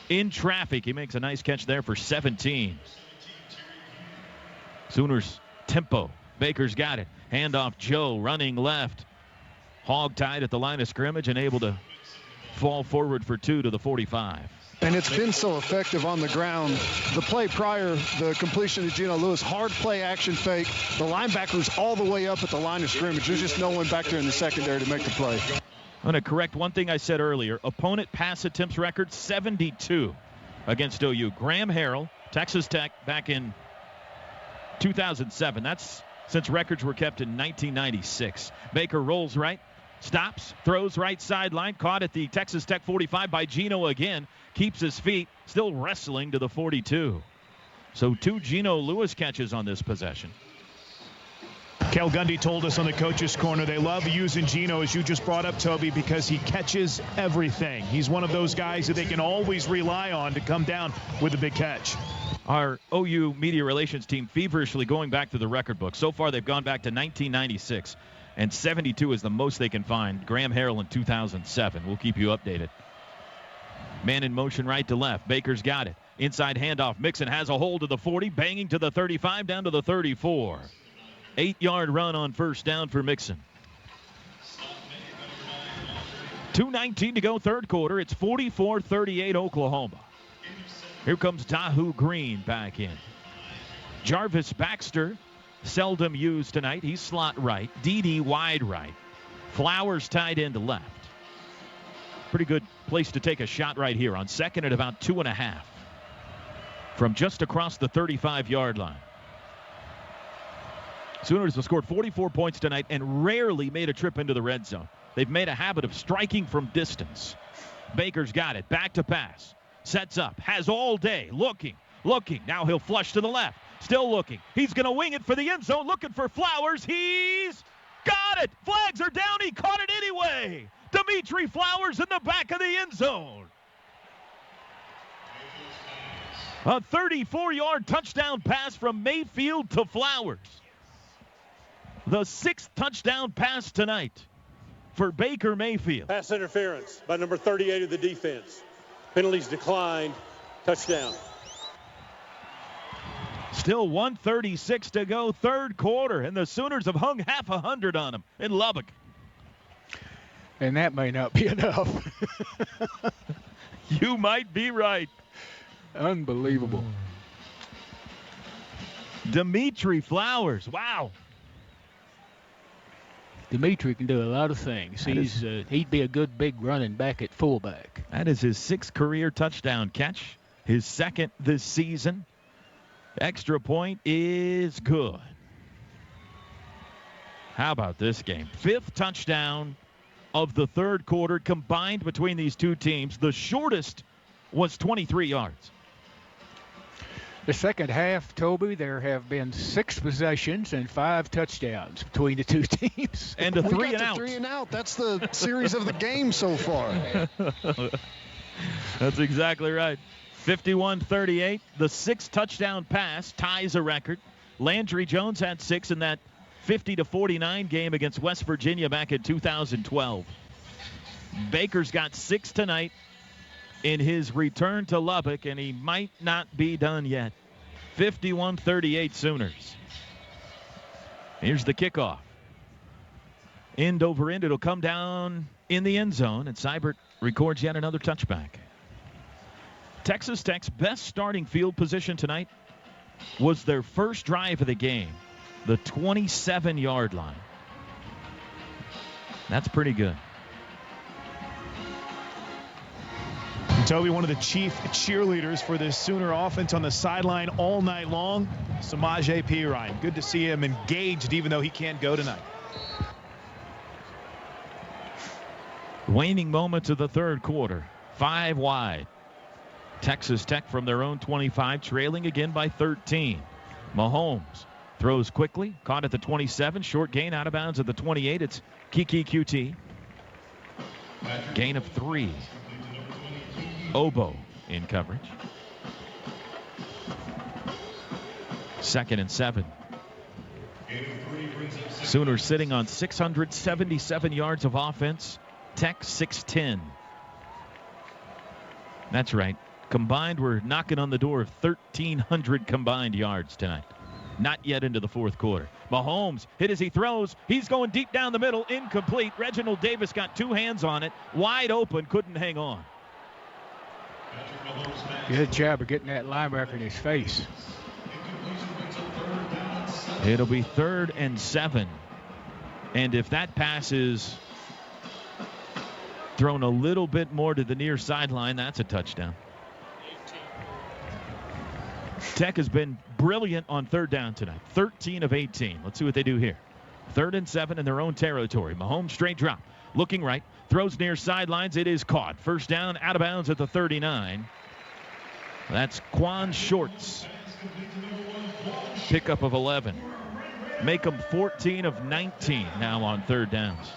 Speaker 1: in traffic. He makes a nice catch there for 17. Sooners tempo. Baker's got it. Handoff Joe running left. Hog tied at the line of scrimmage and able to fall forward for 2 to the 45.
Speaker 3: And it's been so effective on the ground. The play prior, the completion to Geno Lewis, hard play action fake. The linebackers all the way up at the line of scrimmage. There's just no one back there in the secondary to make the play.
Speaker 1: I'm going to correct one thing I said earlier. Opponent pass attempts record 72 against OU. Graham Harrell, Texas Tech, back in 2007. That's since records were kept in 1996. Baker rolls right, stops, throws right sideline, caught at the Texas Tech 45 by Geno again, keeps his feet, still wrestling to the 42. So 2 Geno Lewis catches on this possession.
Speaker 2: Kel Gundy told us on the coach's corner they love using Geno, as you just brought up, Toby, because he catches everything. He's one of those guys that they can always rely on to come down with a big catch.
Speaker 1: Our OU media relations team feverishly going back to the record book. So far, they've gone back to 1996, and 72 is the most they can find. Graham Harrell in 2007. We'll keep you updated. Man in motion right to left. Baker's got it. Inside handoff. Mixon has a hold to the 40, banging to the 35, down to the 34. 8-yard run on first down for Mixon. 2:19 to go, third quarter. It's 44-38 Oklahoma. Here comes Dahu Green back in. Jarvis Baxter, seldom used tonight. He's slot right. Dede wide right. Flowers tight end left. Pretty good place to take a shot right here on second at about 2.5 from just across the 35-yard line. Sooners have scored 44 points tonight and rarely made a trip into the red zone. They've made a habit of striking from distance. Baker's got it. Back to pass. Sets up. Has all day. Looking. Now he'll flush to the left. Still looking. He's going to wing it for the end zone. Looking for Flowers. He's got it. Flags are down. He caught it anyway. Dimitri Flowers in the back of the end zone. A 34-yard touchdown pass from Mayfield to Flowers. The 6th touchdown pass tonight for Baker Mayfield.
Speaker 5: Pass interference by number 38 of the defense. Penalties declined. Touchdown.
Speaker 1: Still 1:36 to go, third quarter, and the Sooners have hung half 100 on them in Lubbock.
Speaker 4: And that may not be enough.
Speaker 1: You might be right.
Speaker 4: Unbelievable.
Speaker 1: Dimitri Flowers, wow.
Speaker 4: Dimitri can do a lot of things. He'd be a good big running back at fullback.
Speaker 1: That is his 6th career touchdown catch, his 2nd this season. Extra point is good. How about this game? 5th touchdown of the third quarter combined between these two teams. The shortest was 23 yards.
Speaker 4: The second half, Toby, there have been 6 possessions and 5 touchdowns between the two teams.
Speaker 1: And a 3 and out.
Speaker 3: 3 and out. That's the series of the game so far.
Speaker 1: That's exactly right. 51-38. The 6th touchdown pass ties a record. Landry Jones had 6 in that 50-49 game against West Virginia back in 2012. Baker's got 6 tonight in his return to Lubbock, and he might not be done yet. 51-38 Sooners. Here's the kickoff. End over end. It'll come down in the end zone, and Seibert records yet another touchback. Texas Tech's best starting field position tonight was their first drive of the game, the 27-yard line. That's pretty good.
Speaker 2: And Toby, one of the chief cheerleaders for this Sooner offense on the sideline all night long, Samaje Perine. Good to see him engaged even though he can't go tonight.
Speaker 1: Waning moments of the third quarter. 5 wide. Texas Tech from their own 25, trailing again by 13. Mahomes throws quickly, caught at the 27, short gain out of bounds at the 28. It's Kiki QT. Gain of 3. Obo in coverage. 2nd and 7. Sooners sitting on 677 yards of offense. Tech 610. That's right. Combined, we're knocking on the door of 1,300 combined yards tonight. Not yet into the fourth quarter. Mahomes hit as he throws. He's going deep down the middle. Incomplete. Reginald Davis got 2 hands on it. Wide open. Couldn't hang on.
Speaker 4: Good job of getting that linebacker in his face.
Speaker 1: It'll be 3rd and 7. And if that pass is thrown a little bit more to the near sideline, that's a touchdown. Tech has been brilliant on 3rd down tonight. 13 of 18. Let's see what they do here. 3rd and 7 in their own territory. Mahomes straight drop. Looking right. Throws near sidelines. It is caught. First down, out of bounds at the 39. That's Quan Shorts. Pickup of 11. Make them 14 of 19 now on 3rd downs.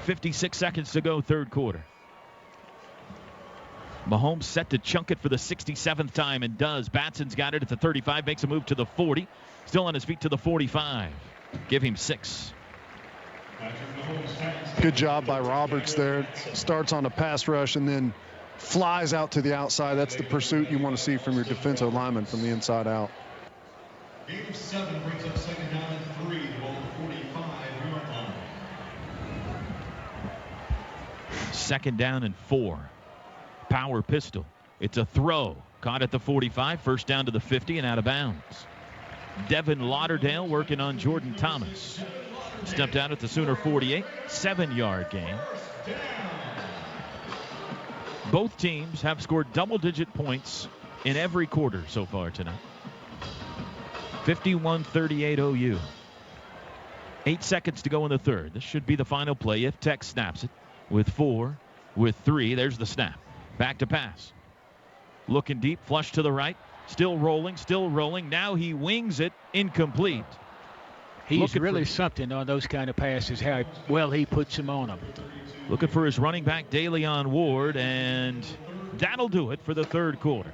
Speaker 1: 56 seconds to go, third quarter. Mahomes set to chunk it for the 67th time and does. Batson's got it at the 35, makes a move to the 40. Still on his feet to the 45. Give him 6.
Speaker 3: Good job by Roberts there. Starts on a pass rush and then flies out to the outside. That's the pursuit you want to see from your defensive lineman from the inside out.
Speaker 9: Game 7 brings up 2nd down and 3. The ball at the 45-yard line.
Speaker 1: 2nd down and 4. Power pistol. It's a throw. Caught at the 45. First down to the 50 and out of bounds. Devin Lauderdale working on Jordan Thomas. Stepped out at the Sooner 48. 7-yard gain. Both teams have scored double-digit points in every quarter so far tonight. 51-38 OU. 8 seconds to go in the third. This should be the final play if Tech snaps it. With 4, with 3. There's the snap. Back to pass. Looking deep, flush to the right. Still rolling. Now he wings it. Incomplete.
Speaker 4: He's really something on those kind of passes, how well he puts them on them.
Speaker 1: Looking for his running back, DeLeon Ward, and that'll do it for the third quarter.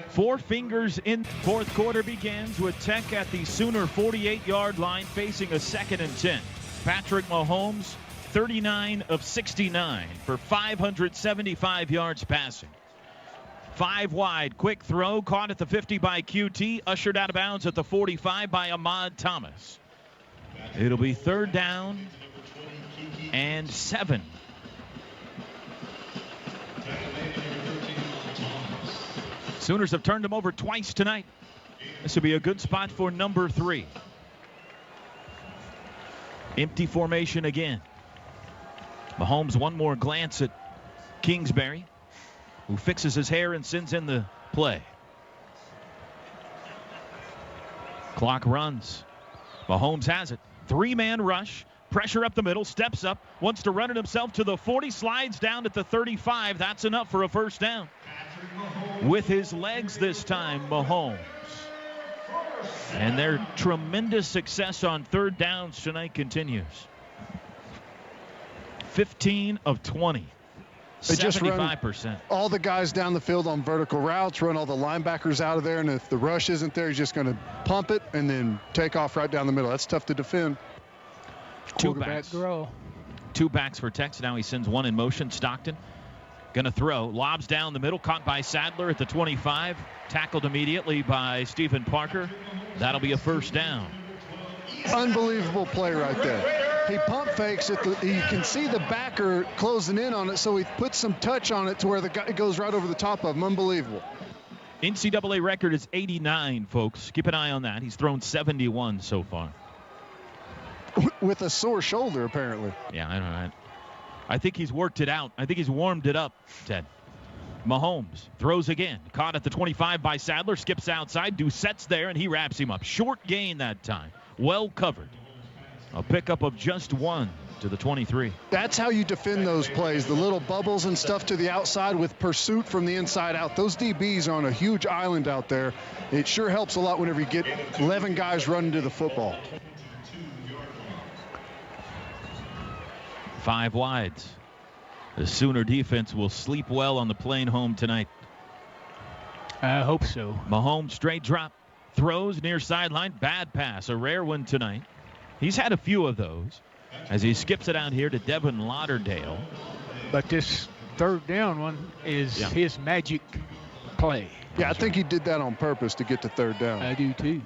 Speaker 1: 4 fingers in. Fourth quarter begins with Tech at the Sooner 48-yard line facing a 2nd and 10. Patrick Mahomes, 39 of 69 for 575 yards passing. 5 wide, quick throw, caught at the 50 by QT, ushered out of bounds at the 45 by Ahmad Thomas. It'll be 3rd down and 7. Sooners have turned them over twice tonight. This will be a good spot for number 3. Empty formation again. Mahomes one more glance at Kingsbury, who fixes his hair and sends in the play. Clock runs. Mahomes has it. 3-man rush. Pressure up the middle, steps up, wants to run it himself to the 40, slides down at the 35. That's enough for a first down. With his legs this time, Mahomes. And their tremendous success on third downs tonight continues. 15 of 20.
Speaker 3: They just
Speaker 1: 75%.
Speaker 3: All the guys down the field on vertical routes, run all the linebackers out of there, and if the rush isn't there, he's just going to pump it and then take off right down the middle. That's tough to defend.
Speaker 1: Two backs for Tex. Now he sends one in motion. Stockton going to throw. Lobs down the middle. Caught by Sadler at the 25. Tackled immediately by Stephen Parker. That'll be a first down.
Speaker 3: Unbelievable play right there. He pump fakes it. You can see the backer closing in on it, so he puts some touch on it to where the guy goes right over the top of him. Unbelievable.
Speaker 1: NCAA record is 89, folks. Keep an eye on that. He's thrown 71 so far.
Speaker 3: With a sore shoulder, apparently.
Speaker 1: Yeah, I don't know. I think he's worked it out. I think he's warmed it up, Ted. Mahomes throws again. Caught at the 25 by Sadler. Skips outside. Doucette's there, and he wraps him up. Short gain that time. Well covered. A pickup of just one to the 23.
Speaker 3: That's how you defend those plays. The little bubbles and stuff to the outside with pursuit from the inside out. Those DBs are on a huge island out there. It sure helps a lot whenever you get 11 guys running to the football.
Speaker 1: 5 wides. The Sooner defense will sleep well on the plane home tonight.
Speaker 4: I hope so.
Speaker 1: Mahomes straight drop. Throws near sideline. Bad pass. A rare one tonight. He's had a few of those as he skips it out here to Devin Lauderdale.
Speaker 4: But this third down one is his magic play.
Speaker 3: Yeah, I think he did that on purpose to get to third down.
Speaker 4: I do too.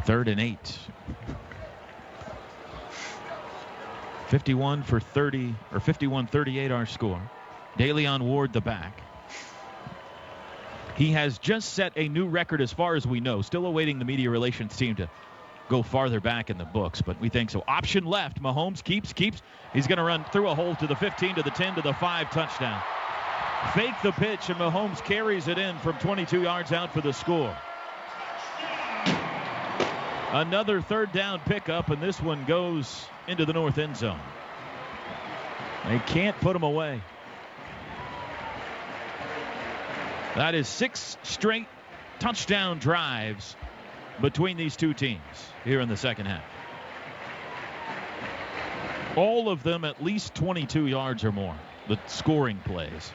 Speaker 1: 3rd and 8. 51 for 30, or 51-38 our score. DeLeon Ward the back. He has just set a new record as far as we know. Still awaiting the media relations team to go farther back in the books, but we think so. Option left. Mahomes keeps. He's going to run through a hole to the 15, to the 10, to the 5, touchdown. Fake the pitch, and Mahomes carries it in from 22 yards out for the score. Another third down pickup, and this one goes into the north end zone. They can't put him away. That is 6 straight touchdown drives between these two teams here in the second half. All of them at least 22 yards or more, the scoring plays.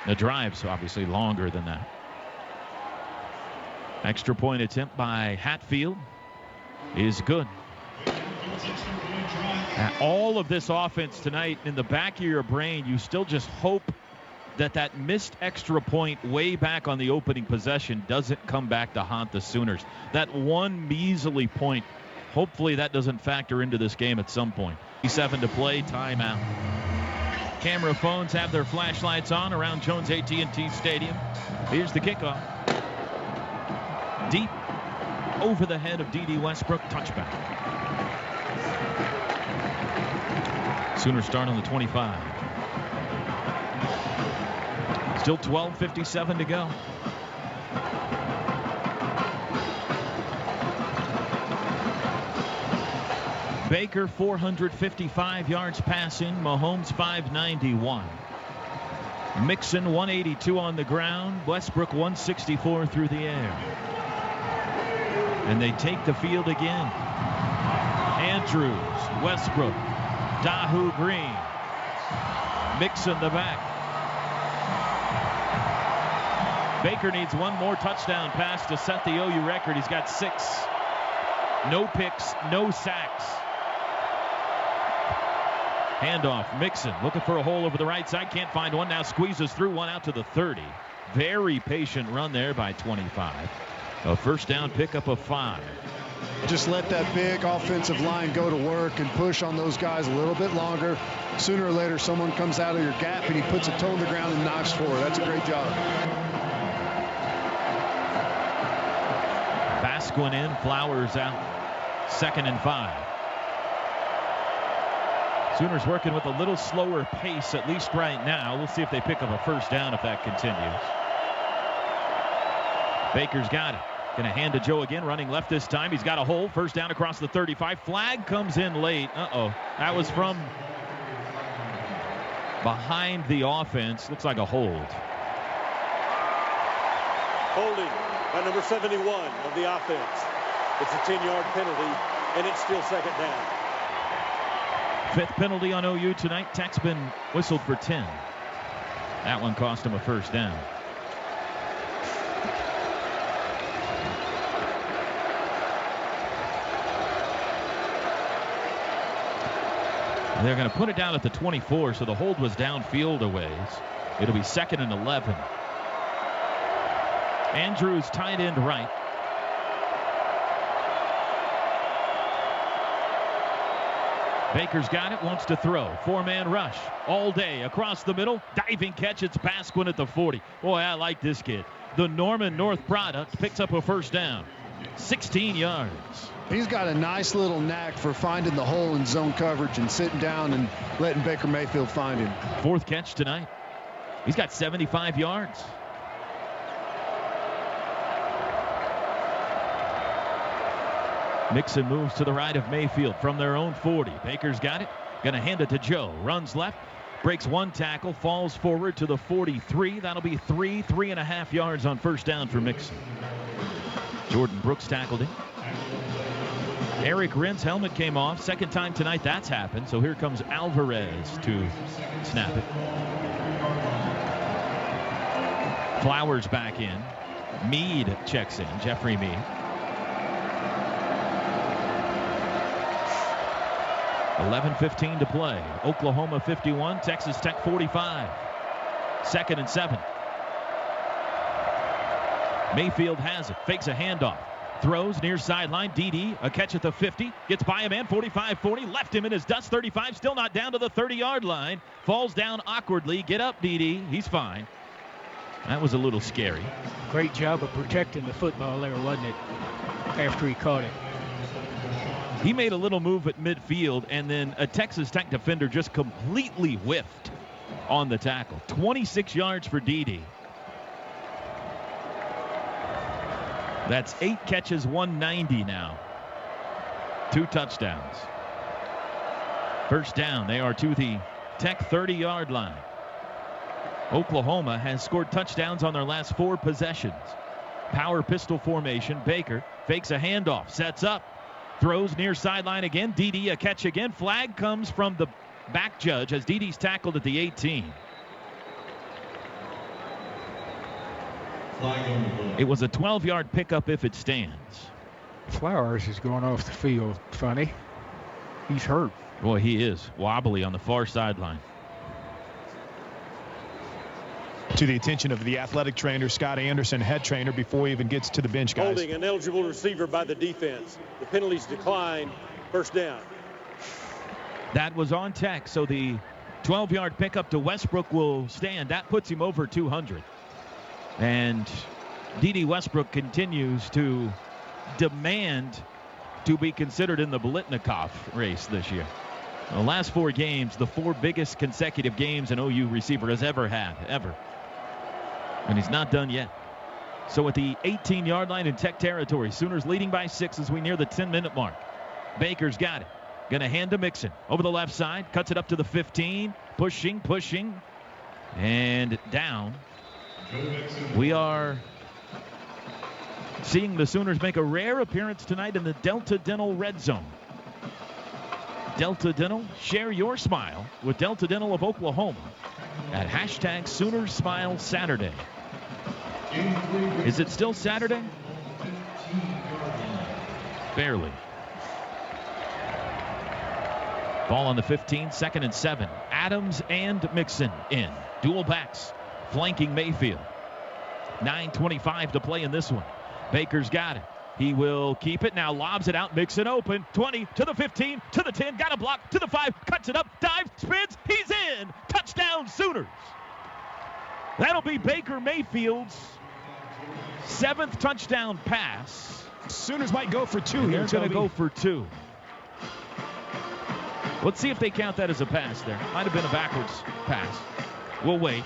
Speaker 1: The drives obviously longer than that. Extra point attempt by Hatfield is good. All of this offense tonight, in the back of your brain, you still just hope that missed extra point way back on the opening possession doesn't come back to haunt the Sooners. That one measly point, hopefully that doesn't factor into this game at some point. 7 to play, timeout. Camera phones have their flashlights on around Jones AT&T Stadium. Here's the kickoff. Deep over the head of D.D. Westbrook, touchback. Sooners start on the 25. Still 12:57 to go. Baker 455 yards passing. Mahomes 591. Mixon 182 on the ground. Westbrook 164 through the air. And they take the field again. Andrews, Westbrook, Dahu Green. Mixon the back. Baker needs one more touchdown pass to set the OU record. He's got 6. No picks, no sacks. Handoff, Mixon looking for a hole over the right side. Can't find one. Now squeezes through one out to the 30. Very patient run there by 25. A first down pickup of 5.
Speaker 3: Just let that big offensive line go to work and push on those guys a little bit longer. Sooner or later, someone comes out of your gap and he puts a toe in the ground and knocks forward. That's a great job.
Speaker 1: Basquin in, Flowers out. 2nd and 5. Sooners working with a little slower pace, at least right now. We'll see if they pick up a first down if that continues. Baker's got it. Going to hand to Joe again, running left this time. He's got a hole. First down across the 35. Flag comes in late. That was from behind the offense. Looks like a hold.
Speaker 5: Holding by number 71 of the offense. It's a 10-yard penalty, and it's still second down.
Speaker 1: 5th penalty on OU tonight. Tech's been whistled for 10. That one cost him a first down. They're going to put it down at the 24, so the hold was downfield a ways. It'll be 2nd and 11. Andrews tight end right. Baker's got it, wants to throw. 4-man rush all day across the middle. Diving catch, it's Basquin at the 40. Boy, I like this kid. The Norman North product picks up a first down. 16 yards.
Speaker 3: He's got a nice little knack for finding the hole in zone coverage and sitting down and letting Baker Mayfield find him.
Speaker 1: 4th catch tonight. He's got 75 yards. Mixon moves to the right of Mayfield from their own 40. Baker's got it. Going to hand it to Joe. Runs left. Breaks one tackle. Falls forward to the 43. That'll be 3.5 yards on first down for Mixon. Jordan Brooks tackled him. Eric Rent's helmet came off. Second time tonight that's happened. So here comes Alvarez to snap it. Flowers back in. Meade checks in. Jeffrey Meade. 11:15 to play. Oklahoma 51, Texas Tech 45. 2nd and 7. Mayfield has it. Fakes a handoff. Throws near sideline. DD, a catch at the 50. Gets by a man, 45-40. Left him in his dust, 35. Still not down to the 30-yard line. Falls down awkwardly. Get up, DD. He's fine. That was a little scary.
Speaker 4: Great job of protecting the football there, wasn't it? After he caught it.
Speaker 1: He made a little move at midfield, and then a Texas Tech defender just completely whiffed on the tackle. 26 yards for DD. That's 8 catches, 190 now. 2 touchdowns. First down. They are to the Tech 30-yard line. Oklahoma has scored touchdowns on their last 4 possessions. Power pistol formation. Baker fakes a handoff. Sets up. Throws near sideline again. DD a catch again. Flag comes from the back judge as DD's tackled at the 18. It was a 12-yard pickup if it stands.
Speaker 4: Flowers is going off the field. Funny. He's hurt.
Speaker 1: Boy, he is wobbly on the far sideline.
Speaker 2: To the attention of the athletic trainer, Scott Anderson, head trainer, before he even gets to the bench, guys.
Speaker 5: Holding an eligible receiver by the defense. The penalties decline. First down.
Speaker 1: That was on Tech, so the 12-yard pickup to Westbrook will stand. That puts him over 200. And D.D. Westbrook continues to demand to be considered in the Biletnikoff race this year. The last 4 games, the 4 biggest consecutive games an OU receiver has ever had, ever. And he's not done yet. So at the 18-yard line in Tech territory, Sooners leading by 6 as we near the 10-minute mark. Baker's got it. Going to hand to Mixon. Over the left side. Cuts it up to the 15. Pushing. And down. We are seeing the Sooners make a rare appearance tonight in the Delta Dental Red Zone. Delta Dental, share your smile with Delta Dental of Oklahoma at hashtag Sooners Smile Saturday. Is it still Saturday? Barely. Ball on the 15, 2nd and 7. Adams and Mixon in. Dual backs flanking Mayfield. 9:25 to play in this one. Baker's got it. He will keep it. Now lobs it out. Mixon open. 20 to the 15 to the 10. Got a block to the 5. Cuts it up. Dives. Spins. He's in. Touchdown Sooners. That'll be Baker Mayfield's 7th touchdown pass.
Speaker 2: Sooners might go for 2 here.
Speaker 1: They're going to go for 2. Let's see if they count that as a pass there. Might have been a backwards pass. We'll wait.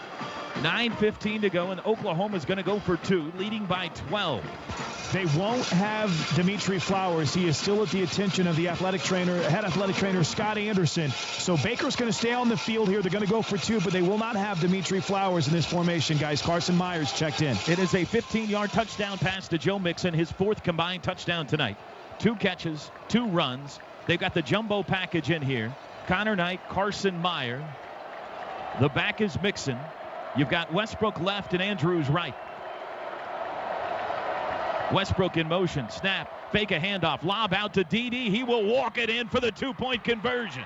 Speaker 1: 9:15 to go, and Oklahoma's going to go for 2, leading by 12.
Speaker 2: They won't have Dimitri Flowers. He is still at the attention of the head athletic trainer, Scott Anderson. So Baker's going to stay on the field here. They're going to go for 2, but they will not have Dimitri Flowers in this formation, guys. Carson Myers checked in.
Speaker 1: It is a 15-yard touchdown pass to Joe Mixon, his 4th combined touchdown tonight. 2 catches, 2 runs. They've got the jumbo package in here. Connor Knight, Carson Meyer. The back is Mixon. You've got Westbrook left and Andrews right. Westbrook in motion. Snap. Fake a handoff. Lob out to Dede. He will walk it in for the 2-point conversion.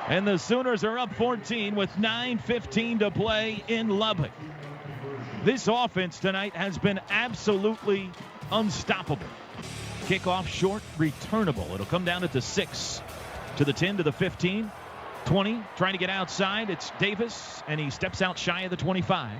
Speaker 1: And the Sooners are up 14 with 9:15 to play in Lubbock. This offense tonight has been absolutely unstoppable. Kickoff short, returnable. It'll come down at the 6, to the 10, to the 15, 20. Trying to get outside. It's Davis, and he steps out shy of the 25.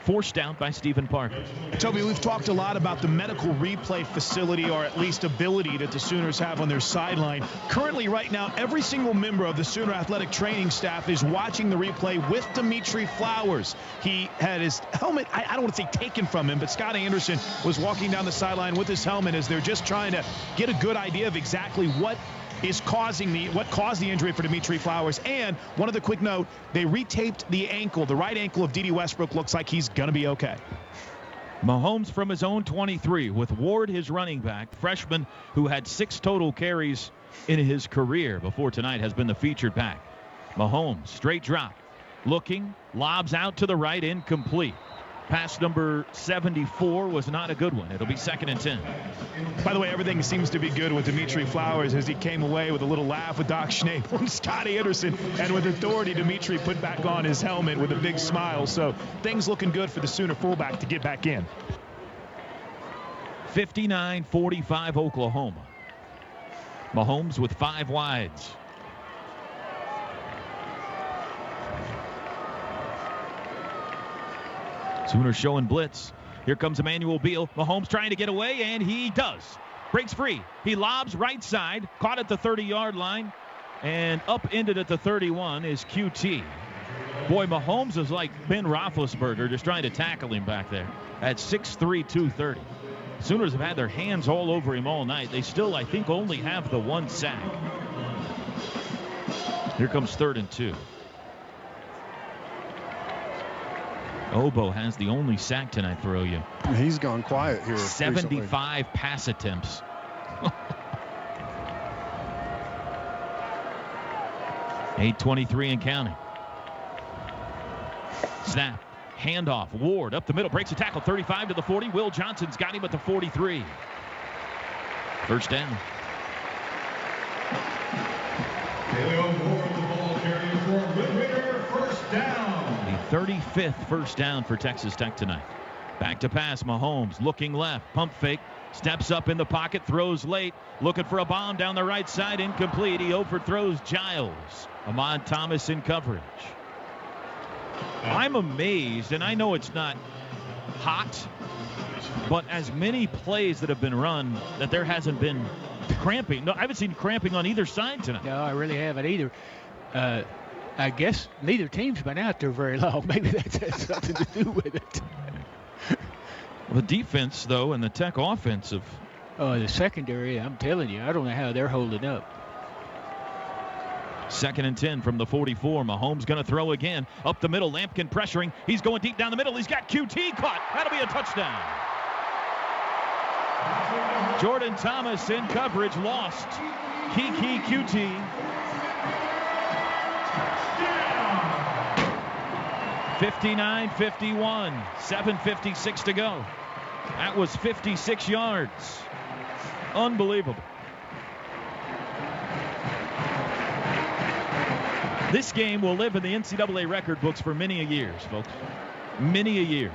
Speaker 1: Forced down by Stephen Parker.
Speaker 2: Toby, we've talked a lot about the medical replay facility, or at least ability, that the Sooners have on their sideline. Currently, right now, every single member of the Sooner athletic training staff is watching the replay with Dimitri Flowers. He had his helmet, I don't want to say taken from him, but Scott Anderson was walking down the sideline with his helmet as they're just trying to get a good idea of exactly what caused the injury for Dimitri Flowers. And one other quick note, they retaped the ankle. The right ankle of Dede Westbrook looks like he's going to be okay.
Speaker 1: Mahomes from his own 23 with Ward, his running back, freshman who had 6 total carries in his career before tonight, has been the featured back. Mahomes, straight drop, looking, lobs out to the right, incomplete. Pass number 74 was not a good one. It'll be 2nd and 10.
Speaker 2: By the way, everything seems to be good with Dimitri Flowers as he came away with a little laugh with Doc Schnabel and Scott Anderson. And with authority, Dimitri put back on his helmet with a big smile. So things looking good for the Sooner fullback to get back in.
Speaker 1: 59-45 Oklahoma. Mahomes with 5 wides. Sooners showing blitz. Here comes Emmanuel Beal. Mahomes trying to get away, and he does. Breaks free. He lobs right side. Caught at the 30-yard line. And upended at the 31 is QT. Boy, Mahomes is like Ben Roethlisberger, just trying to tackle him back there at 6'3", 230. Sooners have had their hands all over him all night. They still, I think, only have the 1 sack. Here comes 3rd and 2. Obo has the only sack tonight for OU.
Speaker 3: He's gone quiet here.
Speaker 1: 75
Speaker 3: recently.
Speaker 1: Pass attempts. $8:23 and counting. Snap. Handoff. Ward up the middle. Breaks a tackle. 35 to the 40. Will Johnson's got him at the 43. First down.
Speaker 9: The ball carrier for Red Raider, first down.
Speaker 1: The 35th first down for Texas Tech tonight. Back to pass. Mahomes looking left. Pump fake. Steps up in the pocket. Throws late. Looking for a bomb down the right side. Incomplete. He overthrows Giles. Ahmad Thomas in coverage. I'm amazed, and I know it's not hot, but as many plays that have been run that there hasn't been cramping. No, I haven't seen cramping on either side tonight.
Speaker 4: No, I really haven't either. I guess neither team's been out there very long. Maybe that has something to do with it.
Speaker 1: The defense, though, and the Tech offensive.
Speaker 4: Oh, the secondary, I'm telling you, I don't know how they're holding up.
Speaker 1: 2nd and 10 from the 44. Mahomes going to throw again. Up the middle, Lampkin pressuring. He's going deep down the middle. He's got QT caught. That'll be a touchdown. Jordan Thomas in coverage, lost. Kiki QT. 59-51. 7:56 to go. That was 56 yards. Unbelievable. This game will live in the NCAA record books for many a years, folks. Many a years.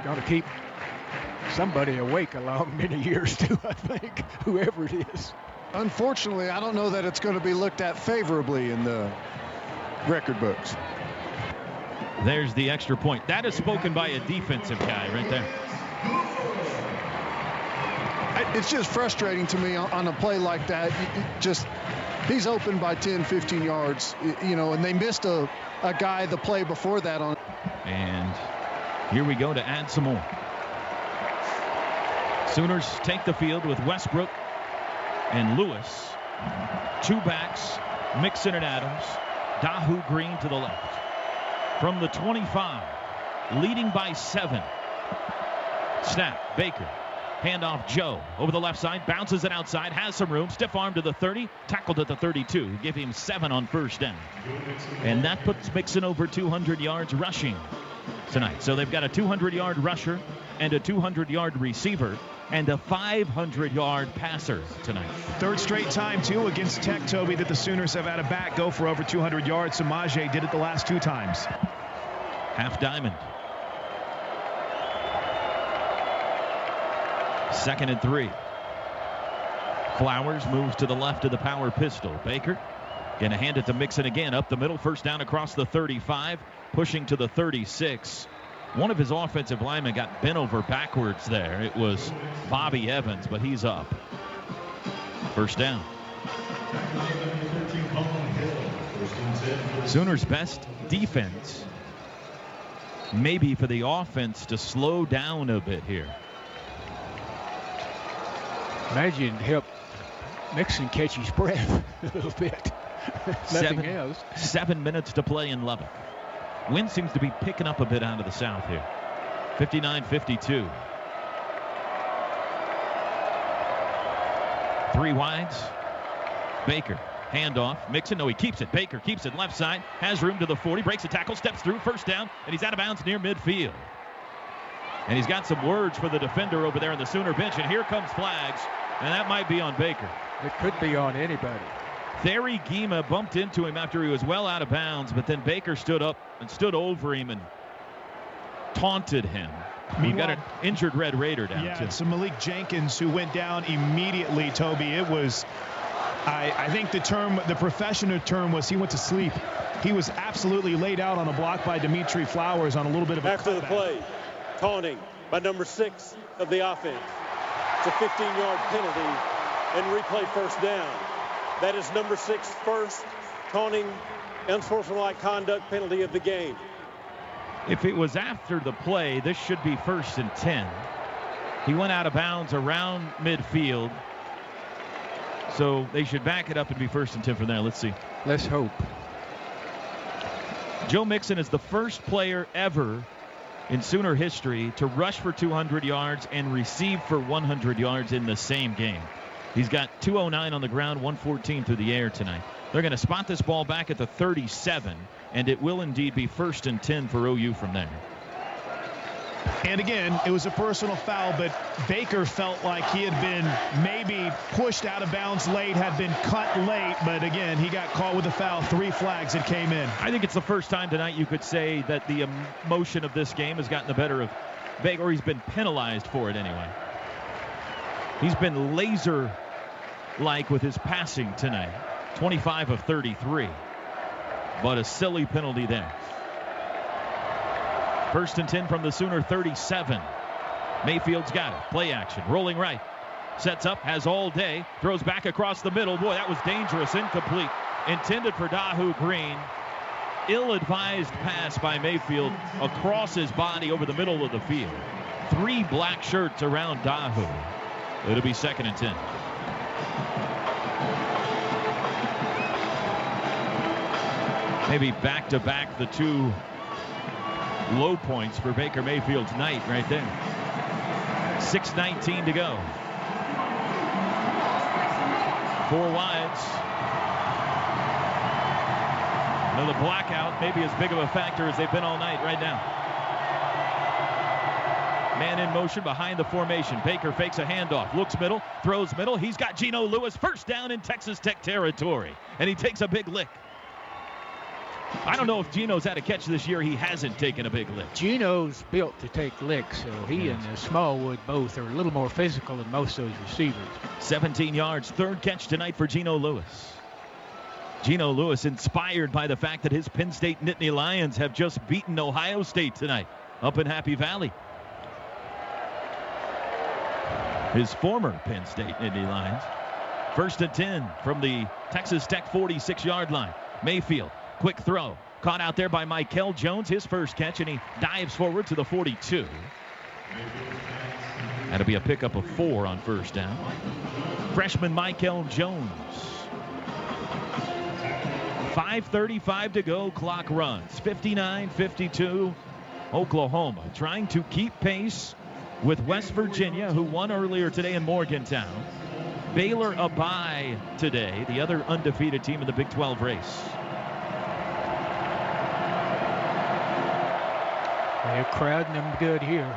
Speaker 4: Got to keep somebody awake along many years, too, I think, whoever it is.
Speaker 3: Unfortunately, I don't know that it's going to be looked at favorably in the record books.
Speaker 1: There's the extra point. That is spoken by a defensive guy right there.
Speaker 3: It's just frustrating to me on a play like that. He's open by 10, 15 yards, and they missed a guy the play before that on.
Speaker 1: And here we go to add some more. Sooners take the field with Westbrook and Lewis. Two backs, Mixon and Adams. Dahu Green to the left. From the 25, leading by 7. Snap, Baker. Handoff, Joe. Over the left side, bounces it outside, has some room. Stiff arm to the 30, tackled at the 32. Give him 7 on first down. And that puts Mixon over 200 yards rushing tonight. So they've got a 200-yard rusher and a 200-yard receiver and a 500-yard passer tonight.
Speaker 2: Third straight time, too, against Tech, Toby, that the Sooners have had a back go for over 200 yards. Samaje did it the last 2 times.
Speaker 1: Half diamond. 2nd and 3. Flowers moves to the left of the power pistol. Baker going to hand it to Mixon again. Up the middle. First down across the 35. Pushing to the 36. One of his offensive linemen got bent over backwards there. It was Bobby Evans, but he's up. First down. Sooners' best defense, maybe for the offense to slow down a bit here.
Speaker 4: Imagine help Mixon catch his breath a little bit. Nothing else.
Speaker 1: 7 minutes to play in Lubbock. Wind seems to be picking up a bit out of the south here. 59-52. 3 wides. Baker. Handoff. Mixon. No, he keeps it. Baker keeps it left side. Has room to the 40. Breaks a tackle. Steps through. First down. And he's out of bounds near midfield. And he's got some words for the defender over there in the Sooner bench. And here comes flags. And that might be on Baker.
Speaker 4: It could be on anybody.
Speaker 1: Thierry Guima bumped into him after he was well out of bounds, but then Baker stood up and stood over him and taunted him. We've got an injured Red Raider down, too.
Speaker 2: It's Malik Jenkins who went down immediately, Toby. It was, I think the professional term was he went to sleep. He was absolutely laid out on a block by Dimitri Flowers on a little bit of a
Speaker 5: After
Speaker 2: cutback.
Speaker 5: the play, taunting by number 6 of the offense. It's a 15-yard penalty and replay first down. That is number 6 first taunting unsportsmanlike conduct penalty of the game.
Speaker 1: If it was after the play, this should be 1st and 10. He went out of bounds around midfield. So they should back it up and be 1st and 10 from there. Let's see.
Speaker 4: Let's hope.
Speaker 1: Joe Mixon is the first player ever in Sooner history to rush for 200 yards and receive for 100 yards in the same game. He's got 209 on the ground, 114 through the air tonight. They're going to spot this ball back at the 37, and it will indeed be 1st and 10 for OU from there.
Speaker 2: And again, it was a personal foul, but Baker felt like he had been maybe pushed out of bounds late, had been cut late, but again, he got caught with a foul. 3 flags that came in.
Speaker 1: I think it's the first time tonight you could say that the emotion of this game has gotten the better of Baker, or he's been penalized for it anyway. He's been laser-like with his passing tonight. 25 of 33. But a silly penalty there. 1st and 10 from the Sooner 37. Mayfield's got it. Play action. Rolling right. Sets up. Has all day. Throws back across the middle. Boy, that was dangerous. Incomplete. Intended for Dahu Green. Ill-advised pass by Mayfield across his body over the middle of the field. 3 black shirts around Dahu. It'll be 2nd and 10. Maybe back-to-back the 2 low points for Baker Mayfield's night right there. 6:19 to go. 4 wides. Another blackout, maybe as big of a factor as they've been all night right now. Man in motion behind the formation. Baker fakes a handoff, looks middle, throws middle. He's got Geno Lewis, first down in Texas Tech territory, and he takes a big lick. I don't know if Geno's had a catch this year. He hasn't taken a big lick.
Speaker 4: Geno's built to take licks, so he and Smallwood both are a little more physical than most of those receivers.
Speaker 1: 17 yards, 3rd catch tonight for Geno Lewis. Geno Lewis inspired by the fact that his Penn State Nittany Lions have just beaten Ohio State tonight up in Happy Valley. His former Penn State Nittany Lions. 1st and 10 from the Texas Tech 46-yard line. Mayfield. Quick throw. Caught out there by Michael Jones, his first catch, and he dives forward to the 42. That'll be a pickup of 4 on first down. Freshman Michael Jones. 5:35 to go. Clock runs. 59-52. Oklahoma trying to keep pace with West Virginia, who won earlier today in Morgantown. Baylor a bye today, the other undefeated team in the Big 12 race.
Speaker 4: They're crowding them good here.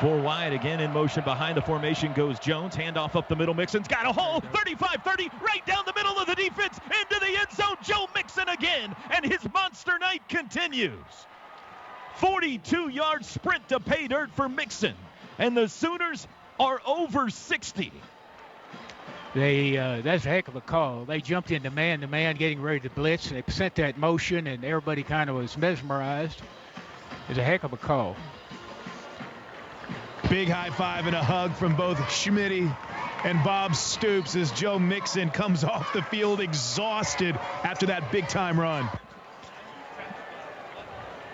Speaker 1: 4 wide again in motion behind the formation goes Jones. Handoff up the middle. Mixon's got a hole. 35-30 right down the middle of the defense into the end zone. Joe Mixon again, and his monster night continues. 42-yard sprint to pay dirt for Mixon, and the Sooners are over 60.
Speaker 4: That's a heck of a call. They jumped into man-to-man getting ready to blitz. They sent that motion, and everybody kind of was mesmerized. It's a heck of a call.
Speaker 2: Big high five and a hug from both Schmitty and Bob Stoops as Joe Mixon comes off the field exhausted after that big-time run.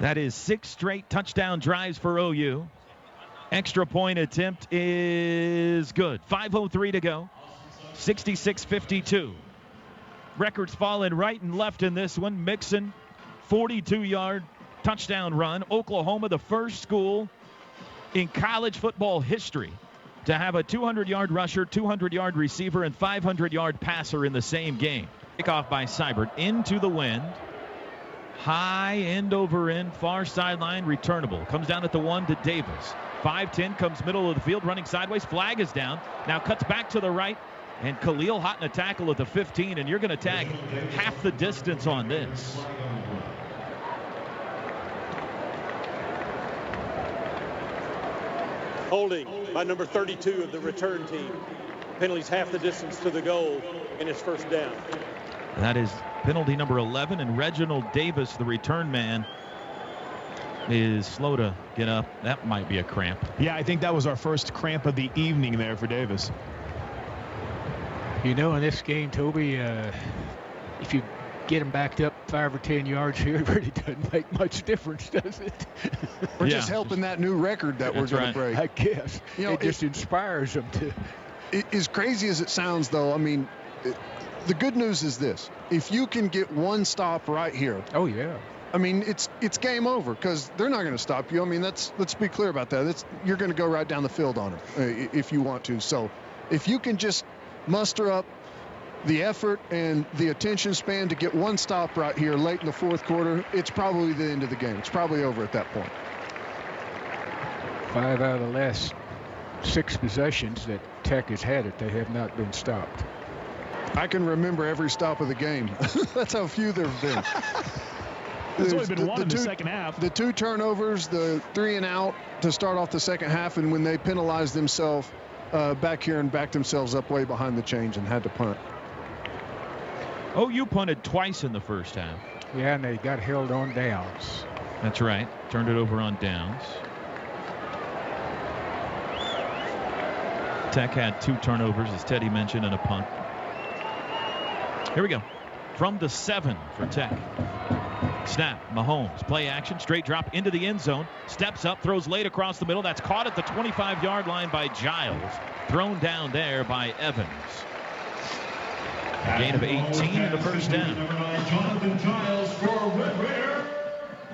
Speaker 1: That is 6 straight touchdown drives for OU. Extra point attempt is good. 5:03 to go. 66-52. Records falling right and left in this one. Mixon, 42-yard touchdown run. Oklahoma, the first school in college football history to have a 200-yard rusher, 200-yard receiver, and 500-yard passer in the same game. Kickoff by Seibert into the wind. High end over end, far sideline, returnable. Comes down at the 1 to Davis. 5-10 comes middle of the field, running sideways. Flag is down. Now cuts back to the right. And Khalil hot in a tackle at the 15, and you're going to tag half the distance on this.
Speaker 5: Holding by number 32 of the return team. Penalties half the distance to the goal, and it's first down.
Speaker 1: That is penalty number 11, and Reginald Davis, the return man, is slow to get up. That might be a cramp.
Speaker 2: Yeah, I think that was our first cramp of the evening there for Davis.
Speaker 4: You know, in this game, Toby, if you get them backed up 5 or 10 yards here, it really doesn't make much difference, does it?
Speaker 3: We're just helping that new record that we're going to break.
Speaker 4: I guess.
Speaker 3: You know,
Speaker 4: it just inspires them to.
Speaker 3: As crazy as it sounds, though, I mean, the good news is this. If you can get one stop right here.
Speaker 4: Oh, yeah.
Speaker 3: I mean, it's game over because they're not going to stop you. I mean, let's be clear about that. You're going to go right down the field on it if you want to. So if you can just muster up the effort and the attention span to get one stop right here late in the fourth quarter, it's probably the end of the game. It's probably over at that point.
Speaker 4: 5 out of the last 6 possessions that Tech has had it, they have not been stopped.
Speaker 3: I can remember every stop of the game. That's how few there have been.
Speaker 2: There's only been one in the second half.
Speaker 3: The 2 turnovers, the 3 and out to start off the second half, and when they penalized themselves back here and backed themselves up way behind the chains and had to punt.
Speaker 1: OU punted twice in the first half.
Speaker 4: Yeah, and they got held on downs.
Speaker 1: That's right. Turned it over on downs. Tech had 2 turnovers, as Teddy mentioned, and a punt. Here we go. From the 7 for Tech. Snap, Mahomes, play action, straight drop into the end zone, steps up, throws late across the middle. That's caught at the 25-yard line by Giles. Thrown down there by Evans. A gain of 18 in the first down.
Speaker 9: Jonathan Giles for Red Raider.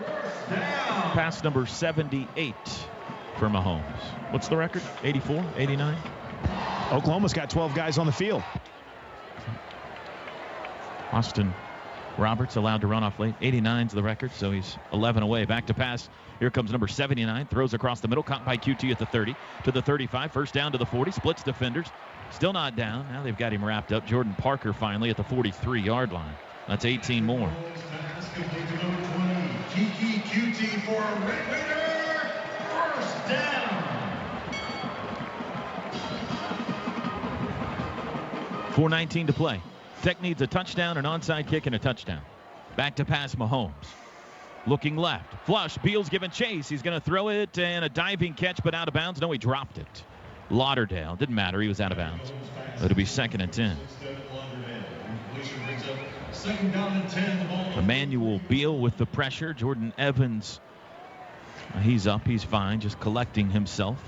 Speaker 9: First down.
Speaker 1: Pass number 78 for Mahomes. What's the record? 84, 89?
Speaker 2: Oklahoma's got 12 guys on the field.
Speaker 1: Austin Roberts allowed to run off late. 89's the record, so he's 11 away. Back to pass. Here comes number 79. Throws across the middle. Caught by QT at the 30 to the 35. First down to the 40. Splits defenders. Still not down. Now they've got him wrapped up. Jordan Parker finally at the 43-yard line. That's 18 more.
Speaker 9: Kiki QT for Red Raider. First down.
Speaker 1: 4:19 to play. Tech needs a touchdown, an onside kick, and a touchdown. Back to pass, Mahomes. Looking left. Flush. Beal's giving chase. He's going to throw it, and a diving catch, but out of bounds. No, he dropped it. Lauderdale. Didn't matter. He was out of bounds. It'll be 2nd and 10. Emmanuel Beal with the pressure. Jordan Evans, he's up. He's fine. Just collecting himself.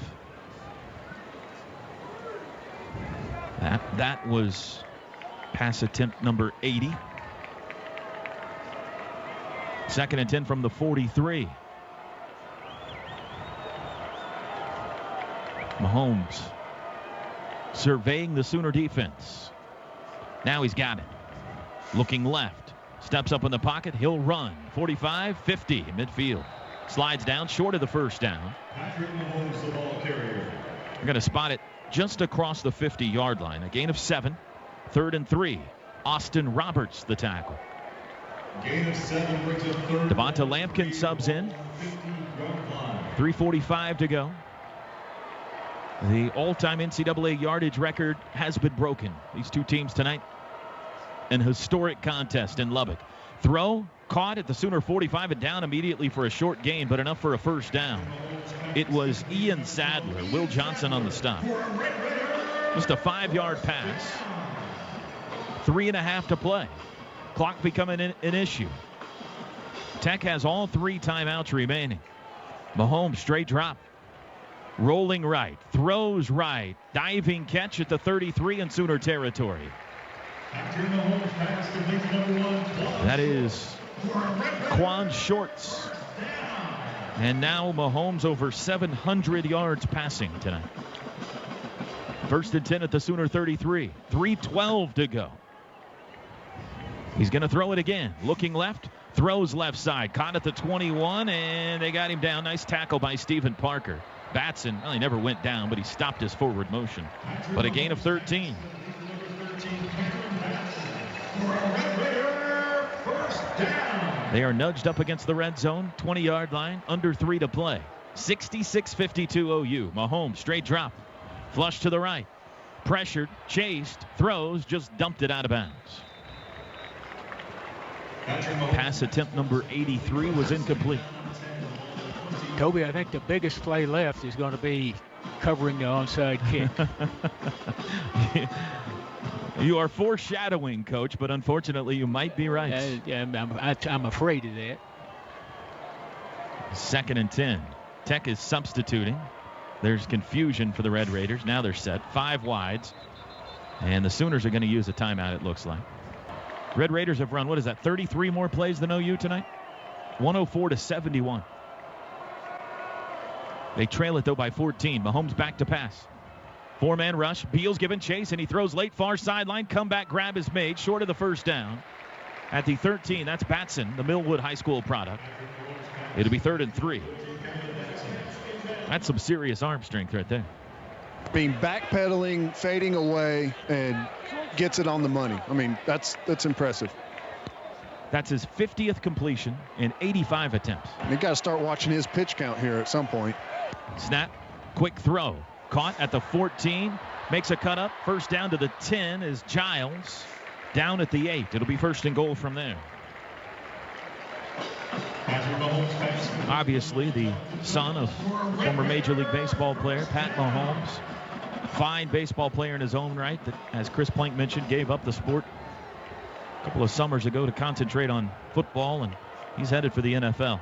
Speaker 1: That was pass attempt number 80. 2nd and 10 from the 43. Mahomes surveying the Sooner defense. Now he's got it. Looking left. Steps up in the pocket. He'll run. 45, 50 midfield. Slides down short of the first down. We're going to spot it just across the 50-yard line. A gain of 7. 3rd and 3. Austin Roberts, the tackle.
Speaker 9: Gain of 7 brings up 3rd.
Speaker 1: Devonta Lampkin subs in. 3:45 to go. The all-time NCAA yardage record has been broken. These two teams tonight. An historic contest in Lubbock. Throw caught at the Sooner 45 and down immediately for a short gain, but enough for a first down. It was Ian Sadler, Will Johnson on the stop. Just a 5-yard pass. 3.5 to play. Clock becoming an issue. Tech has all 3 timeouts remaining. Mahomes straight drop. Rolling right. Throws right. Diving catch at the 33 in Sooner territory. That is Quan Shorts. And now Mahomes over 700 yards passing tonight. 1st and 10 at the Sooner 33. 3:12 to go. He's going to throw it again. Looking left. Throws left side. Caught at the 21, and they got him down. Nice tackle by Stephen Parker. Batson, well, he never went down, but he stopped his forward motion. But a gain of 13. They are nudged up against the red zone. 20-yard line. Under 3 to play. 66-52 OU. Mahomes straight drop. Flush to the right. Pressured. Chased. Throws. Just dumped it out of bounds. Pass attempt number 83 was incomplete.
Speaker 4: Toby, I think the biggest play left is going to be covering the onside kick.
Speaker 1: You are foreshadowing, Coach, but unfortunately you might be right.
Speaker 4: I'm afraid of that.
Speaker 1: 2nd and 10. Tech is substituting. There's confusion for the Red Raiders. Now they're set. 5 wides. And the Sooners are going to use a timeout, it looks like. Red Raiders have run, 33 more plays than OU tonight? 104-71. They trail it, though, by 14. Mahomes back to pass. 4-man rush. Beal's given chase, and he throws late far sideline. Comeback grab is made short of the first down. At the 13, that's Batson, the Millwood High School product. It'll be 3rd and 3. That's some serious arm strength right there.
Speaker 3: Being backpedaling, fading away, and gets it on the money. I mean, that's impressive.
Speaker 1: That's his 50th completion in 85 attempts.
Speaker 3: You got to start watching his pitch count here at some point.
Speaker 1: Snap, quick throw. Caught at the 14. Makes a cut up. First down to the 10 is Giles. Down at the 8. It'll be 1st and goal from there. Obviously, the son of former Major League Baseball player Pat Mahomes. Fine baseball player in his own right that, as Chris Plank mentioned, gave up the sport a couple of summers ago to concentrate on football, and he's headed for the NFL.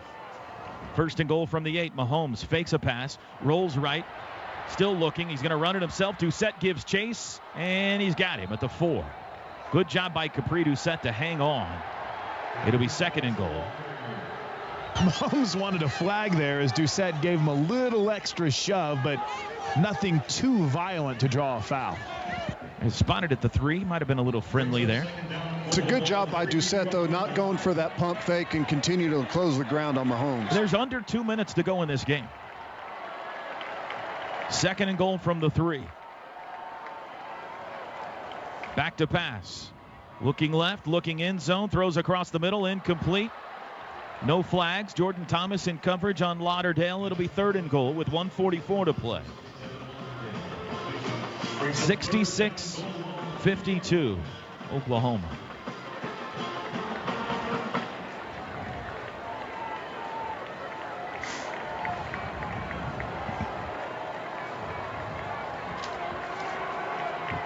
Speaker 1: 1st and goal from the 8. Mahomes fakes a pass, rolls right, still looking. He's going to run it himself. Doucette gives chase, and he's got him at the 4. Good job by Capri Doucette to hang on. It'll be 2nd and goal.
Speaker 2: Mahomes wanted a flag there as Doucette gave him a little extra shove, but nothing too violent to draw a foul.
Speaker 1: He's spotted at the 3. Might have been a little friendly there.
Speaker 3: It's a good job by Doucette, though, not going for that pump fake and continue to close the ground on Mahomes.
Speaker 1: There's under 2 minutes to go in this game. 2nd and goal from the 3. Back to pass. Looking left, looking end zone, throws across the middle, incomplete. No flags. Jordan Thomas in coverage on Lauderdale. It'll be 3rd and goal with 1:44 to play. 66-52, Oklahoma.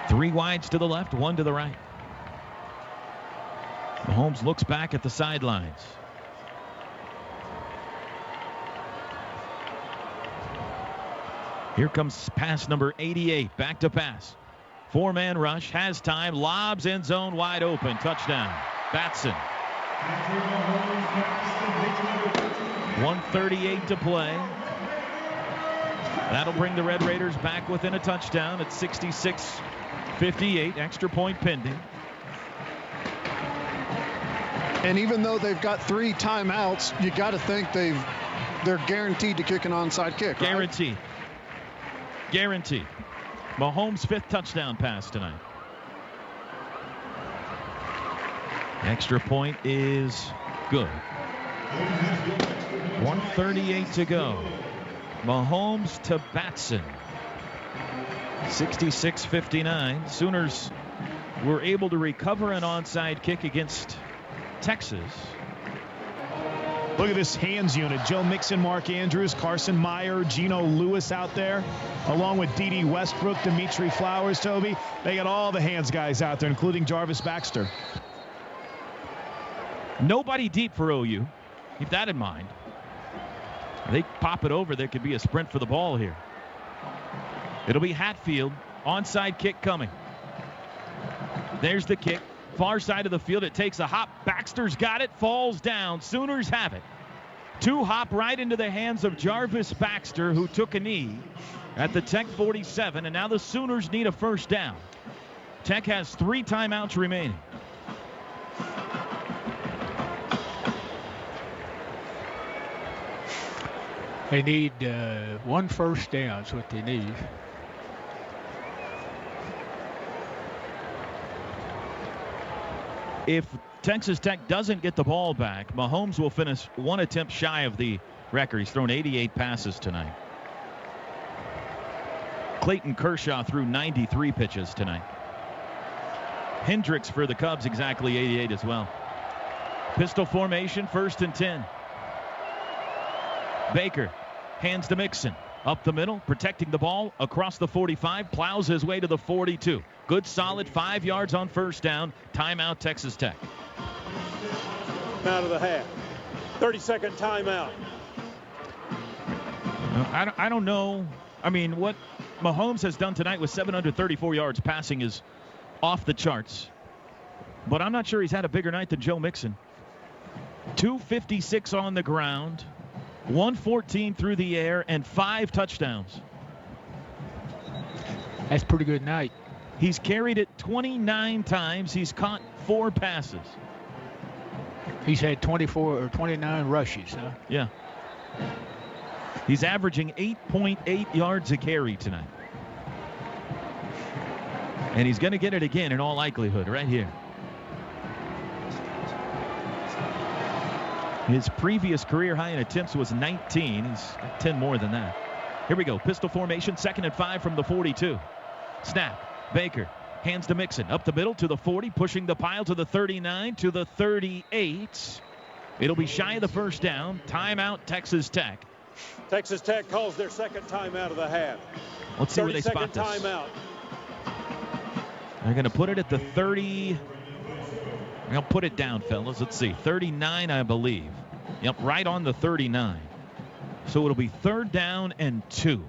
Speaker 1: Three wides to the left, 1 to the right. Mahomes looks back at the sidelines. Here comes pass number 88. Back to pass. Four-man rush, has time, lobs end zone wide open. Touchdown. Batson. 1:38 to play. That'll bring the Red Raiders back within a touchdown at 66-58. Extra point pending.
Speaker 3: And even though they've got 3 timeouts, you got to think they're guaranteed to kick an onside kick. Right?
Speaker 1: Guaranteed. Mahomes' 5th touchdown pass tonight. Extra point is good. 1:38 to go. Mahomes to Batson. 66-59. Sooners were able to recover an onside kick against Texas.
Speaker 2: Look at this hands unit. Joe Mixon, Mark Andrews, Carson Meyer, Geno Lewis out there, along with D.D. Westbrook, Dimitri Flowers, Toby. They got all the hands guys out there, including Jarvis Baxter.
Speaker 1: Nobody deep for OU. Keep that in mind. They pop it over. There could be a sprint for the ball here. It'll be Hatfield. Onside kick coming. There's the kick. Far side of the field. It takes a hop. Baxter's got it. Falls down. Sooners have it. 2 hop right into the hands of Jarvis Baxter, who took a knee at the Tech 47. And now the Sooners need a first down. Tech has 3 timeouts remaining.
Speaker 4: They need 1 first down is what they need.
Speaker 1: If Texas Tech doesn't get the ball back, Mahomes will finish 1 attempt shy of the record. He's thrown 88 passes tonight. Clayton Kershaw threw 93 pitches tonight. Hendricks for the Cubs exactly 88 as well. Pistol formation, 1st and 10. Baker hands to Mixon. Up the middle, protecting the ball across the 45, plows his way to the 42. Good solid 5 yards on first down. Timeout, Texas Tech.
Speaker 5: Out of the half. 30-second timeout.
Speaker 1: I don't know. I mean, what Mahomes has done tonight with 734 yards passing is off the charts. But I'm not sure he's had a bigger night than Joe Mixon. 256 on the ground. 114 through the air and 5 touchdowns.
Speaker 4: That's a pretty good night.
Speaker 1: He's carried it 29 times. He's caught 4 passes.
Speaker 4: He's had 24 or 29 rushes, huh?
Speaker 1: Yeah. He's averaging 8.8 yards a carry tonight. And he's going to get it again in all likelihood right here. His previous career high in attempts was 19. He's got 10 more than that. Here we go. Pistol formation, 2nd and 5 from the 42. Snap. Baker hands to Mixon. Up the middle to the 40, pushing the pile to the 39, to the 38. It'll be shy of the first down. Timeout, Texas Tech.
Speaker 5: Texas Tech calls their 2nd timeout of the half.
Speaker 1: Let's see where they spot this.
Speaker 5: Timeout.
Speaker 1: They're going to put it at the 30. I'll put it down, fellas. Let's see. 39, I believe. Yep, right on the 39. So it'll be 3rd down and 2.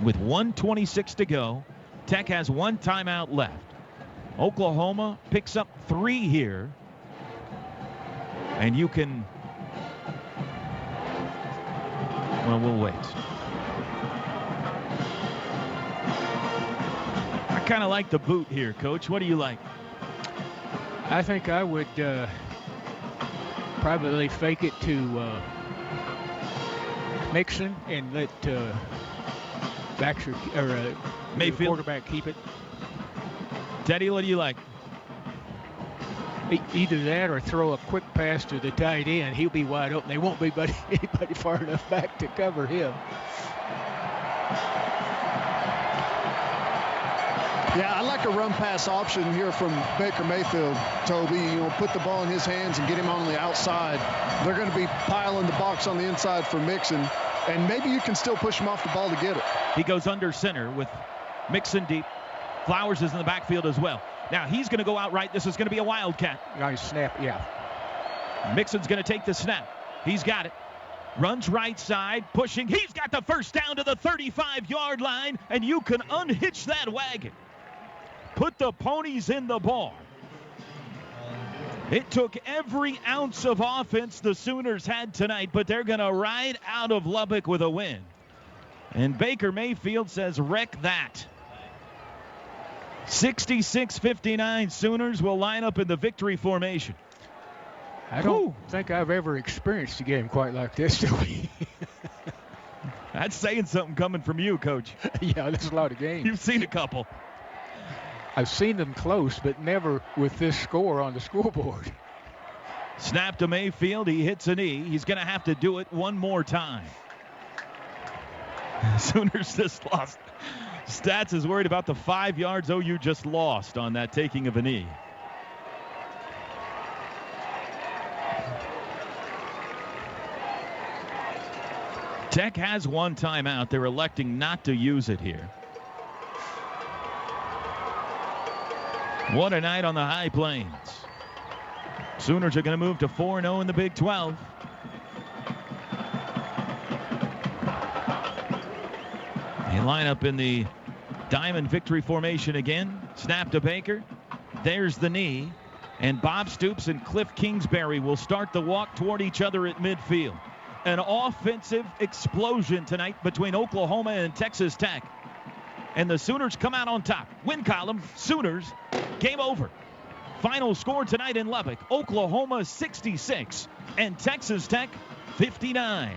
Speaker 1: With 1:26 to go, Tech has 1 timeout left. Oklahoma picks up 3 here. And you can... Well, we'll wait. I kind of like the boot here, Coach. What do you like?
Speaker 4: I think I would probably fake it to Mixon and let Baxter or
Speaker 1: Mayfield,
Speaker 4: quarterback, keep it.
Speaker 1: Teddy, what do you like?
Speaker 4: Either that or throw a quick pass to the tight end. He'll be wide open. They won't be anybody far enough back to cover him.
Speaker 3: Yeah, I like a run-pass option here from Baker Mayfield, Toby. You know, put the ball in his hands and get him on the outside. They're going to be piling the box on the inside for Mixon, and maybe you can still push him off the ball to get it.
Speaker 1: He goes under center with Mixon deep. Flowers is in the backfield as well. Now he's going to go out right. This is going to be a wildcat.
Speaker 4: Nice snap, yeah.
Speaker 1: Mixon's going to take the snap. He's got it. Runs right side, pushing. He's got the first down to the 35-yard line, and you can unhitch that wagon. put the ponies in the bar. It took every ounce of offense the Sooners had tonight, but they're going to ride out of Lubbock with a win. And Baker Mayfield says, wreck that. 66-59, Sooners will line up in the victory formation.
Speaker 4: I don't think I've ever experienced a game quite like this, Toby.
Speaker 1: That's saying something coming from you, Coach.
Speaker 4: Yeah, there's a lot of games.
Speaker 1: You've seen a couple.
Speaker 4: I've seen them close, but never with this score on the scoreboard.
Speaker 1: Snap to Mayfield. He hits a knee. He's going to have to do it one more time. Sooners just lost. Stats is worried about the 5 yards OU just lost on that taking of a knee. Tech has one timeout. They're electing not to use it here. What a night on the High Plains. Sooners are going to move to 4-0 in the Big 12. They line up in the diamond victory formation again. Snap to Baker. There's the knee. And Bob Stoops and Cliff Kingsbury will start the walk toward each other at midfield. An offensive explosion tonight between Oklahoma and Texas Tech. And the Sooners come out on top. Win column, Sooners, game over. Final score tonight in Lubbock, Oklahoma 66 and Texas Tech 59.